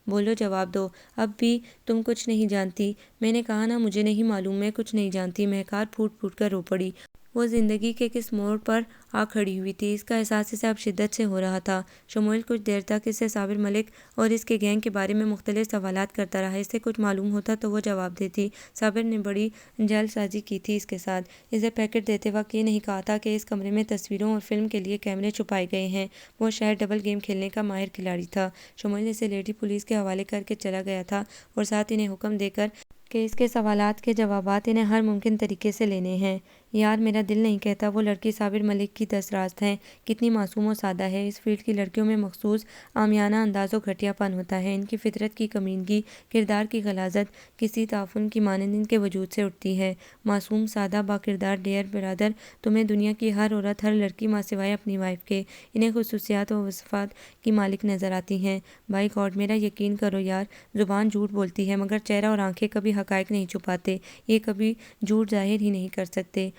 بولو، جواب دو۔ اب بھی تم کچھ نہیں جانتی؟ میں نے کہا نا، مجھے نہیں معلوم، میں کچھ نہیں جانتی۔ مہکار پھوٹ پھوٹ کر رو پڑی۔ وہ زندگی کے کس موڑ پر آ کھڑی ہوئی تھی، اس کا احساس اسے اب شدت سے ہو رہا تھا۔ شمویل کچھ دیر تک اسے صابر ملک اور اس کے گینگ کے بارے میں مختلف سوالات کرتا رہا۔ اس سے کچھ معلوم ہوتا تو وہ جواب دیتی۔ صابر نے بڑی جعل سازی کی تھی اس کے ساتھ۔ اسے پیکٹ دیتے وقت یہ نہیں کہا تھا کہ اس کمرے میں تصویروں اور فلم کے لیے کیمرے چھپائے گئے ہیں۔ وہ شاید ڈبل گیم کھیلنے کا ماہر کھلاڑی تھا۔ شمویل اسے لیڈی پولیس کے حوالے کر کے چلا گیا تھا اور ساتھ انہیں حکم دے کر کہ اس کے سوالات کے جوابات انہیں ہر ممکن طریقے سے لینے ہیں۔ یار، میرا دل نہیں کہتا وہ لڑکی صابر ملک کی دس راست ہے۔ کتنی معصوم و سادہ ہے۔ اس فیلڈ کی لڑکیوں میں مخصوص عامیانہ انداز و گھٹیا پن ہوتا ہے۔ ان کی فطرت کی کمینگی، کردار کی غلاظت کسی تعفن کی مانند ان کے وجود سے اٹھتی ہے۔ معصوم، سادہ، با کردار ڈیئر برادر، تمہیں دنیا کی ہر عورت، ہر لڑکی ماں سوائے اپنی وائف کے انہیں خصوصیات و وصفات کی مالک نظر آتی ہیں۔ بائی گاڈ، میرا یقین کرو یار، زبان جھوٹ بولتی ہے مگر چہرہ اور آنکھیں کبھی حقائق نہیں چھپاتے۔ یہ کبھی جھوٹ ظاہر ہی نہیں کر سکتے۔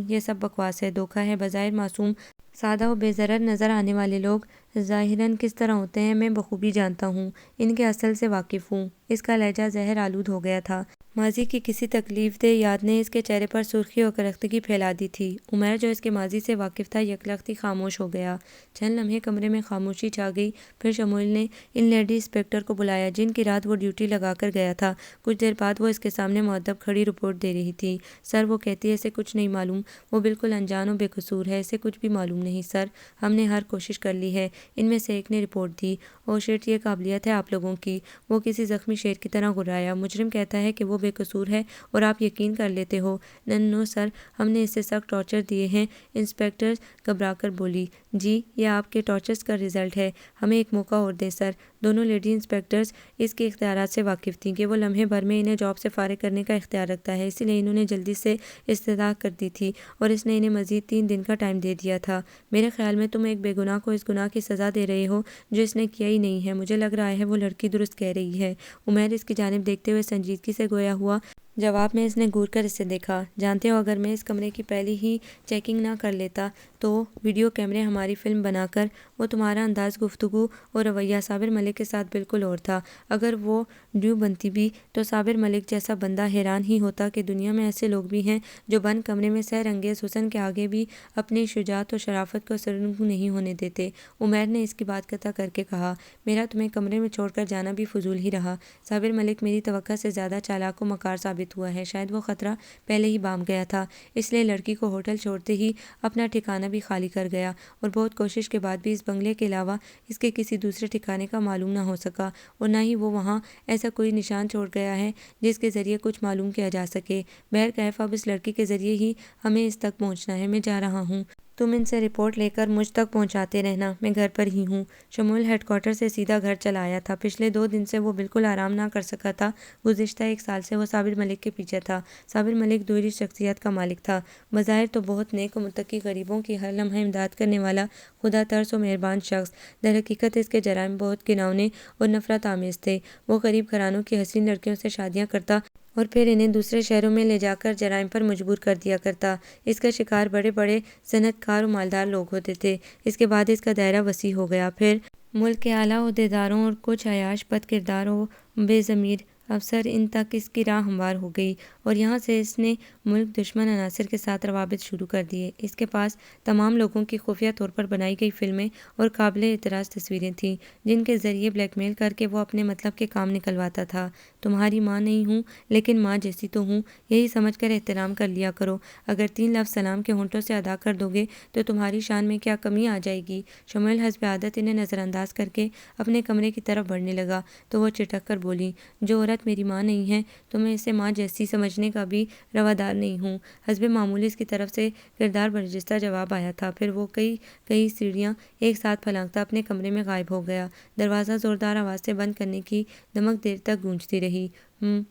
یہ سب بکواس ہے، دھوکہ ہے۔ بظاہر معصوم، سادہ و بے ضرر نظر آنے والے لوگ ظاہراً کس طرح ہوتے ہیں میں بخوبی جانتا ہوں، ان کے اصل سے واقف ہوں۔ اس کا لہجہ زہر آلود ہو گیا تھا۔ ماضی کی کسی تکلیف دہ یاد نے اس کے چہرے پر سرخی اور کرختگی پھیلا دی تھی۔ عمیر جو اس کے ماضی سے واقف تھا، یکلختی خاموش ہو گیا۔ چند لمحے کمرے میں خاموشی چھا گئی، پھر شمویل نے ان لیڈی انسپکٹر کو بلایا جن کی رات وہ ڈیوٹی لگا کر گیا تھا۔ کچھ دیر بعد وہ اس کے سامنے مؤدب کھڑی رپورٹ دے رہی تھی۔ سر، وہ کہتی ہے اسے کچھ نہیں معلوم، وہ بالکل انجان و بے قصور ہے، اسے کچھ بھی معلوم نہیں سر۔ ہم نے ہر کوشش کر لی ہے، ان میں سے ایک نے رپورٹ دی۔ اوہ شٹ، یہ قابلیت ہے آپ لوگوں کی، وہ کسی زخمی شیر کی طرح گھرایا۔ مجرم کہتا ہے کہ وہ بے قصور ہے اور آپ یقین کر لیتے ہو؟ نو سر، ہم نے اسے سخت ٹارچر دیے ہیں۔ انسپکٹر گھبرا کر بولی۔ جی، یہ آپ کے ٹارچرز کا رزلٹ ہے۔ ہمیں ایک موقع اور دیں سر۔ دونوں لیڈی انسپکٹرز اس کے اختیارات سے واقف تھیں کہ وہ لمحے بھر میں انہیں جاب سے فارغ کرنے کا اختیار رکھتا ہے، اسی لیے انہوں نے جلدی سے استدعا کر دی تھی اور اس نے انہیں مزید 3 دن کا ٹائم دے دیا تھا۔ میرے خیال میں تم ایک بے گناہ کو اس گناہ کی سزا دے رہے ہو جو اس نے کیا ہی نہیں ہے۔ مجھے لگ رہا ہے وہ لڑکی درست کہہ رہی ہے۔ عمیر اس کی جانب دیکھتے ہوئے سنجیدگی سے گویا ہوا۔ جواب میں اس نے گور کر اسے دیکھا۔ جانتے ہو، اگر میں اس کمرے کی پہلی ہی چیکنگ نہ کر لیتا تو ویڈیو کیمرے ہماری فلم بنا کر وہ تمہارا انداز گفتگو اور رویہ صابر ملک کے ساتھ بالکل اور تھا۔ اگر وہ ڈیو بنتی بھی تو صابر ملک جیسا بندہ حیران ہی ہوتا کہ دنیا میں ایسے لوگ بھی ہیں جو بند کمرے میں سحر انگیز حسن کے آگے بھی اپنی شجاعت و شرافت کو سرنگوں نہیں ہونے دیتے۔ عمیر نے اس کی بات قطع کر کے کہا، میرا تمہیں کمرے میں چھوڑ کر جانا بھی فضول ہی رہا۔ صابر ملک میری توقع سے زیادہ چالاک و مکار ثابت ہوا ہے۔ شاید وہ خطرہ پہلے ہی بام گیا تھا، اس لیے لڑکی کو ہوٹل چھوڑتے ہی اپنا ٹھکانہ بھی خالی کر گیا، اور بہت کوشش کے بعد بھی اس بنگلے کے علاوہ اس کے کسی دوسرے ٹھکانے کا معلوم نہ ہو سکا، اور نہ ہی وہ وہاں ایسا کوئی نشان چھوڑ گیا ہے جس کے ذریعے کچھ معلوم کیا جا سکے۔ بہرکیف اب اس لڑکی کے ذریعے ہی ہمیں اس تک پہنچنا ہے۔ میں جا رہا ہوں۔ تم ان سے رپورٹ لے کر مجھ تک پہنچاتے رہنا، میں گھر پر ہی ہوں۔ شمول ہیڈ کوارٹر سے سیدھا گھر چلا آیا تھا۔ پچھلے 2 دن سے وہ بالکل آرام نہ کر سکا تھا۔ گزشتہ 1 سال سے وہ صابر ملک کے پیچھے تھا۔ صابر ملک دوہری شخصیت کا مالک تھا، بظاہر تو بہت نیک و متقی، غریبوں کی ہر لمحہ امداد کرنے والا خدا ترس و مہربان شخص۔ در حقیقت اس کے جرائم بہت گھناؤنے اور نفرت آمیز تھے۔ وہ غریب گھرانوں کی حسین لڑکیوں سے شادیاں کرتا اور پھر انہیں دوسرے شہروں میں لے جا کر جرائم پر مجبور کر دیا کرتا۔ اس کا شکار بڑے بڑے صنعت کار و مالدار لوگ ہوتے تھے۔ اس کے بعد اس کا دائرہ وسیع ہو گیا۔ پھر ملک کے اعلیٰ عہدیداروں اور کچھ عیاش بد کردار و بے ضمیر افسر، ان تک اس کی راہ ہموار ہو گئی، اور یہاں سے اس نے ملک دشمن عناصر کے ساتھ روابط شروع کر دیے۔ اس کے پاس تمام لوگوں کی خفیہ طور پر بنائی گئی فلمیں اور قابل اعتراض تصویریں تھیں، جن کے ذریعے بلیک میل کر کے وہ اپنے مطلب کے کام نکلواتا تھا۔ تمہاری ماں نہیں ہوں، لیکن ماں جیسی تو ہوں، یہی سمجھ کر احترام کر لیا کرو۔ اگر 3 لفظ سلام کے ہونٹوں سے ادا کر دو گے تو تمہاری شان میں کیا کمی آ جائے گی؟ شمول حسب عادت انہیں نظر انداز کر کے اپنے کمرے کی طرف بڑھنے لگا تو وہ چٹک کر بولی، جو عورت میری ماں نہیں ہے تو میں اسے ماں جیسی سمجھنے کا بھی روادار نہیں ہوں۔ حسب معمول اس کی طرف سے کردار برجستہ جواب آیا تھا۔ پھر وہ کئی سیڑھیاں ایک ساتھ پھلانگتا اپنے کمرے میں غائب ہو گیا۔ دروازہ زوردار آواز سے بند کرنے کی دمک دیر تک گونجتی رہی۔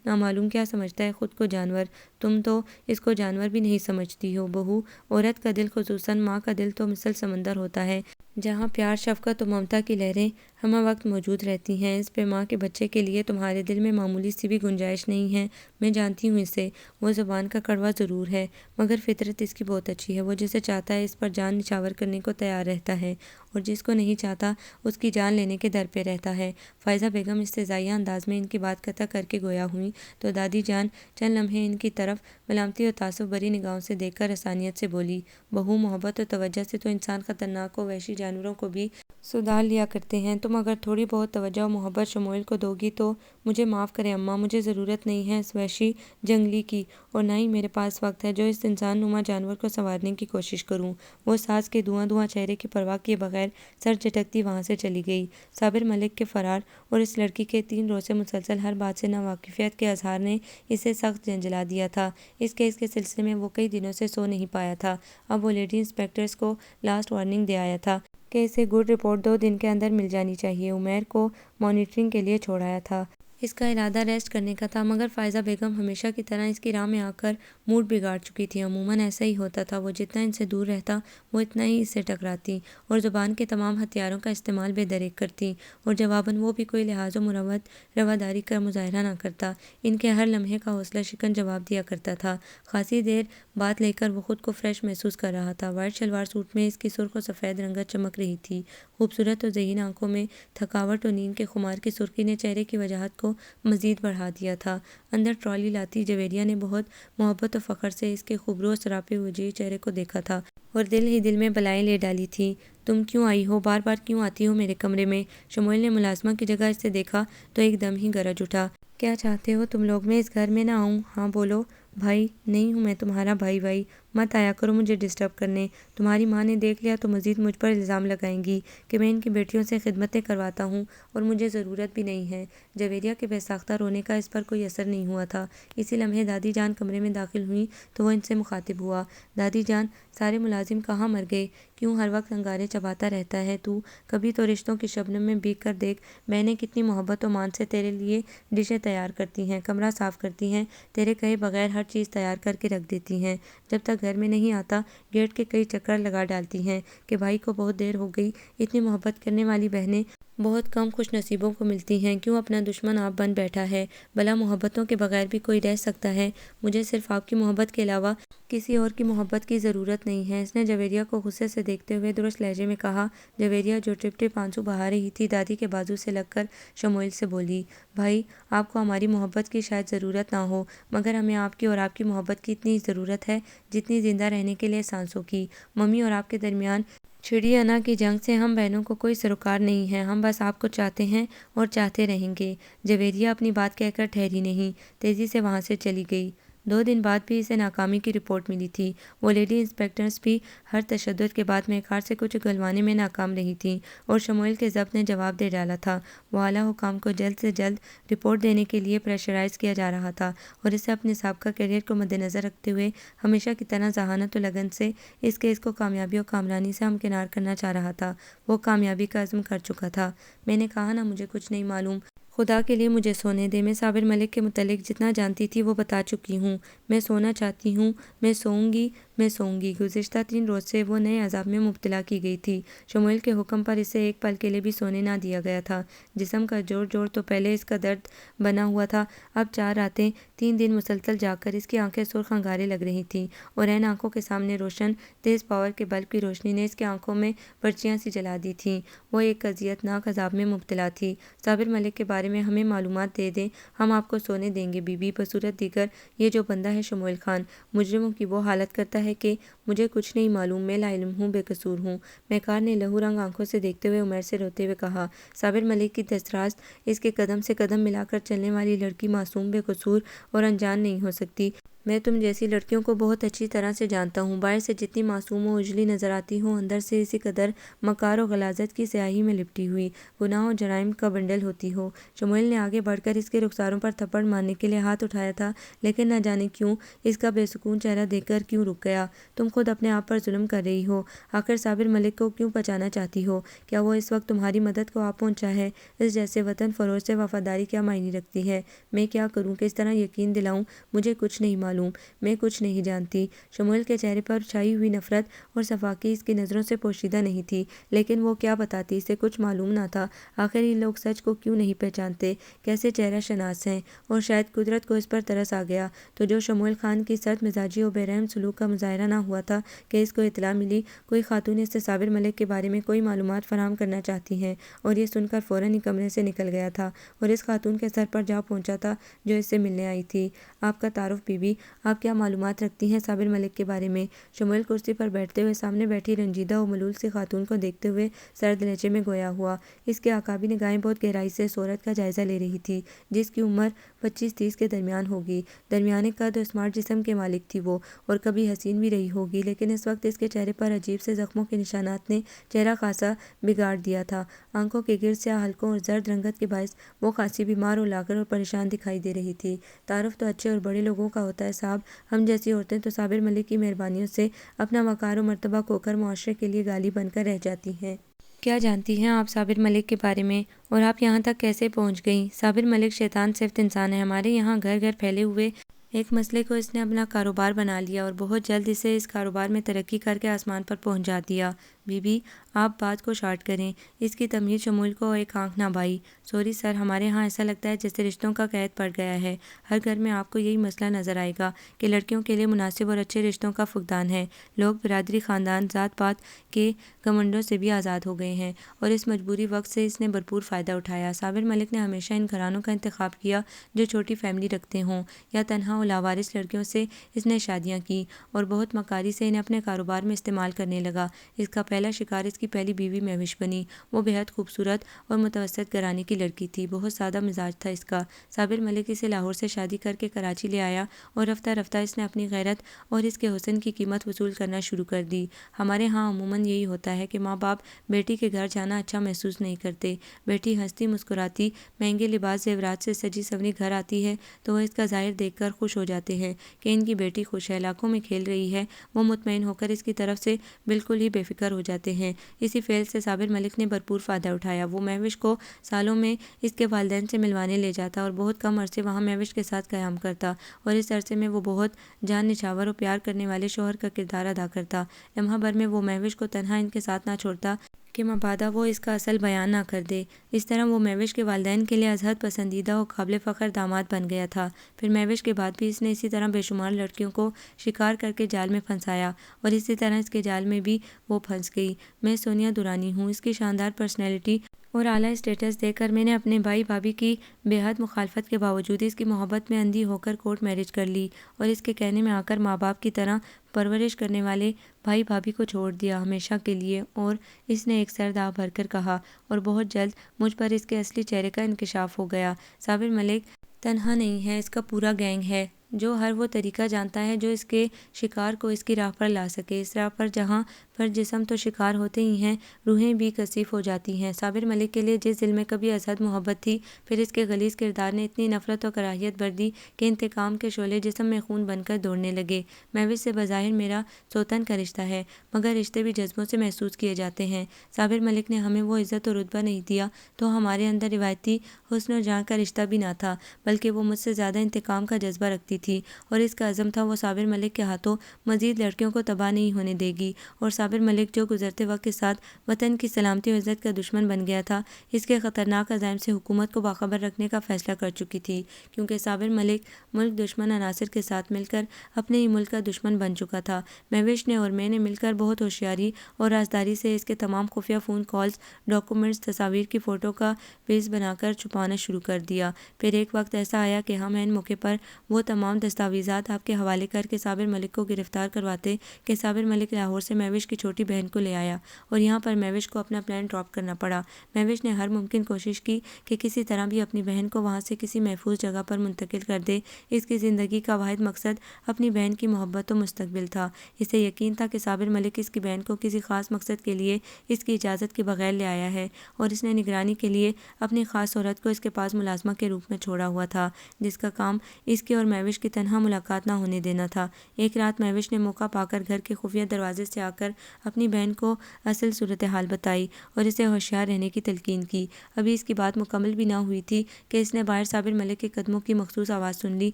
نامعلوم کیا سمجھتا ہے خود کو جانور، تم تو اس کو جانور بھی نہیں سمجھتی ہو بہو۔ عورت کا دل، خصوصاً ماں کا دل، تو مثل سمندر ہوتا ہے جہاں پیار، شفقت و ممتا کی لہریں ہمہ وقت موجود رہتی ہیں۔ اس بے ماں کے بچے کے لیے تمہارے دل میں معمولی سی بھی گنجائش نہیں ہے۔ میں جانتی ہوں اسے، وہ زبان کا کڑوا ضرور ہے، مگر فطرت اس کی بہت اچھی ہے۔ وہ جسے چاہتا ہے اس پر جان نچھاور کرنے کو تیار رہتا ہے، اور جس کو نہیں چاہتا اس کی جان لینے کے در پہ رہتا ہے۔ فائزہ بیگم استہزائیہ انداز میں ان کی بات قطع کر کے گویا ہوئیں تو دادی جان چند لمحے ان کی طرف ملامتی اور تعصب بری نگاہوں سے دیکھ کر حسانیت سے بولی، بہو، محبت اور توجہ سے تو انسان خطرناک و وحشی جانوروں کو بھی سدھار لیا کرتے ہیں۔ تم اگر تھوڑی بہت توجہ و محبت شموئیل کو دو گی تو مجھے معاف کریں اماں، مجھے ضرورت نہیں ہے اس وحشی جنگلی کی، اور نہ ہی میرے پاس وقت ہے جو اس انسان نما جانور کو سنوارنے کی کوشش کروں۔ وہ ساز کے دھواں چہرے کی پرواہ کیے بغیر سر جھٹکتی وہاں سے چلی گئی۔ صابر ملک کے فرار اور اس لڑکی کے 3 روز سے مسلسل ہر بات سے ناواقفیت کے اظہار نے اسے سخت جھنجھلا دیا تھا۔ اس کیس کے سلسلے میں وہ کئی دنوں سے سو نہیں پایا تھا۔ اب وہ لیڈی انسپکٹرز کو لاسٹ وارننگ دے آیا تھا کہ اسے گڈ رپورٹ 2 دن کے اندر مل جانی چاہیے۔ عمیر کو مانیٹرنگ کے لیے چھوڑ آیا تھا۔ اس کا ارادہ ریسٹ کرنے کا تھا، مگر فائزہ بیگم ہمیشہ کی طرح اس کی راہ میں آ کر موڈ بگاڑ چکی تھی۔ عموماً ایسا ہی ہوتا تھا، وہ جتنا ان سے دور رہتا وہ اتنا ہی اس سے ٹکراتی اور زبان کے تمام ہتھیاروں کا استعمال بے دریغ کرتی، اور جواباً وہ بھی کوئی لحاظ و مروت رواداری کا مظاہرہ نہ کرتا۔ ان کے ہر لمحے کا حوصلہ شکن جواب دیا کرتا تھا۔ خاصی دیر بعد لے کر وہ خود کو فریش محسوس کر رہا تھا۔ وائٹ شلوار سوٹ میں اس کی سرخ و سفید رنگت چمک رہی تھی۔ خوبصورت اور ذہین آنکھوں میں تھکاوٹ اور نیند کے خمار کی سرخی نے چہرے کی وجاہت کو مزید بڑھا دیا تھا۔ اندر ٹرالی لاتی جویریہ نے بہت محبت و فخر سے اس کے خوبرو اور سراپے وجیح چہرے کو دیکھا تھا اور دل ہی دل میں بلائیں لے ڈالی تھی۔ تم کیوں آئی ہو؟ بار بار کیوں آتی ہو میرے کمرے میں؟ شموئیل نے ملازمہ کی جگہ اسے دیکھا تو ایک دم ہی گرج اٹھا۔ کیا چاہتے ہو تم لوگ؟ میں اس گھر میں نہ آؤں؟ ہاں بولو۔ بھائی نہیں ہوں میں تمہارا بھائی، مت آیا کرو مجھے ڈسٹرب کرنے۔ تمہاری ماں نے دیکھ لیا تو مزید مجھ پر الزام لگائیں گی کہ میں ان کی بیٹیوں سے خدمتیں کرواتا ہوں اور مجھے ضرورت بھی نہیں ہے۔ جویریہ کے بے ساختہ رونے کا اس پر کوئی اثر نہیں ہوا تھا۔ اسی لمحے دادی جان کمرے میں داخل ہوئیں تو وہ ان سے مخاطب ہوا، دادی جان، سارے ملازم کہاں مر گئے؟ کیوں ہر وقت انگارے چباتا رہتا ہے تو؟ کبھی تو رشتوں کی شبنم میں بھیگ کر دیکھ، بہنیں کتنی محبت و مان سے تیرے لیے ڈشیں تیار کرتی ہیں، کمرہ صاف کرتی ہیں، تیرے کہے بغیر ہر چیز تیار کر کے رکھ دیتی ہیں۔ جب تک گھر میں نہیں آتا گیٹ کے کئی چکر لگا ڈالتی ہیں کہ بھائی کو بہت دیر ہو گئی۔ اتنی محبت کرنے والی بہنیں بہت کم خوش نصیبوں کو ملتی ہیں۔ کیوں اپنا دشمن آپ بن بیٹھا ہے؟ بھلا محبتوں کے بغیر بھی کوئی رہ سکتا ہے؟ مجھے صرف آپ کی محبت کے علاوہ کسی اور کی محبت کی ضرورت نہیں ہے۔ اس نے جویریہ کو غصے سے دیکھتے ہوئے درست لہجے میں کہا۔ جویریہ جو ٹپ ٹپ آنسو بہا رہی تھی دادی کے بازو سے لگ کر شموئیل سے بولی، بھائی، آپ کو ہماری محبت کی شاید ضرورت نہ ہو، مگر ہمیں آپ کی اور آپ کی محبت کی اتنی ضرورت ہے جتنی زندہ رہنے کے لیے سانسوں کی۔ ممی اور آپ کے درمیان چھڑی انا کی جنگ سے ہم بہنوں کو کوئی سروکار نہیں ہے، ہم بس آپ کو چاہتے ہیں اور چاہتے رہیں گے۔ جویریہ اپنی بات کہہ کر ٹھہری نہیں، تیزی سے وہاں سے چلی گئی۔ 2 دن بعد بھی اسے ناکامی کی رپورٹ ملی تھی۔ وہ لیڈی انسپکٹرز بھی ہر تشدد کے بعد مہکار سے کچھ اگلوانے میں ناکام رہی تھیں اور شموئیل کے ضبط نے جواب دے ڈالا تھا۔ وہ اعلیٰ حکام کو جلد سے جلد رپورٹ دینے کے لیے پریشرائز کیا جا رہا تھا اور اسے اپنے سابقہ کیریئر کو مدنظر رکھتے ہوئے ہمیشہ کی طرح ذہانت و لگن سے اس کیس کو کامیابی اور کامرانی سے ہمکنار کرنا چاہ رہا تھا۔ وہ کامیابی کا عزم کر چکا تھا۔ میں نے کہا نا مجھے کچھ نہیں معلوم، خدا کے لیے مجھے سونے دے۔ میں صابر ملک کے متعلق جتنا جانتی تھی وہ بتا چکی ہوں۔ میں سونا چاہتی ہوں، میں سوؤں گی، میں سوؤں گی۔ گزشتہ 3 روز سے وہ نئے عذاب میں مبتلا کی گئی تھی۔ شموئیل کے حکم پر اسے ایک پل کے لیے بھی سونے نہ دیا گیا تھا۔ جسم کا جوڑ تو پہلے اس کا درد بنا ہوا تھا، اب 4 راتیں 3 دن مسلسل جاگ کر اس کی آنکھیں سرخ انگارے لگ رہی تھیں اور عین آنکھوں کے سامنے روشن تیز پاور کے بلب کی روشنی نے اس کی آنکھوں میں پرچیاں سی جلا دی تھیں۔ وہ ایک اذیت ناک عذاب میں مبتلا تھی۔ صابر ملک کے بارے میں ہمیں معلومات دے دیں، ہم آپ کو سونے دیں گے بی بی۔ بصورت دیگر یہ جو بندہ ہے شموئیل خان، مجرموں کی وہ حالت کرتا ہے کہ مجھے کچھ نہیں معلوم، میں لا علم ہوں، بے قصور ہوں۔ مہکار نے لہو رنگ آنکھوں سے دیکھتے ہوئے عمیر سے روتے ہوئے کہا۔ صابر ملک کی دستراست اس کے قدم سے قدم ملا کر چلنے والی لڑکی معصوم، بے قصور اور انجان نہیں ہو سکتی۔ میں تم جیسی لڑکیوں کو بہت اچھی طرح سے جانتا ہوں، باہر سے جتنی معصوم و اجلی نظر آتی ہوں، اندر سے اسی قدر مکار و غلاظت کی سیاہی میں لپٹی ہوئی گناہ و جرائم کا بنڈل ہوتی ہو۔ شموئیل نے آگے بڑھ کر اس کے رخساروں پر تھپڑ مارنے کے لیے ہاتھ اٹھایا تھا، لیکن نہ جانے کیوں اس کا بے سکون چہرہ دیکھ کر کیوں رک گیا۔ تم خود اپنے آپ پر ظلم کر رہی ہو، آخر صابر ملک کو کیوں بچانا چاہتی ہو؟ کیا وہ اس وقت تمہاری مدد کو آ پہنچا ہے؟ اس جیسے وطن فروش سے وفاداری کیا معنی رکھتی ہے؟ میں کیا کروں، کس طرح یقین دلاؤں؟ مجھے کچھ نہیں معلوم، میں کچھ نہیں جانتی۔ شموئیل کے چہرے پر چھائی ہوئی نفرت اور صفاقی اس کی نظروں سے پوشیدہ نہیں تھی، لیکن وہ کیا بتاتی، اسے کچھ معلوم نہ تھا۔ آخر یہ لوگ سچ کو کیوں نہیں پہچانتے، کیسے چہرہ شناس ہیں؟ اور شاید قدرت کو اس پر ترس آ گیا تو جو شموئیل خان کی سرد مزاجی اور بے رحم سلوک کا مظاہرہ نہ ہوا تھا کہ اس کو اطلاع ملی کوئی خاتون اس سے صابر ملک کے بارے میں کوئی معلومات فراہم کرنا چاہتی ہیں، اور یہ سن کر فوراً ہی کمرے سے نکل گیا تھا اور اس خاتون کے سر پر جا پہنچا تھا جو اس سے ملنے آئی تھی۔ آپ کا تعارف بی بی، آپ کیا معلومات رکھتی ہیں صابر ملک کے بارے میں؟ شموئیل کرسی پر بیٹھتے ہوئے سامنے بیٹھی رنجیدہ و ملول سی خاتون کو دیکھتے ہوئے سرد لہجے میں گویا ہوا۔ اس کے آقابی نگاہیں بہت گہرائی سے اس عورت کا جائزہ لے رہی تھی جس کی عمر 25-30 کے درمیان ہوگی۔ درمیانے قد اور اسمارٹ جسم کے مالک تھی وہ، اور کبھی حسین بھی رہی ہوگی، لیکن اس وقت اس کے چہرے پر عجیب سے زخموں کے نشانات نے چہرہ خاصا بگاڑ دیا تھا۔ آنکھوں کے گرد سیاہ حلقوں اور زرد رنگت کے باعث وہ خاصی بیمار اور لاغر اور پریشان دکھائی دے رہی تھی۔ تعارف تو اچھے اور بڑے لوگوں کا ہوتا ہے صاحب، ہم جیسی عورتیں تو صابر ملک کی مہربانیوں سے اپنا وقار و مرتبہ کھو کر معاشرے کے لیے گالی بن کر رہ جاتی ہیں۔ کیا جانتی ہیں آپ صابر ملک کے بارے میں، اور آپ یہاں تک کیسے پہنچ گئیں؟ صابر ملک شیطان صفت انسان ہے، ہمارے یہاں گھر گھر پھیلے ہوئے ایک مسئلے کو اس نے اپنا کاروبار بنا لیا اور بہت جلد اسے اس کاروبار میں ترقی کر کے آسمان پر پہنچا دیا۔ بی بی، آپ بات کو شارٹ کریں۔ اس کی تمہید شموئیل کو ایک آنکھ نہ بھائی۔ سوری سر، ہمارے ہاں ایسا لگتا ہے جیسے رشتوں کا قید پڑ گیا ہے۔ ہر گھر میں آپ کو یہی مسئلہ نظر آئے گا کہ لڑکیوں کے لیے مناسب اور اچھے رشتوں کا فقدان ہے۔ لوگ برادری، خاندان، ذات پات کے گھمنڈوں سے بھی آزاد ہو گئے ہیں اور اس مجبوری وقت سے اس نے بھرپور فائدہ اٹھایا۔ صابر ملک نے ہمیشہ ان گھرانوں کا انتخاب کیا جو چھوٹی فیملی رکھتے ہوں یا تنہا و لاوارث لڑکیوں سے اس نے شادیاں کی اور بہت مکاری سے انہیں اپنے کاروبار میں استعمال کرنے لگا۔ اس کا پہلا شکار اس کی پہلی بیوی مہوش بنی۔ وہ بے حد خوبصورت اور متوسط گھرانے کی لڑکی تھی، بہت سادہ مزاج تھا اس کا۔ صابر ملک اسے لاہور سے شادی کر کے کراچی لے آیا اور رفتہ رفتہ اس نے اپنی غیرت اور اس کے حسن کی قیمت وصول کرنا شروع کر دی۔ ہمارے ہاں عموماً یہی ہوتا ہے کہ ماں باپ بیٹی کے گھر جانا اچھا محسوس نہیں کرتے۔ بیٹی ہنستی مسکراتی مہنگے لباس زیورات سے سجی سنوری گھر آتی ہے تو وہ اس کا ظاہر دیکھ کر خوش ہو جاتے ہیں کہ ان کی بیٹی خوش ہے، لاکھوں میں کھیل رہی ہے۔ وہ مطمئن ہو کر اس کی طرف سے بالکل ہی بے فکر ہو جاتے ہیں۔ اسی فعل سے صابر ملک نے بھرپور فائدہ اٹھایا۔ وہ مہوش کو سالوں میں اس کے والدین سے ملوانے لے جاتا اور بہت کم عرصے وہاں مہوش کے ساتھ قیام کرتا، اور اس عرصے میں وہ بہت جان نچھاور اور پیار کرنے والے شوہر کا کردار ادا کرتا۔ لمحہ بھر میں وہ مہوش کو تنہا ان کے ساتھ نہ چھوڑتا کہ مبادا وہ اس کا اصل بیان نہ کر دے۔ اس طرح وہ مہوش کے والدین کے لیے از حد پسندیدہ اور قابل فخر داماد بن گیا تھا۔ پھر مہوش کے بعد بھی اس نے اسی طرح بے شمار لڑکیوں کو شکار کر کے جال میں پھنسایا اور اسی طرح اس کے جال میں بھی وہ پھنس گئی۔ میں سونیا درانی ہوں۔ اس کی شاندار پرسنالٹی اور اعلیٰ اسٹیٹس دیکھ کر میں نے اپنے بھائی بھابھی کی بے حد مخالفت کے باوجود اس کی محبت میں اندھی ہو کر کورٹ میرج کر لی اور اس کے کہنے میں آ کر ماں باپ کی طرح پرورش کرنے والے بھائی بھابھی کو چھوڑ دیا ہمیشہ کے لیے۔ اور اس نے ایک سرد آہ بھر کر کہا، اور بہت جلد مجھ پر اس کے اصلی چہرے کا انکشاف ہو گیا۔ صابر ملک تنہا نہیں ہے، اس کا پورا گینگ ہے جو ہر وہ طریقہ جانتا ہے جو اس کے شکار کو اس کی راہ پر لا سکے، اس راہ پر جہاں پر جسم تو شکار ہوتے ہی ہیں، روحیں بھی کثیف ہو جاتی ہیں۔ صابر ملک کے لیے جس دل میں کبھی ازحد محبت تھی، پھر اس کے غلیظ کردار نے اتنی نفرت و کراہیت بھر دی کہ انتقام کے شعلے جسم میں خون بن کر دوڑنے لگے۔ مہوش سے بظاہر میرا سوتن کا رشتہ ہے، مگر رشتے بھی جذبوں سے محسوس کیے جاتے ہیں۔ صابر ملک نے ہمیں وہ عزت و رتبہ نہیں دیا تو ہمارے اندر روایتی حسن و جاں کا رشتہ بھی نہ تھا، بلکہ وہ مجھ سے زیادہ انتقام کا جذبہ رکھتی تھی، اور اس کا عزم تھا وہ صابر ملک کے ہاتھوں مزید لڑکیوں کو تباہ نہیں ہونے دے گی۔ اور صابر ملک جو گزرتے وقت کے ساتھ وطن کی سلامتی و عزت کا دشمن بن گیا تھا، اس کے خطرناک عزائم سے حکومت کو باخبر رکھنے کا فیصلہ کر چکی تھی، کیونکہ صابر ملک ملک دشمن عناصر کے ساتھ مل کر اپنے ہی ملک کا دشمن بن چکا تھا۔ مہوش نے اور میں نے مل کر بہت ہوشیاری اور رازداری سے اس کے تمام خفیہ فون کالز، ڈاکومنٹس، تصاویر کی فوٹو کا پیس بنا کر چھپانا شروع کر دیا۔ پھر ایک وقت ایسا آیا کہ ہم عین موقع پر وہ تمام دستاویزات آپ کے حوالے کر کے صابر ملک کو گرفتار کرواتے کہ صابر ملک لاہور سے مہوش کی چھوٹی بہن کو لے آیا، اور یہاں پر مہوش کو اپنا پلان ڈراپ کرنا پڑا۔ مہوش نے ہر ممکن کوشش کی کہ کسی طرح بھی اپنی بہن کو وہاں سے کسی محفوظ جگہ پر منتقل کر دے۔ اس کی زندگی کا واحد مقصد اپنی بہن کی محبت و مستقبل تھا۔ اسے یقین تھا کہ صابر ملک اس کی بہن کو کسی خاص مقصد کے لیے اس کی اجازت کے بغیر لے آیا ہے، اور اس نے نگرانی کے لیے اپنی خاص عورت کو اس کے پاس ملازمہ کے روپ میں چھوڑا ہوا تھا، جس کا کام اس کی اور مہوش کی تنہا ملاقات نہ ہونے دینا تھا۔ ایک رات مہوش نے موقع پا کر گھر کے خفیہ دروازے سے آ کر اپنی بہن کو اصل صورتحال بتائی اور اسے ہوشیار رہنے کی تلقین کی۔ ابھی اس کی بات مکمل بھی نہ ہوئی تھی کہ اس نے باہر صابر ملک کے قدموں کی مخصوص آواز سن لی،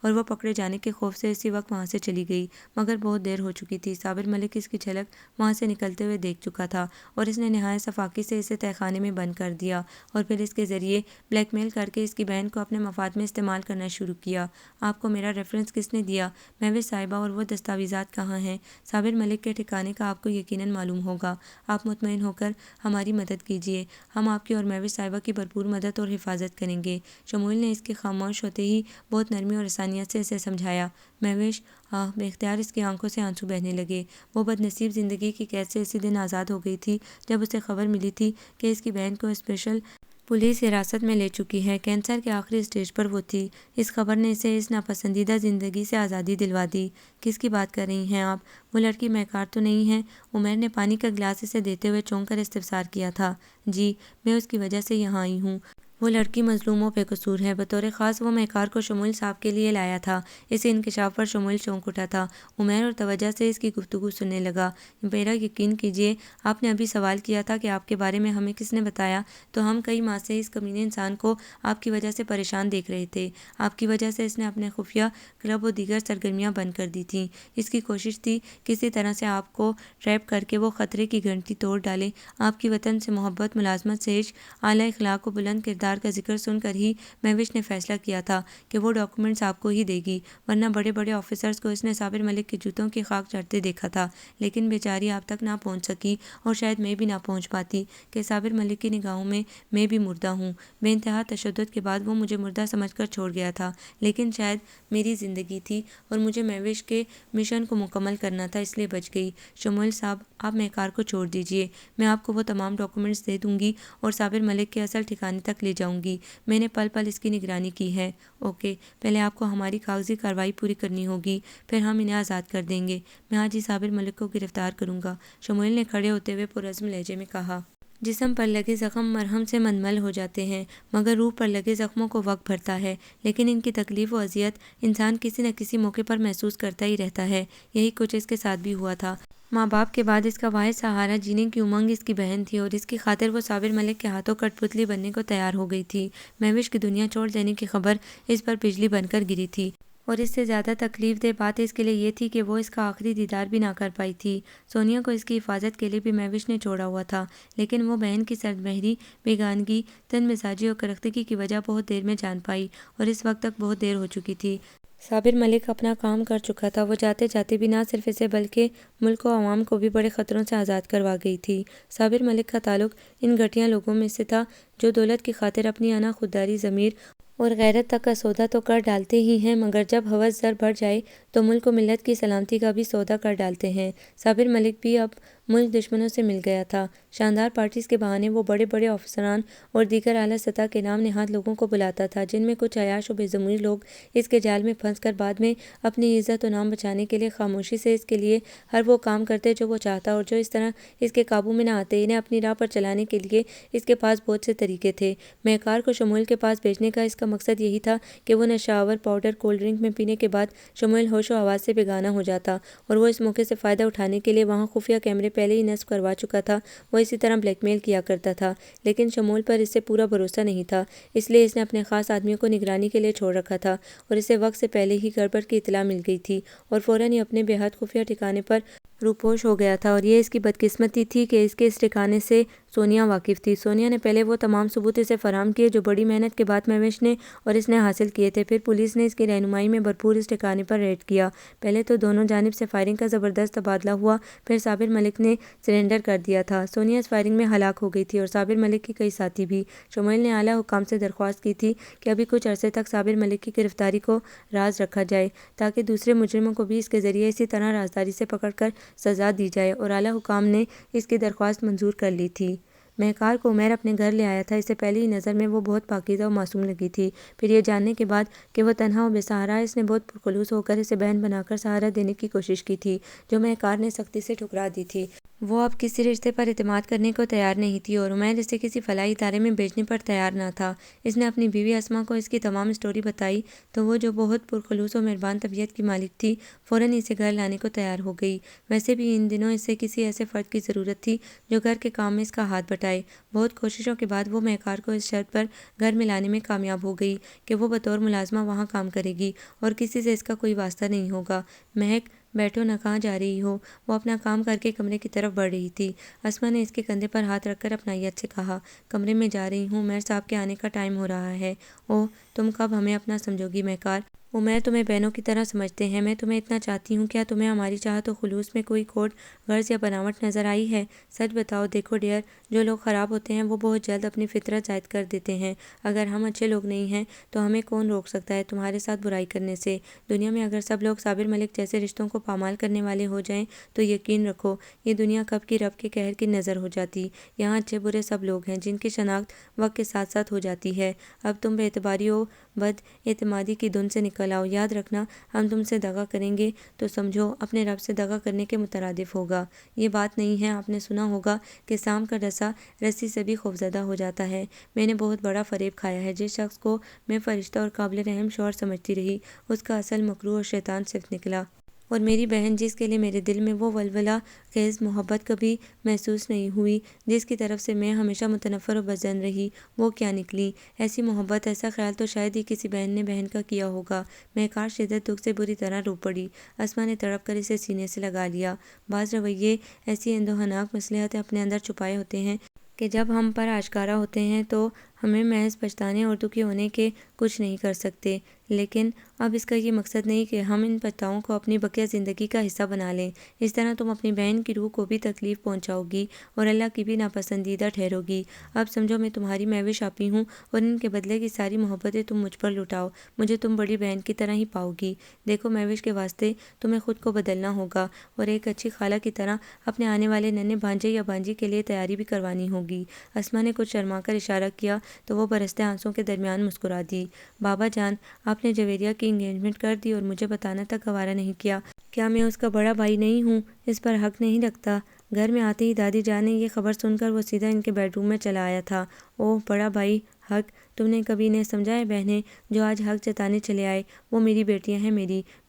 اور وہ پکڑے جانے کے خوف سے اسی وقت وہاں سے چلی گئی، مگر بہت دیر ہو چکی تھی۔ صابر ملک اس کی جھلک وہاں سے نکلتے ہوئے دیکھ چکا تھا، اور اس نے نہایت صفاقی سے اسے تہہ خانے میں بند کر دیا، اور پھر اس کے ذریعے بلیک میل کر کے اس کی بہن کو اپنے مفاد میں استعمال کرنا شروع کیا۔ آپ کو میرا ریفرنس کس نے دیا؟ مہوش صاحبہ، اور وہ دستاویزات کہاں ہیں؟ صابر ملک کے ٹھکانے کا آپ کو یقیناً معلوم ہوگا۔ آپ مطمئن ہو کر ہماری مدد کیجیے، ہم آپ کی اور مہوش صاحبہ کی بھرپور مدد اور حفاظت کریں گے۔ شمویل نے اس کے خاموش ہوتے ہی بہت نرمی اور آسانیت سے اسے سمجھایا۔ مہوش بے اختیار اس کی آنکھوں سے آنسو بہنے لگے۔ وہ بد نصیب زندگی کی قید سے اسی دن آزاد ہو گئی تھی جب اسے خبر ملی تھی کہ اس کی بہن کو اسپیشل پولیس حراست میں لے چکی ہے۔ کینسر کے آخری اسٹیج پر وہ تھی۔ اس خبر نے اسے اس ناپسندیدہ زندگی سے آزادی دلوا دی۔ کس کی بات کر رہی ہیں آپ؟ وہ لڑکی مہکار تو نہیں ہے؟ عمیر نے پانی کا گلاس اسے دیتے ہوئے چونک کر استفسار کیا تھا۔ جی، میں اس کی وجہ سے یہاں آئی ہوں۔ وہ لڑکی مظلوم و بے قصور ہے۔ بطور خاص وہ مہکار کو شمویل صاحب کے لیے لایا تھا۔ اس انکشاف پر شمویل چونک اٹھا تھا۔ عمیر اور توجہ سے اس کی گفتگو سننے لگا۔ میرا یقین کیجیے، آپ نے ابھی سوال کیا تھا کہ آپ کے بارے میں ہمیں کس نے بتایا، تو ہم کئی ماہ سے اس کمینے انسان کو آپ کی وجہ سے پریشان دیکھ رہے تھے۔ آپ کی وجہ سے اس نے اپنے خفیہ کلب و دیگر سرگرمیاں بند کر دی تھیں۔ اس کی کوشش تھی کسی طرح سے آپ کو ٹریپ کر کے وہ خطرے کی گھنٹی توڑ ڈالے۔ آپ کی وطن سے محبت، ملازمت سے عشق، اعلیٰ اخلاق و بلند کردار کا ذکر سن کر ہی مہوش نے فیصلہ کیا تھا کہ وہ ڈاکومنٹس آپ کو ہی دے گی، ورنہ بڑے بڑے آفیسرز کو اس نے صابر ملک کے جوتوں کی خاک چڑھتے دیکھا تھا، لیکن بیچاری آپ تک نہ پہنچ سکی، اور شاید میں بھی نہ پہنچ پاتی کہ صابر ملک کی نگاہوں میں بھی مردہ ہوں۔ بے انتہا تشدد کے بعد وہ مجھے مردہ سمجھ کر چھوڑ گیا تھا، لیکن شاید میری زندگی تھی اور مجھے مہوش کے مشن کو مکمل کرنا تھا، اس لیے بچ گئی۔ شمویل صاحب، آپ مہکار کو چھوڑ دیجیے، میں آپ کو وہ تمام ڈاکومنٹس دے دوں گی اور صابر ملک کے اصل ٹھکانے تک لے جاؤں گی۔ میں نے پل پل اس کی نگرانی کی ہے۔ اوکے، پہلے آپ کو ہماری کاغذی کارروائی پوری کرنی ہوگی، پھر ہم انہیں آزاد کر دیں گے۔ میں آج ہی صابر ملک کو گرفتار کروں گا، شمویل نے کھڑے ہوتے ہوئے پرعزم لہجے میں کہا۔ جسم پر لگے زخم مرہم سے منمل ہو جاتے ہیں، مگر روح پر لگے زخموں کو وقت بھرتا ہے، لیکن ان کی تکلیف و اذیت انسان کسی نہ کسی موقع پر محسوس کرتا ہی رہتا ہے۔ یہی کچھ اس کے ساتھ بھی ہوا تھا۔ ماں باپ کے بعد اس کا واحد سہارا جینے کی امنگ اس کی بہن تھی، اور اس کی خاطر وہ صابر ملک کے ہاتھوں کٹ پتلی بننے کو تیار ہو گئی تھی۔ مہوش کی دنیا چھوڑ دینے کی خبر اس پر بجلی بن کر گری تھی، اور اس سے زیادہ تکلیف دہ بات اس کے لیے یہ تھی کہ وہ اس کا آخری دیدار بھی نہ کر پائی تھی۔ سونیا کو اس کی حفاظت کے لیے بھی مہوش نے چھوڑا ہوا تھا، لیکن وہ بہن کی سرد مہری، بیگانگی، تند مزاجی اور کرختگی کی وجہ بہت دیر میں جان پائی، اور اس وقت تک بہت دیر ہو چکی تھی۔ صابر ملک اپنا کام کر چکا تھا۔ وہ جاتے جاتے بھی نہ صرف اسے بلکہ ملک و عوام کو بھی بڑے خطروں سے آزاد کروا گئی تھی۔ صابر ملک کا تعلق ان گھٹیا لوگوں میں سے تھا جو دولت کی خاطر اپنی انا خودداری، ضمیر اور غیرت تک کا سودا تو کر ڈالتے ہی ہیں، مگر جب ہوس زر بڑھ جائے تو ملک و ملت کی سلامتی کا بھی سودا کر ڈالتے ہیں۔ صابر ملک بھی اب ملک دشمنوں سے مل گیا تھا۔ شاندار پارٹیز کے بہانے وہ بڑے بڑے افسران اور دیگر اعلیٰ سطح کے نام نہاد لوگوں کو بلاتا تھا، جن میں کچھ عیاش و بے ضمیر لوگ اس کے جال میں پھنس کر بعد میں اپنی عزت و نام بچانے کے لیے خاموشی سے اس کے لیے ہر وہ کام کرتے جو وہ چاہتا اور جو اس طرح اس کے قابو میں نہ آتے۔ انہیں اپنی راہ پر چلانے کے لیے اس کے پاس بہت سے طریقے تھے۔ مہکار کو شموئیل کے پاس بھیجنے کا اس کا مقصد یہی تھا کہ وہ نشہ آور پاؤڈر کولڈ ڈرنک میں پینے کے بعد شموئیل ہوش و حواس سے بیگانہ ہو جاتا اور وہ اس موقع سے فائدہ اٹھانے کے لیے وہاں خفیہ کیمرے پہلے ہی نصب کروا چکا تھا۔ وہ اسی طرح بلیک میل کیا کرتا تھا، لیکن شموئیل پر اس سے پورا بھروسہ نہیں تھا، اس لیے اس نے اپنے خاص آدمیوں کو نگرانی کے لیے چھوڑ رکھا تھا اور اسے وقت سے پہلے ہی گڑبڑ کی اطلاع مل گئی تھی اور فوراً ہی اپنے بے حد خفیہ ٹھکانے پر روپوش ہو گیا تھا۔ اور یہ اس کی بدقسمتی تھی کہ اس کے اس ٹھکانے سے سونیا واقف تھی۔ سونیا نے پہلے وہ تمام ثبوت اسے فراہم کیے جو بڑی محنت کے بعد مہوش نے اور اس نے حاصل کیے تھے۔ پھر پولیس نے اس کی رہنمائی میں بھرپور اس ٹھکانے پر ریڈ کیا۔ پہلے تو دونوں جانب سے فائرنگ کا زبردست تبادلہ ہوا، پھر صابر ملک نے سرنڈر کر دیا تھا۔ سونیا اس فائرنگ میں ہلاک ہو گئی تھی اور صابر ملک کے کئی ساتھی بھی۔ شموئیل نے اعلیٰ حکام سے درخواست کی تھی کہ ابھی کچھ عرصے تک صابر ملک کی گرفتاری کو راز رکھا جائے تاکہ دوسرے مجرموں کو بھی اس کے ذریعے اسی طرح رازداری سے پکڑ کر سزا دی جائے، اور اعلیٰ حکام نے اس کی درخواست منظور کر لی تھی۔ مہکار کو عمیر اپنے گھر لے آیا تھا۔ اسے پہلی ہی نظر میں وہ بہت پاکیزہ و معصوم لگی تھی۔ پھر یہ جاننے کے بعد کہ وہ تنہا و بے سہارا ہے، اس نے بہت پرخلوص ہو کر اسے بہن بنا کر سہارا دینے کی کوشش کی تھی، جو مہکار نے سختی سے ٹھکرا دی تھی۔ وہ اب کسی رشتے پر اعتماد کرنے کو تیار نہیں تھی اور عمیر اسے کسی فلاحی ادارے میں بھیجنے پر تیار نہ تھا۔ اس نے اپنی بیوی اسما کو اس کی تمام اسٹوری بتائی تو وہ، جو بہت پرخلوص و مہربان طبیعت کی مالک تھی، فوراً اسے گھر لانے کو تیار ہو گئی۔ ویسے بھی ان دنوں اسے کسی ایسے فرد کی ضرورت تھی جو گھر کے کام میں اس کا ہاتھ بٹائے۔ بہت کوششوں کے بعد وہ مہکار کو اس شرط پر گھر میں لانے میں کامیاب ہو گئی کہ وہ بطور ملازمہ وہاں کام کرے گی اور کسی سے اس کا کوئی واسطہ نہیں ہوگا۔ مہک، بیٹھو نہ، کہاں جا رہی ہو؟ وہ اپنا کام کر کے کمرے کی طرف بڑھ رہی تھی۔ اسما نے اس کے کندھے پر ہاتھ رکھ کر اپنائیت سے کہا، کمرے میں جا رہی ہوں، عمیر صاحب کے آنے کا ٹائم ہو رہا ہے۔ اوہ، تم کب ہمیں اپنا سمجھو گی مہکار؟ عمیر تمہیں بہنوں کی طرح سمجھتے ہیں، میں تمہیں اتنا چاہتی ہوں، کیا تمہیں ہماری چاہت و خلوص میں کوئی کھوٹ، غرض یا بناوٹ نظر آئی ہے؟ سچ بتاؤ۔ دیکھو ڈیئر، جو لوگ خراب ہوتے ہیں وہ بہت جلد اپنی فطرت زائد کر دیتے ہیں۔ اگر ہم اچھے لوگ نہیں ہیں تو ہمیں کون روک سکتا ہے تمہارے ساتھ برائی کرنے سے؟ دنیا میں اگر سب لوگ صابر ملک جیسے رشتوں کو پامال کرنے والے ہو جائیں تو یقین رکھو یہ دنیا کب کی رب کے قہر کی نظر ہو جاتی۔ یہاں اچھے برے سب لوگ ہیں جن کی شناخت وقت کے ساتھ ساتھ ہو جاتی ہے۔ اب تم بے اعتباری و بد اعتمادی کی دھن سے نکل آؤ۔ یاد رکھنا، ہم تم سے دغا کریں گے تو سمجھو اپنے رب سے دغا کرنے کے مترادف ہوگا۔ یہ بات نہیں ہے، آپ نے سنا ہوگا کہ سام کا ڈسا رسی سے بھی خوفزدہ ہو جاتا ہے۔ میں نے بہت بڑا فریب کھایا ہے۔ جس شخص کو میں فرشتہ اور قابل رحم شوہر سمجھتی رہی، اس کا اصل مکروہ اور شیطان صفت نکلا۔ اور میری بہن، جس کے لیے میرے دل میں وہ ولولہ خیز محبت کبھی محسوس نہیں ہوئی، جس کی طرف سے میں ہمیشہ متنفر و بدظن رہی، وہ کیا نکلی؟ ایسی محبت، ایسا خیال تو شاید ہی کسی بہن نے بہن کا کیا ہوگا۔ مہکار شدت دکھ سے بری طرح رو پڑی۔ اسما نے تڑپ کر اسے سینے سے لگا لیا۔ بعض رویے ایسی اندوہناک مصلحتیں اپنے اندر چھپائے ہوتے ہیں کہ جب ہم پر آشکارا ہوتے ہیں تو ہمیں محض پچھتانے اور دکھی ہونے کے کچھ نہیں کر سکتے۔ لیکن اب اس کا یہ مقصد نہیں کہ ہم ان پچھتاؤں کو اپنی بقیہ زندگی کا حصہ بنا لیں۔ اس طرح تم اپنی بہن کی روح کو بھی تکلیف پہنچاؤ گی اور اللہ کی بھی ناپسندیدہ ٹھہرو گی۔ اب سمجھو میں تمہاری مہوش آپی ہوں اور ان کے بدلے کی ساری محبتیں تم مجھ پر لٹاؤ۔ مجھے تم بڑی بہن کی طرح ہی پاؤ گی۔ دیکھو مہوش کے واسطے تمہیں خود کو بدلنا ہوگا اور ایک اچھی خالہ کی طرح اپنے آنے والے ننھے بھانجے یا بھانجی کے لیے تیاری بھی کروانی ہوگی۔ اسما نے کچھ شرما کر اشارہ کیا تو وہ برستے آنسوں کے درمیان مسکرا دی۔ بابا جان، آپ نے جویریہ کی انگیجمنٹ کر دی اور مجھے بتانا تک گوارا نہیں کیا۔ کیا میں اس کا بڑا بھائی نہیں ہوں؟ اس پر حق نہیں رکھتا؟ گھر میں آتے ہی دادی جان نے یہ خبر سن کر وہ سیدھا ان کے بیڈ روم میں چلا آیا تھا۔ اوہ بڑا بھائی، حق؟ تم نے کبھی انہیں سمجھا ہے؟ بہنیں جو آج حق جتانے چلے آئے، وہ میری بیٹیاں ہیں،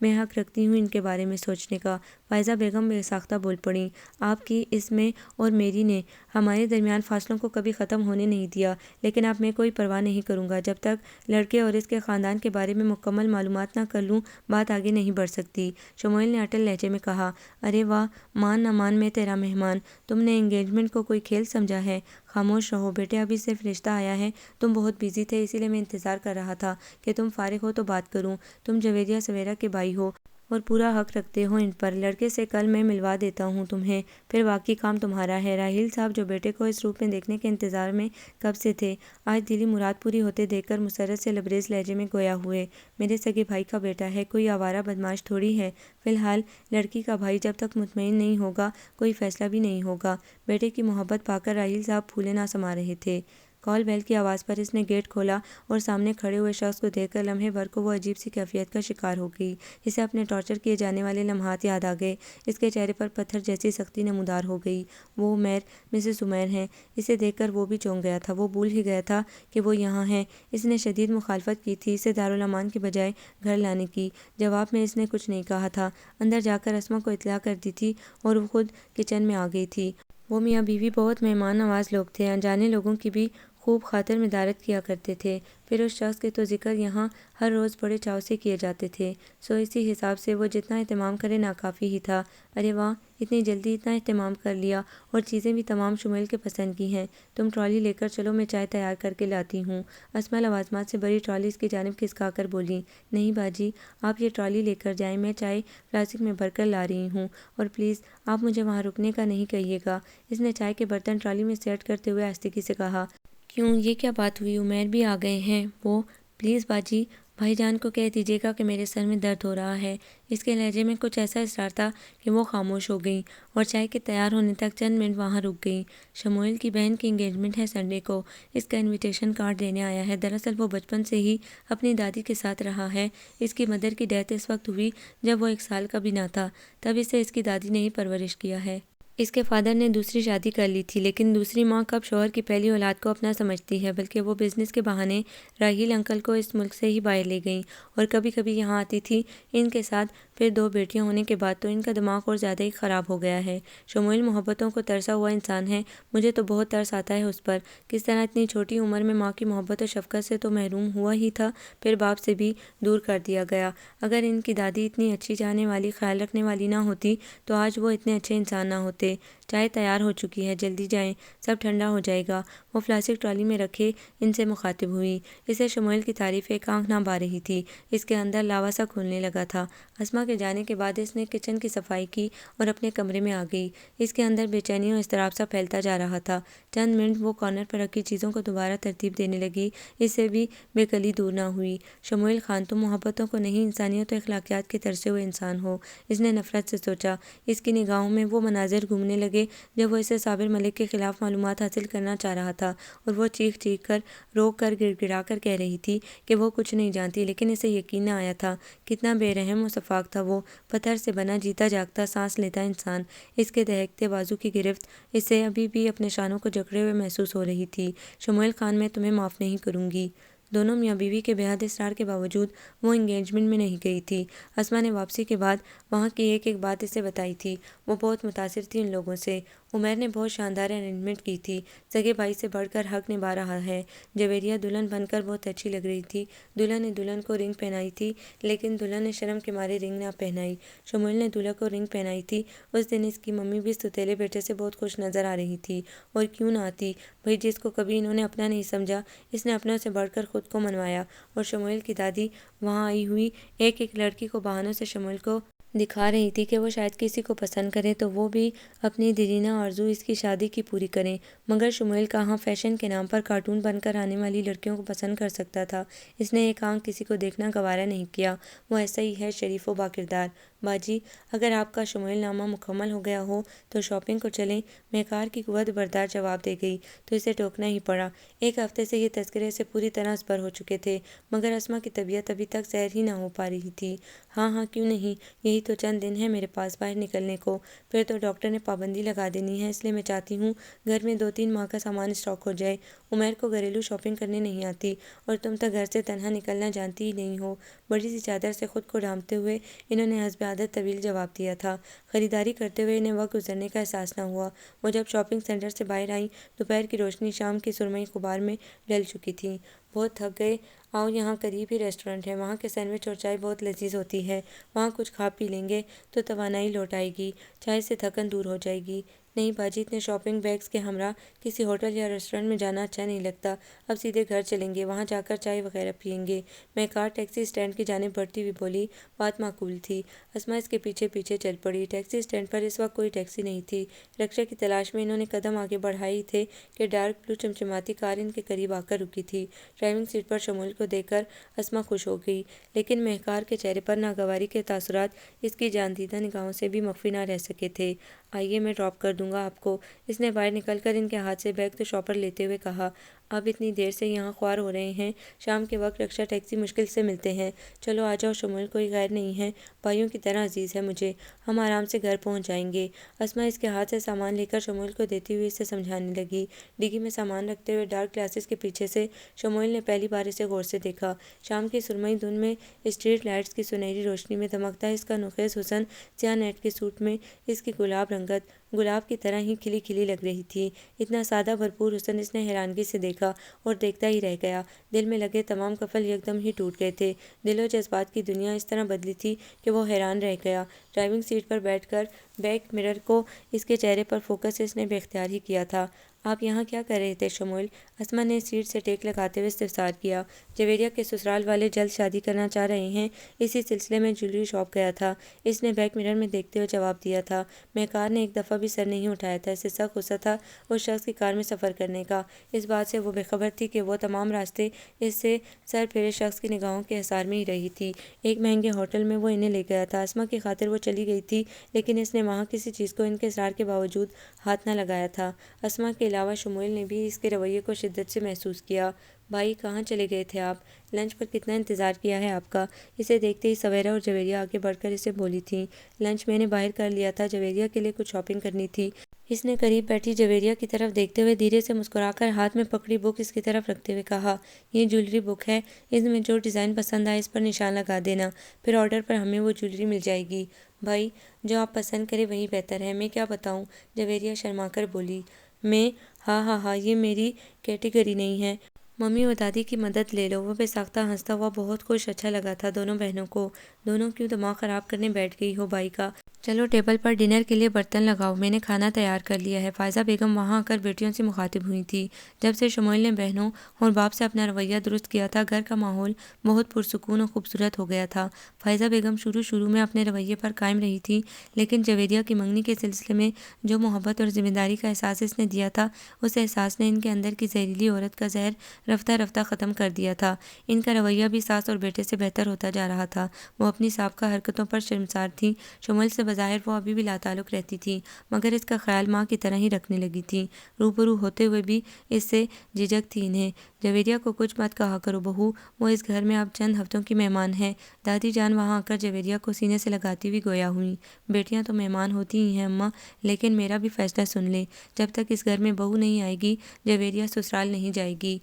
میں حق رکھتی ہوں ان کے بارے میں سوچنے کا۔ فائزہ بیگم بے ساختہ بول پڑیں، آپ کی اس میں اور میری نے ہمارے درمیان فاصلوں کو کبھی ختم ہونے نہیں دیا، لیکن اب میں کوئی پرواہ نہیں کروں گا۔ جب تک لڑکے اور اس کے خاندان کے بارے میں مکمل معلومات نہ کر لوں، بات آگے نہیں بڑھ سکتی۔ شموئیل نے اٹل لہجے میں کہا، ارے واہ، مان نہ مان میں تیرا مہمان، تم نے انگیجمنٹ کو کوئی کھیل سمجھا ہے؟ خاموش رہو بیٹے، ابھی صرف رشتہ آیا ہے، تم بہت بیزی تھے، اسی لیے میں انتظار کر رہا تھا کہ تم فارغ ہو تو بات کروں۔ تم جویریہ سویرا کے بھائی ہو اور پورا حق رکھتے ہو ان پر۔ لڑکے سے کل میں ملوا دیتا ہوں تمہیں، پھر باقی کام تمہارا ہے۔ راہیل صاحب جو بیٹے کو اس روپ میں دیکھنے کے انتظار میں کب سے تھے، آج دلی مراد پوری ہوتے دیکھ کر مسرت سے لبریز لہجے میں گویا ہوئے، میرے سگے بھائی کا بیٹا ہے، کوئی آوارہ بدماش تھوڑی ہے۔ فی الحال لڑکی کا بھائی جب تک مطمئن نہیں ہوگا کوئی فیصلہ بھی نہیں ہوگا۔ بیٹے کی محبت پا کر راہیل صاحب پھولے نہ سما رہے تھے۔ کال بیل کی آواز پر اس نے گیٹ کھولا اور سامنے کھڑے ہوئے شخص کو دیکھ کر لمحے بھر کو وہ عجیب سی کیفیت کا شکار ہو گئی۔ اسے اپنے ٹارچر کیے جانے والے لمحات یاد آ گئے۔ اس کے چہرے پر پتھر جیسی سختی نمودار ہو گئی۔ وہ عمیر، مسز عمیر ہیں۔ اسے دیکھ کر وہ بھی چونک گیا تھا۔ وہ بھول ہی گیا تھا کہ وہ یہاں ہیں۔ اس نے شدید مخالفت کی تھی اسے دارالامان کی بجائے گھر لانے کی۔ جواب میں اس نے کچھ نہیں کہا تھا۔ اندر جا کر اسما کو اطلاع کر دی تھی اور وہ خود کچن میں آ گئی تھی۔ وہ میاں بیوی بہت مہمان نواز لوگ تھے، انجانے لوگوں کی بھی خوب خاطر مدارت کیا کرتے تھے۔ پھر اس شخص کے تو ذکر یہاں ہر روز بڑے چاو سے کیے جاتے تھے، سو اسی حساب سے وہ جتنا اہتمام کرے ناکافی ہی تھا۔ ارے واہ، اتنی جلدی اتنا اہتمام کر لیا، اور چیزیں بھی تمام شمیل کے پسند کی ہیں۔ تم ٹرالی لے کر چلو، میں چائے تیار کر کے لاتی ہوں۔ اسما لوازمات سے بڑی ٹرالی اس کی جانب کھسکا کر بولی۔ نہیں باجی، آپ یہ ٹرالی لے کر جائیں، میں چائے فلاسک میں بھر کر لا رہی ہوں، اور پلیز آپ مجھے وہاں رکنے کا نہیں کہیے گا۔ اس نے چائے کے برتن ٹرالی میں سیٹ کرتے ہوئے آہستگی سے کہا۔ کیوں، یہ کیا بات ہوئی؟ عمیر بھی آ گئے ہیں وہ؟ پلیز باجی، بھائی جان کو کہہ دیجیے گا کہ میرے سر میں درد ہو رہا ہے۔ اس کے لہجے میں کچھ ایسا اصرار تھا کہ وہ خاموش ہو گئیں اور چائے کے تیار ہونے تک چند منٹ وہاں رک گئیں۔ شموئیل کی بہن کی انگیجمنٹ ہے سنڈے کو، اس کا انویٹیشن کارڈ دینے آیا ہے۔ دراصل وہ بچپن سے ہی اپنی دادی کے ساتھ رہا ہے۔ اس کی مدر کی ڈیتھ اس وقت ہوئی جب وہ 1 سال کا بھی نہ تھا، تب اسے اس کی دادی نے ہی پرورش کیا ہے۔ اس کے فادر نے دوسری شادی کر لی تھی، لیکن دوسری ماں کب شوہر کی پہلی اولاد کو اپنا سمجھتی ہے، بلکہ وہ بزنس کے بہانے راہیل انکل کو اس ملک سے ہی باہر لے گئیں اور کبھی کبھی یہاں آتی تھی ان کے ساتھ۔ پھر 2 بیٹیاں ہونے کے بعد تو ان کا دماغ اور زیادہ ہی خراب ہو گیا ہے۔ شموئیل محبتوں کو ترسا ہوا انسان ہے، مجھے تو بہت ترس آتا ہے اس پر، کس طرح اتنی چھوٹی عمر میں ماں کی محبت و شفقت سے تو محروم ہوا ہی تھا، پھر باپ سے بھی دور کر دیا گیا۔ اگر ان کی دادی اتنی اچھی چاہنے والی، خیال رکھنے والی نہ ہوتی تو آج وہ اتنے اچھے انسان نہ ہوتے۔ چائے تیار ہو چکی ہے، جلدی جائیں، سب ٹھنڈا ہو جائے گا۔ وہ فلاسک ٹرالی میں رکھے ان سے مخاطب ہوئی۔ اسے شموئیل کی تعریف ایک آنکھ نہ بھا رہی تھی، اس کے اندر لاوا سا کھولنے لگا تھا۔ اسما کے جانے کے بعد اس نے کچن کی صفائی کی اور اپنے کمرے میں آ گئی۔ اس کے اندر بے چینی و اضطراب سا پھیلتا جا رہا تھا۔ چند منٹ وہ کارنر پر رکھی چیزوں کو دوبارہ ترتیب دینے لگی، اس سے بھی بے کلی دور نہ ہوئی۔ شموئیل خان، تم محبتوں کو نہیں، انسانیت و اخلاقیات کے ترسے ہوئے انسان ہو، اس نے نفرت سے سوچا۔ اس کی نگاہوں میں وہ مناظر گھومنے لگے جب وہ اسے صابر ملک کے خلاف معلومات حاصل کرنا چاہ رہا تھا، اور وہ چیخ چیخ کر، رو کر، گڑ گڑا کر کہہ رہی تھی کہ وہ کچھ نہیں جانتی، لیکن اسے یقین نہ آیا تھا۔ کتنا بے رحم و شفاق تھا وہ، پتھر سے بنا جیتا جاگتا سانس لیتا انسان۔ اس کے دہکتے بازو کی گرفت اسے ابھی بھی اپنے شانوں کو جکڑے ہوئے محسوس ہو رہی تھی۔ شموئیل خان، میں تمہیں معاف نہیں کروں گی۔ دونوں میاں بیوی کے بے حد اصرار کے باوجود وہ انگیجمنٹ میں نہیں گئی تھی۔ اسما نے واپسی کے بعد وہاں کی ایک ایک بات اسے بتائی تھی۔ وہ بہت متاثر تھی ان لوگوں سے۔ عمیر نے بہت شاندار ارینجمنٹ کی تھی، سگے بھائی سے بڑھ کر حق نبھا رہا ہے۔ جویریہ دلہن بن کر بہت اچھی لگ رہی تھی۔ دلہا نے دلہن کو رنگ پہنائی تھی، لیکن دلہن نے شرم کے مارے رنگ نہ پہنائی۔ شموئیل نے دلہا کو رنگ پہنائی تھی۔ اس دن اس کی ممی بھی سوتیلے بیٹے سے بہت خوش نظر آ رہی تھی، اور کیوں نہ آتی بھئی، جس کو کبھی انہوں نے اپنا نہیں سمجھا، اس نے اپنوں سے بڑھ کر خود کو منوایا۔ اور شموئیل کی دادی وہاں آئی ہوئی ایک ایک لڑکی کو بہانوں سے شموئیل کو دکھا رہی تھی کہ وہ شاید کسی کو پسند کرے تو وہ بھی اپنی دیرینہ آرزو اس کی شادی کی پوری کریں۔ مگر شموئیل کہاں فیشن کے نام پر کارٹون بن کر آنے والی لڑکیوں کو پسند کر سکتا تھا۔ اس نے ایک آنکھ کسی کو دیکھنا گوارا نہیں کیا۔ وہ ایسا ہی ہے، شریف و باکردار۔ باجی، اگر آپ کا شموئیل نامہ مکمل ہو گیا ہو تو شاپنگ کو چلیں، مہکار کی قوت بردار جواب دے گئی تو اسے ٹوکنا ہی پڑا۔ 1 ہفتے سے یہ تذکرے سے پوری طرح ازبر ہو چکے تھے، مگر اسما کی طبیعت ابھی تک سیر ہی نہ ہو پا رہی تھی۔ ہاں ہاں، کیوں نہیں، یہی تو چند دن ہیں میرے پاس باہر نکلنے کو، پھر تو ڈاکٹر نے پابندی لگا دینی ہے، اس لیے میں چاہتی ہوں گھر میں 2-3 ماہ کا سامان اسٹاک ہو جائے۔ عمیر کو گھریلو شاپنگ کرنے نہیں آتی، اور تم تو گھر سے تنہا نکلنا جانتی ہی نہیں ہو۔ بڑی سی چادر سے خود کو ڈھانپتے ہوئے انہوں نے حسب عادت طویل جواب دیا تھا۔ خریداری کرتے ہوئے انہیں وقت گزرنے کا احساس نہ ہوا۔ وہ جب شاپنگ سینٹر سے باہر آئیں، دوپہر کی روشنی شام کی سرمئی غبار میں ڈھل چکی تھی۔ بہت تھک گئے؟ آؤ، یہاں قریب ہی ریسٹورنٹ ہے، وہاں کے سینڈوچ اور چائے بہت لذیذ ہوتی ہے، وہاں کچھ کھا پی لیں گے تو توانائی لوٹ آئے گی، چائے سے تھکن دور ہو جائے گی۔ نہیں باجی، اتنے شاپنگ بیگز کے ہمراہ کسی ہوٹل یا ریسٹورینٹ میں جانا اچھا نہیں لگتا، اب سیدھے گھر چلیں گے، وہاں جا کر چائے وغیرہ پئیں گے۔ مہکار ٹیکسی اسٹینڈ کی جانب بڑھتی ہوئی بولی۔ بات معقول تھی۔ اسما اس کے پیچھے پیچھے چل پڑی۔ ٹیکسی اسٹینڈ پر اس وقت کوئی ٹیکسی نہیں تھی۔ رکشا کی تلاش میں انہوں نے قدم آگے بڑھائے ہی تھے کہ ڈارک بلو چمچماتی کار ان کے قریب آ کر رکی تھی۔ ڈرائیونگ سیٹ پر شمول کو دیکھ کر اسما خوش ہو گئی، لیکن مہکار کے چہرے پر ناگواری کے تاثرات اس کی جان دیدہ نگاہوں سے بھی مخفی نہ رہ سکے تھے۔ آئیے، میں ڈراپ کر دوں گا آپ کو، اس نے باہر نکل کر ان کے ہاتھ سے بیگ تو شاپر لیتے ہوئے کہا۔ آپ اتنی دیر سے یہاں خوار ہو رہے ہیں، شام کے وقت رکشا ٹیکسی مشکل سے ملتے ہیں۔ چلو آ جاؤ، شمول کوئی غیر نہیں ہے، بھائیوں کی طرح عزیز ہے مجھے، ہم آرام سے گھر پہنچ جائیں گے۔ اسما اس کے ہاتھ سے سامان لے کر شمول کو دیتی ہوئی اسے سمجھانے لگی۔ ڈگی میں سامان رکھتے ہوئے ڈارک گلاسز کے پیچھے سے شمول نے پہلی بار اسے غور سے دیکھا۔ شام کی سرمئی دھند میں اسٹریٹ لائٹس کی سنہری روشنی میں دمکتا اس کا نوخیز حسن سیاہ نیٹ کے سوٹ میں اس کی گلاب رنگت گلاب کی طرح ہی کھلی کھلی لگ رہی تھی۔ اتنا سادہ بھرپور حسن اس نے حیرانگی سے دیکھا اور دیکھتا ہی رہ گیا۔ دل میں لگے تمام قفل یکدم ہی ٹوٹ گئے تھے۔ دل و جذبات کی دنیا اس طرح بدلی تھی کہ وہ حیران رہ گیا۔ ڈرائیونگ سیٹ پر بیٹھ کر بیک مرر کو اس کے چہرے پر فوکس اس نے بے اختیار ہی کیا تھا۔ آپ یہاں کیا کر رہے تھے شمول؟ اسما نے سیٹ سے ٹیک لگاتے ہوئے استفسار کیا۔ جویریہ کے سسرال والے جلد شادی کرنا چاہ رہے ہیں، اسی سلسلے میں جویلری شاپ گیا تھا، اس نے بیک مرر میں دیکھتے ہوئے جواب دیا تھا۔ مہکار نے ایک دفعہ بھی سر نہیں اٹھایا تھا۔ اسے سخت غصہ تھا اس شخص کی کار میں سفر کرنے کا۔ اس بات سے وہ بے خبر تھی کہ وہ تمام راستے اس سے سر پھیرے شخص کی نگاہوں کے حصار میں ہی رہی تھی۔ ایک مہنگے ہوٹل میں وہ انہیں لے گیا تھا، اسما کی خاطر وہ چلی گئی تھی، لیکن اس نے وہاں کسی چیز کو ان کے اصرار کے باوجود ہاتھ نہ لگایا تھا۔ اسما کے علاوہ شمول نے بھی اس کے رویے کو شدت سے محسوس کیا۔ بھائی، کہاں چلے گئے تھے آپ؟ لنچ پر کتنا انتظار کیا ہے آپ کا؟ اسے دیکھتے ہی سویرا اور جویریہ آگے بڑھ کر اسے بولی تھیں۔ لنچ میں نے باہر کر لیا تھا، جویریہ کے لیے کچھ شاپنگ کرنی تھی۔ اس نے قریب بیٹھی جویریہ کی طرف دیکھتے ہوئے دھیرے سے مسکرا کر ہاتھ میں پکڑی بک اس کی طرف رکھتے ہوئے کہا، یہ جویلری بک ہے، اس میں جو ڈیزائن پسند آئے اس پر نشان لگا دینا، پھر آرڈر پر ہمیں وہ جویلری مل جائے گی۔ بھائی، جو آپ پسند کریں وہی بہتر ہے، میں کیا بتاؤں؟ جویریہ شرما کر بولی۔ میں ہاں، یہ میری کیٹیگری نہیں ہے۔ ممی اور دادی کی مدد لے لو۔ وہ بے ساختہ ہنستا ہوا بہت خوش، اچھا لگا تھا دونوں بہنوں کو۔ دونوں کیوں دماغ خراب کرنے بیٹھ گئی ہو بھائی کا؟ چلو ٹیبل پر ڈنر کے لیے برتن لگاؤ، میں نے کھانا تیار کر لیا ہے۔ فائزہ بیگم وہاں آ کر بیٹیوں سے مخاطب ہوئی تھی۔ جب سے شمول نے بہنوں اور باپ سے اپنا رویہ درست کیا تھا، گھر کا ماحول بہت پرسکون اور خوبصورت ہو گیا تھا۔ فائزہ بیگم شروع میں اپنے رویے پر قائم رہی تھی، لیکن جویریہ کی منگنی کے سلسلے میں جو محبت اور ذمہ داری کا احساس اس نے دیا تھا، اس احساس نے ان کے اندر کی زہریلی عورت کا زہر رفتہ رفتہ ختم کر دیا تھا۔ ان کا رویہ بھی ساس اور بیٹے سے بہتر ہوتا جا رہا تھا۔ وہ اپنی سابقہ حرکتوں پر شرمسار تھیں۔ شمول سے بظاہر وہ ابھی بھی لاتعلق رہتی تھیں، مگر اس کا خیال ماں کی طرح ہی رکھنے لگی تھیں۔ روبرو ہوتے ہوئے بھی اس سے جھجک تھی انہیں۔ جویریہ کو کچھ مت کہا کرو بہو، وہ اس گھر میں اب چند ہفتوں کی مہمان ہے۔ دادی جان وہاں آ کر جویریہ کو سینے سے لگاتی ہوئی گویا ہوئیں۔ بیٹیاں تو مہمان ہوتی ہی ہیں اماں، لیکن میرا بھی فیصلہ سن لیں، جب تک اس گھر میں بہو نہیں آئے گی جویریہ سسرال نہیں جائے گی۔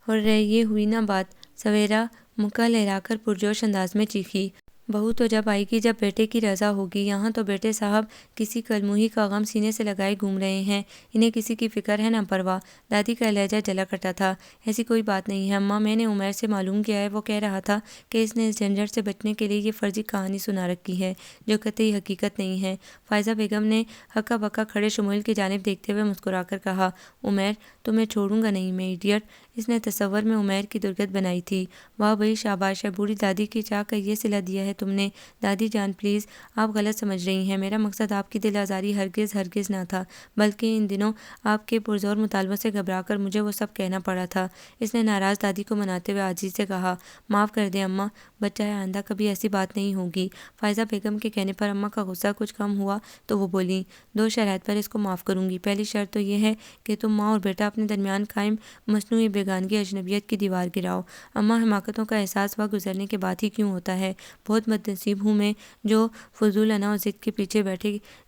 اور یہ ہوئی نا بات، سویرا مکہ لہرا کر پرجوش انداز میں چیخی۔ بہو تو جب آئے گی جب بیٹے کی رضا ہوگی، یہاں تو بیٹے صاحب کسی کلموہی کا غم سینے سے لگائے گھوم رہے ہیں، انہیں کسی کی فکر ہے نہ پرواہ۔ دادی کا لہجہ جلا کٹا تھا۔ ایسی کوئی بات نہیں ہے اماں، میں نے عمیر سے معلوم کیا ہے، وہ کہہ رہا تھا کہ اس نے اس جھنجھٹ سے بچنے کے لیے یہ فرضی کہانی سنا رکھی ہے جو قطعی حقیقت نہیں ہے۔ فائزہ بیگم نے ہکا بکا کھڑے شمول کی جانب دیکھتے ہوئے مسکرا کر کہا، عمیر، تمہیں چھوڑوں گا نہیں میں، ایڈیٹ۔ اس نے تصور میں عمیر کی درگت بنائی تھی۔ واہ بھئی، شاباش ہے، بوڑھی دادی کی چاہ کا یہ صلہ دیا ہے تم نے۔ دادی جان پلیز، آپ غلط سمجھ رہی ہیں، میرا مقصد آپ کی دل آزاری ہرگز نہ تھا، بلکہ ان دنوں آپ کے پرزور مطالبوں سے گھبرا کر مجھے وہ سب کہنا پڑا تھا۔ اس نے ناراض دادی کو مناتے ہوئے عاجزی سے کہا، معاف کر دیں اماں، بچہ ہے، آئندہ کبھی ایسی بات نہیں ہوگی۔ فائزہ بیگم کے کہنے پر اماں کا غصہ کچھ کم ہوا تو وہ بولیں، دو شرائط پر اس کو معاف کروں گی۔ پہلی شرط تو یہ ہے کہ تم ماں اور بیٹا اپنے درمیان قائم مصنوعی بیگانگی اجنبیت کی دیوار گراؤ۔ اماں، حماقتوں کا احساس وقت گزرنے کے بعد ہی کیوں ہوتا ہے؟ بہت بد نصیب ہوں میں جو فضول انا و ضد کے پیچھے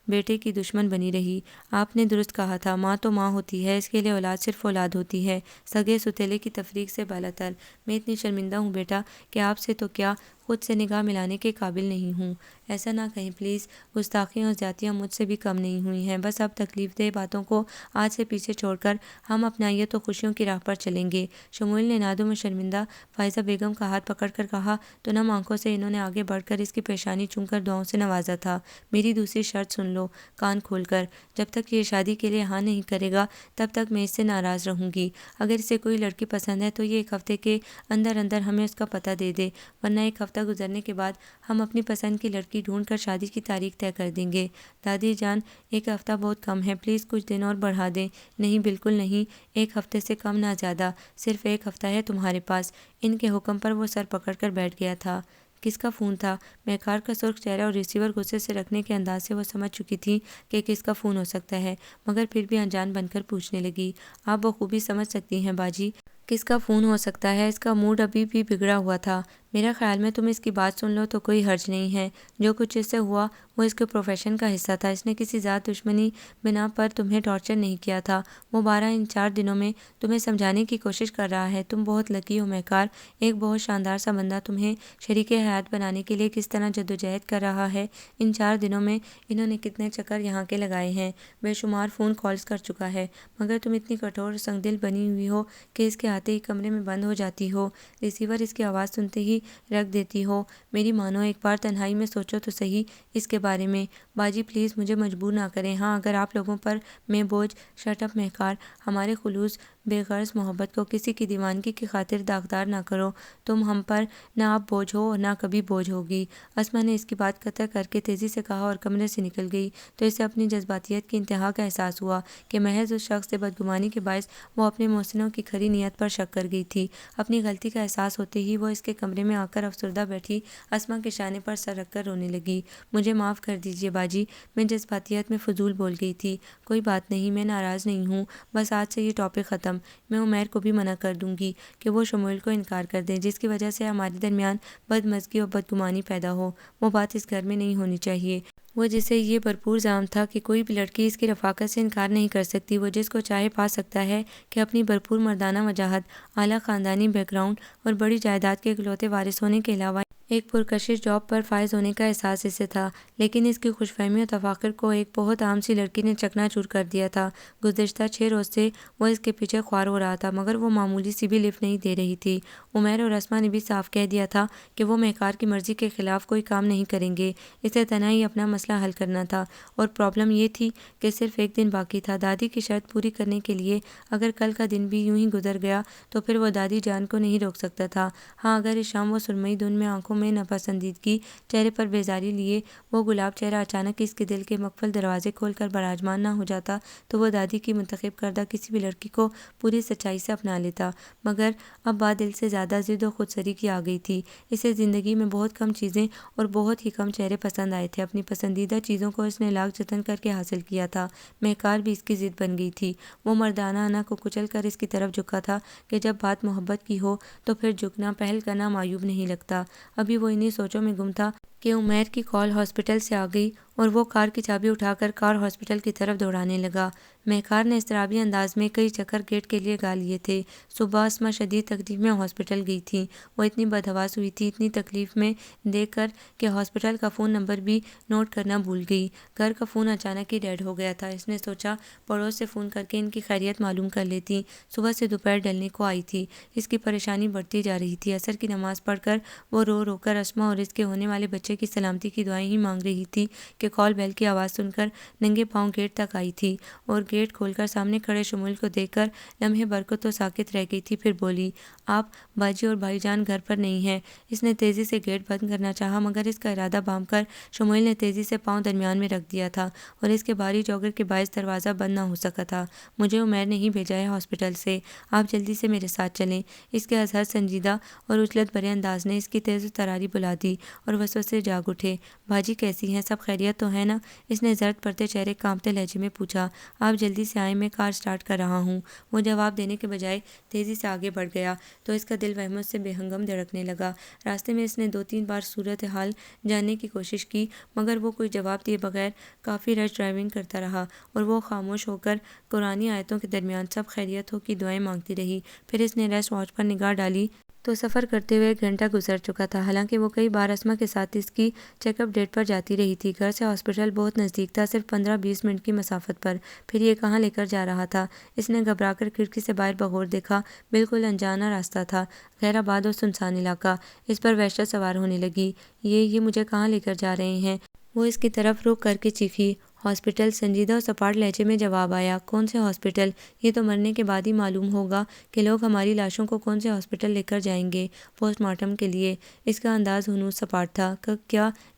بیٹے کی دشمن بنی رہی۔ آپ نے درست کہا تھا، ماں تو ماں ہوتی ہے، اس کے لیے اولاد صرف اولاد ہوتی ہے، سگے ستیلے کی تفریق سے بالاتر۔ میں اتنی شرمندہ ہوں بیٹا کہ آپ سے تو کیا خود سے نگاہ ملانے کے قابل نہیں ہوں۔ ایسا نہ کہیں پلیز، گستاخیاں اور زیادتیاں مجھ سے بھی کم نہیں ہوئی ہیں، بس اب تکلیف دہ باتوں کو آج سے پیچھے چھوڑ کر ہم اپنائیت و خوشیوں کی راہ پر چلیں گے۔ شمول نے نادم و شرمندہ فائزہ بیگم کا ہاتھ پکڑ کر کہا تو نم آنکھوں سے انہوں نے آگے بڑھ کر اس کی پیشانی چوم کر دعاؤں سے نوازا تھا۔ میری دوسری شرط سن لو لو کان کھول کر۔ جب تک یہ شادی کے لیے ہاں نہیں کرے گا تب تک میں اس سے ناراض رہوں گی۔ اگر اسے کوئی لڑکی پسند ہے تو یہ 1 ہفتے کے اندر اندر ہمیں اس کا پتہ دے دے، ورنہ 1 ہفتہ گزرنے کے بعد ہم اپنی پسند کی لڑکی ڈھونڈ کر شادی کی تاریخ طے کر دیں گے۔ دادی جان 1 ہفتہ بہت کم ہے، پلیز کچھ دن اور بڑھا دیں۔ نہیں بالکل نہیں، 1 ہفتے سے کم نہ زیادہ، صرف 1 ہفتہ ہے تمہارے پاس۔ ان کے حکم پر وہ سر پکڑ کر بیٹھ گیا تھا۔ کس کا فون تھا؟ مہکار کا سرخ چہرہ اور ریسیور غصے سے رکھنے کے انداز سے وہ سمجھ چکی تھی کہ کس کا فون ہو سکتا ہے، مگر پھر بھی انجان بن کر پوچھنے لگی۔ آپ بخوبی سمجھ سکتی ہیں باجی کس کا فون ہو سکتا ہے۔ اس کا موڈ ابھی بھی بگڑا ہوا تھا۔ میرا خیال میں تم اس کی بات سن لو تو کوئی حرج نہیں ہے۔ جو کچھ اس سے ہوا وہ اس کے پروفیشن کا حصہ تھا۔ اس نے کسی ذات دشمنی بنا پر تمہیں ٹارچر نہیں کیا تھا۔ وہ 12 ان 4 دنوں میں تمہیں سمجھانے کی کوشش کر رہا ہے۔ تم بہت لکی ہو مہکار، ایک بہت شاندار سا بندہ تمہیں شریک حیات بنانے کے لیے کس طرح جدوجہد کر رہا ہے۔ ان 4 دنوں میں انہوں نے کتنے چکر یہاں کے لگائے ہیں، بے شمار فون کالز کر چکا ہے، مگر تم اتنی کٹھور اور سنگ دل بنی ہوئی ہو کہ اس کے آتے ہی کمرے میں بند ہو جاتی ہو، ریسیور اس کی آواز سنتے ہی رکھ دیتی ہو۔ میری مانو، ایک بار تنہائی میں سوچو تو صحیح اس کے بارے میں۔ باجی پلیز مجھے مجبور نہ کریں۔ ہاں اگر آپ لوگوں پر میں بوجھ۔ شٹ اپ مہکار، ہمارے خلوص بے غرض محبت کو کسی کی دیوانگی کی خاطر داغدار نہ کرو۔ تم ہم پر نہ اب بوجھ ہو اور نہ کبھی بوجھ ہوگی۔ اسما نے اس کی بات قطع کر کے تیزی سے کہا اور کمرے سے نکل گئی تو اسے اپنی جذباتیت کی انتہا کا احساس ہوا کہ محض اس شخص سے بدگمانی کے باعث وہ اپنے محسنوں کی کھری نیت پر شک کر گئی تھی۔ اپنی غلطی کا احساس ہوتے ہی وہ اس کے کمرے میں آ کر افسردہ بیٹھی اسما کے شانے پر سر رکھ کر رونے لگی۔ مجھے معاف کر دیجیے باجی، میں جذباتیت میں فضول بول گئی تھی۔ کوئی بات نہیں، میں ناراض نہیں ہوں، بس آج سے یہ ٹاپک ختم۔ میں عمیر کو بھی منع کر دوں گی کہ وہ شمویل کو انکار کر دے، جس کی وجہ سے ہمارے درمیان بدمزگی اور بدگمانی پیدا ہو۔ وہ بات اس گھر میں نہیں ہونی چاہیے۔ وہ جسے یہ بھرپور زعم تھا کہ کوئی بھی لڑکی اس کی رفاقت سے انکار نہیں کر سکتی، وہ جس کو چاہے پا سکتا ہے کہ اپنی بھرپور مردانہ وجاہت، اعلیٰ خاندانی بیک گراؤنڈ اور بڑی جائیداد کے اکلوتے وارث ہونے کے علاوہ ایک پرکشش جاب پر فائز ہونے کا احساس اسے تھا، لیکن اس کی خوش فہمی اور تفاخر کو ایک بہت عام سی لڑکی نے چکنا چور کر دیا تھا۔ گزشتہ 6 روز سے وہ اس کے پیچھے خوار ہو رہا تھا، مگر وہ معمولی سی بھی لفٹ نہیں دے رہی تھی۔ عمیر اور اسما نے بھی صاف کہہ دیا تھا کہ وہ مہکار کی مرضی کے خلاف کوئی کام نہیں کریں گے، اسے تنہائی اپنا مسئلہ حل کرنا تھا، اور پرابلم یہ تھی کہ صرف 1 دن باقی تھا دادی کی شرط پوری کرنے کے لیے۔ اگر کل کا دن بھی یوں ہی گزر گیا تو پھر وہ دادی جان کو نہیں روک سکتا تھا۔ ہاں اگر اس شام وہ سرمئی دھند میں آنکھوں میں ناپسندیدگی، چہرے پر بیزاری لیے وہ گلاب چہرہ اچانک اس کے دل کے مقفل دروازے کھول کر براجمان نہ ہو جاتا تو وہ دادی کی منتخب کردہ کسی بھی لڑکی کو پوری سچائی سے اپنا لیتا، مگر اب بات دل سے زیادہ ضد و خودسری کی آ گئی تھی۔ اسے زندگی میں بہت کم چیزیں اور بہت ہی کم چہرے پسند آئے تھے۔ اپنی پسندیدہ چیزوں کو اس نے لاکھ جتن کر کے حاصل کیا تھا۔ مہکار بھی اس کی ضد بن گئی تھی۔ وہ مردانہ انا کو کچل کر اس کی طرف جھکا تھا کہ جب بات محبت کی ہو تو پھر جھکنا، پہل کرنا معیوب نہیں لگتا۔ ابھی وہ انہی سوچوں میں گم تھا کہ عمیر کی کال ہاسپٹل سے آ گئی اور وہ کار کی چابی اٹھا کر کار ہاسپٹل کی طرف دوڑانے لگا۔ مہکار نے اضطرابی انداز میں کئی چکر گیٹ کے لیے گا لیے تھے۔ صبح اسما شدید تکلیف میں ہاسپٹل گئی تھی۔ وہ اتنی بدحواس ہوئی تھی، اتنی تکلیف میں دیکھ کر کہ ہاسپٹل کا فون نمبر بھی نوٹ کرنا بھول گئی۔ گھر کا فون اچانک ہی ڈیڈ ہو گیا تھا۔ اس نے سوچا پڑوس سے فون کر کے ان کی خیریت معلوم کر لیتی۔ صبح سے دوپہر ڈھلنے کو آئی تھی، اس کی پریشانی بڑھتی جا رہی تھی۔ عصر کی نماز پڑھ کر وہ رو رو کر اسما اور اس کے ہونے والے بچے کی سلامتی کی دعائیں ہی مانگ رہی تھی کہ کال بیل کی آواز سن کر ننگے پاؤں گیٹ تک آئی تھی، اور گیٹ کھول کر سامنے کھڑے شمویل کو دیکھ کر لمحے بھر کو تو ساکت رہ گئی تھی، پھر بولی، آپ باجی اور بھائی جان گھر پر نہیں ہیں۔ اس نے تیزی سے گیٹ بند کرنا چاہا، مگر اس کا ارادہ بام کر شمویل نے تیزی سے پاؤں درمیان میں رکھ دیا تھا اور اس کے بھاری جوگر کے باعث دروازہ بند نہ ہو سکا تھا۔ مجھے عمیر نے ہی بھیجا ہے ہاسپٹل سے، آپ جلدی سے میرے ساتھ چلیں۔ اس کے اظہر سنجیدہ اور اجلت بھرے انداز نے اس کی تیز و تراری بلا دی اور وسوسے جاگ اٹھے۔ باجی کیسی ہیں، سب خیریت تو ہے نا؟ اس نے زرد پڑتے چہرے کانپتے لہجے میں پوچھا۔ آپ جلدی سے آئیں، میں کار سٹارٹ کر رہا ہوں۔ وہ جواب دینے کے بجائے تیزی سے آگے بڑھ گیا تو اس کا دل وہمت سے بے ہنگم دھڑکنے لگا۔ راستے میں اس نے 2-3 بار صورتحال جاننے کی کوشش کی، مگر وہ کوئی جواب دیے بغیر کافی رش ڈرائیونگ کرتا رہا اور وہ خاموش ہو کر قرآنی آیتوں کے درمیان سب خیریت ہو کی دعائیں مانگتی رہی۔ پھر اس نے ریسٹ واچ پر نگاہ ڈالی تو سفر کرتے ہوئے 1 گھنٹہ گزر چکا تھا، حالانکہ وہ کئی بار اسما کے ساتھ اس کی چیک اپ ڈیٹ پر جاتی رہی تھی۔ گھر سے ہاسپٹل بہت نزدیک تھا، صرف 15-20 منٹ کی مسافت پر۔ پھر یہ کہاں لے کر جا رہا تھا؟ اس نے گھبرا کر کھڑکی سے باہر بغور دیکھا، بالکل انجانا راستہ تھا، غیر آباد اور سنسان علاقہ۔ اس پر وحشت سوار ہونے لگی۔ یہ مجھے کہاں لے کر جا رہے ہیں؟ وہ اس کی طرف رخ کر کے چیخی ہاسپٹل، سنجیدہ اور سپاٹ لہجے میں جواب آیا۔ کون سے ہاسپٹل؟ یہ تو مرنے کے بعد ہی معلوم ہوگا کہ لوگ ہماری لاشوں کو کون سے ہاسپٹل لے کر جائیں گے پوسٹ مارٹم کے لیے۔ اس کا انداز ہنوز سپاٹ تھا۔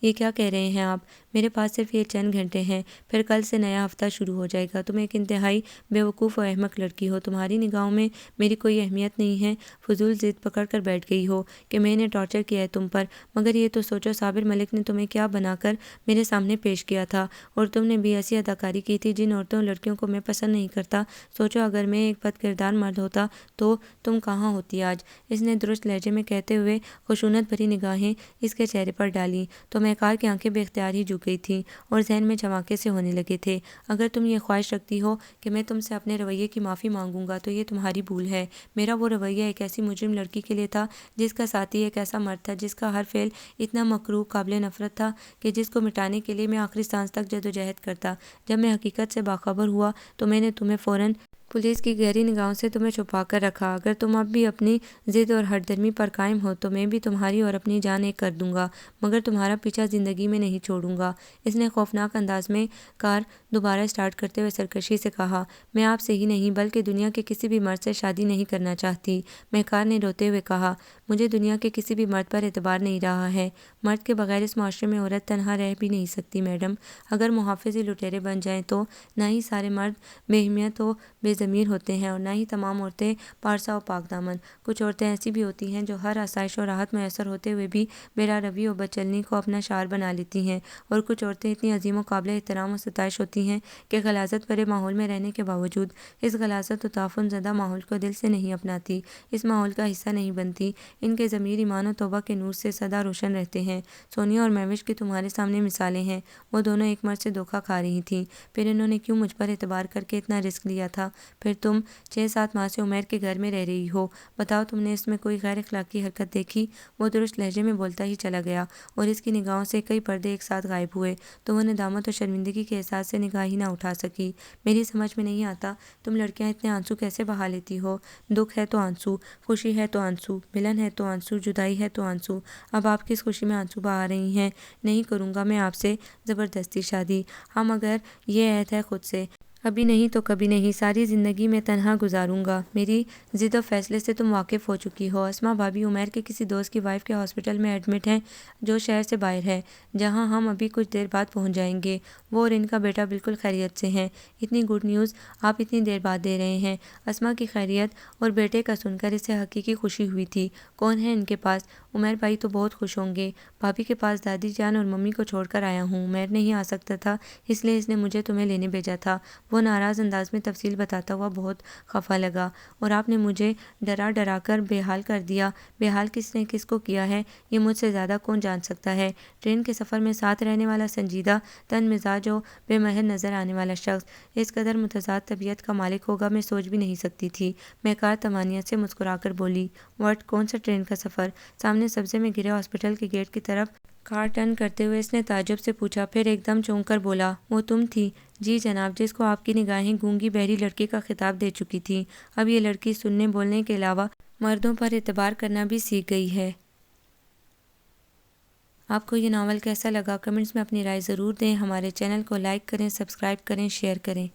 یہ کیا کہہ رہے ہیں آپ؟ میرے پاس صرف یہ چند گھنٹے ہیں، پھر کل سے نیا ہفتہ شروع ہو جائے گا۔ تم ایک انتہائی بیوقوف و احمق لڑکی ہو۔ تمہاری نگاہوں میں میری کوئی اہمیت نہیں ہے۔ فضول ضد پکڑ کر بیٹھ گئی ہو کہ میں نے ٹارچر کیا ہے تم پر، مگر یہ تو سوچو صابر ملک نے تمہیں کیا بنا کر میرے سامنے پیش کیا تھا، اور تم نے بھی ایسی اداکاری کی تھی جن عورتوں اور لڑکیوں کو میں پسند نہیں کرتا۔ سوچو اگر میں ایک بد کردار مرد ہوتا تو تم کہاں ہوتی آج؟ اس نے درست لہجے میں کہتے ہوئے خشونت بھری نگاہیں اس کے چہرے پر ڈالیں تو مہکار کی آنکھیں بے اختیار ہی جھک گئی تھیں اور ذہن میں جھماکے سے ہونے لگے تھے۔ اگر تم یہ خواہش رکھتی ہو کہ میں تم سے اپنے رویے کی معافی مانگوں گا تو یہ تمہاری بھول ہے۔ میرا وہ رویہ ایک ایسی مجرم لڑکی کے لیے تھا جس کا ساتھی ایک ایسا مرد تھا جس کا ہر فعل اتنا مکروہ، قابل نفرت تھا کہ جس کو مٹانے کے لیے میں آخری سانس تک جدوجہد کرتا۔ جب میں حقیقت سے باخبر ہوا تو میں نے تمہیں فوراً پولیس کی گہری نگاہوں سے تمہیں چھپا کر رکھا۔ اگر تم اب بھی اپنی ضد اور ہٹ درمی پر قائم ہو تو میں بھی تمہاری اور اپنی جان ایک کر دوں گا، مگر تمہارا پیچھا زندگی میں نہیں چھوڑوں گا۔ اس نے خوفناک انداز میں کار دوبارہ اسٹارٹ کرتے ہوئے سرکشی سے کہا، میں آپ سے ہی نہیں بلکہ دنیا کے کسی بھی مرد سے شادی نہیں کرنا چاہتی۔ مہکار نے روتے ہوئے کہا، مجھے دنیا کے کسی بھی مرد پر اعتبار نہیں رہا ہے۔ مرد کے بغیر اس معاشرے میں عورت تنہا رہ بھی نہیں سکتی میڈم۔ اگر محافظ لٹیرے بن جائیں تو نہ ہی سارے مرد بے اہمیت و بے ضمیر ہوتے ہیں اور نہ ہی تمام عورتیں پارسا و پاک دامن۔ کچھ عورتیں ایسی بھی ہوتی ہیں جو ہر آسائش و راحت میسر ہوتے ہوئے بھی بلا روی و بد-چلنی کو اپنا شعار بنا لیتی ہیں، اور کچھ عورتیں اتنی عظیم و قابل احترام و ستائش ہوتی ہیں کہ غلاظت بھرے ماحول میں رہنے کے باوجود اس غلاظت و تعفن زدہ ماحول کو دل سے نہیں اپناتی، اس ماحول کا حصہ نہیں بنتی۔ ان کے ضمیر ایمان و توبہ کے نور سے سدا روشن رہتے ہیں۔ سونیا اور مہوش کی تمہارے سامنے مثالیں ہیں۔ وہ دونوں ایک مرد سے دھوکہ کھا رہی تھیں، پھر انہوں نے کیوں مجھ پر اعتبار کر کے اتنا رسک لیا تھا؟ پھر تم 6-7 ماہ سے عمیر کے گھر میں رہ رہی ہو، بتاؤ تم نے اس میں کوئی غیر اخلاقی حرکت دیکھی؟ وہ درست لہجے میں بولتا ہی چلا گیا اور اس کی نگاہوں سے کئی پردے ایک ساتھ غائب ہوئے تو وہ ندامت و شرمندگی کے احساس سے نگاہ ہی نہ اٹھا سکی۔ میری سمجھ میں نہیں آتا تم لڑکیاں اتنے آنسو کیسے بہا لیتی ہو؟ دکھ ہے تو آنسو، خوشی ہے تو آنسو، ملن ہے تو آنسو، جدائی ہے تو آنسو۔ اب آپ کس خوشی میں آنسو بہا رہی ہیں؟ نہیں کروں گا میں آپ سے زبردستی شادی، ہاں مگر یہ عہد ہے خود سے، ابھی نہیں تو کبھی نہیں، ساری زندگی میں تنہا گزاروں گا۔ میری ضد و فیصلے سے تم واقف ہو چکی ہو۔ اسما بھابی عمیر کے کسی دوست کی وائف کے ہاسپٹل میں ایڈمٹ ہیں جو شہر سے باہر ہے، جہاں ہم ابھی کچھ دیر بعد پہنچ جائیں گے۔ وہ اور ان کا بیٹا بالکل خیریت سے ہیں۔ اتنی گڈ نیوز آپ اتنی دیر بعد دے رہے ہیں؟ اسما کی خیریت اور بیٹے کا سن کر اسے حقیقی خوشی ہوئی تھی۔ کون ہے ان کے پاس؟ عمیر بھائی تو بہت خوش ہوں گے۔ بھابی کے پاس دادی جان اور ممی کو چھوڑ کر آیا ہوں، عمیر نہیں آ سکتا تھا اس لیے اس نے مجھے تمہیں لینے بھیجا تھا۔ وہ ناراض انداز میں تفصیل بتاتا ہوا بہت خفا لگا، اور آپ نے مجھے ڈرا ڈرا کر بے حال کر دیا۔ بے حال کس نے کس کو کیا ہے یہ مجھ سے زیادہ کون جان سکتا ہے؟ ٹرین کے سفر میں ساتھ رہنے والا سنجیدہ تن مزاج و بے مہر نظر آنے والا شخص اس قدر متضاد طبیعت کا مالک ہوگا میں سوچ بھی نہیں سکتی تھی۔ مہکار طمانینت سے مسکرا کر بولی، وٹ؟ کون سا ٹرین کا سفر؟ سامنے سبزے میں گھرے ہاسپٹل کے گیٹ کی طرف کار ٹرن کرتے ہوئے اس نے تعجب سے پوچھا، پھر ایک دم چونک کر بولا، وہ تم تھی؟ جی جناب، جس کو آپ کی نگاہیں گونگی بہری لڑکی کا خطاب دے چکی تھیں۔ اب یہ لڑکی سننے بولنے کے علاوہ مردوں پر اعتبار کرنا بھی سیکھ گئی ہے۔ آپ کو یہ ناول کیسا لگا؟ کمنٹس میں اپنی رائے ضرور دیں۔ ہمارے چینل کو لائک کریں، سبسکرائب کریں، شیئر کریں۔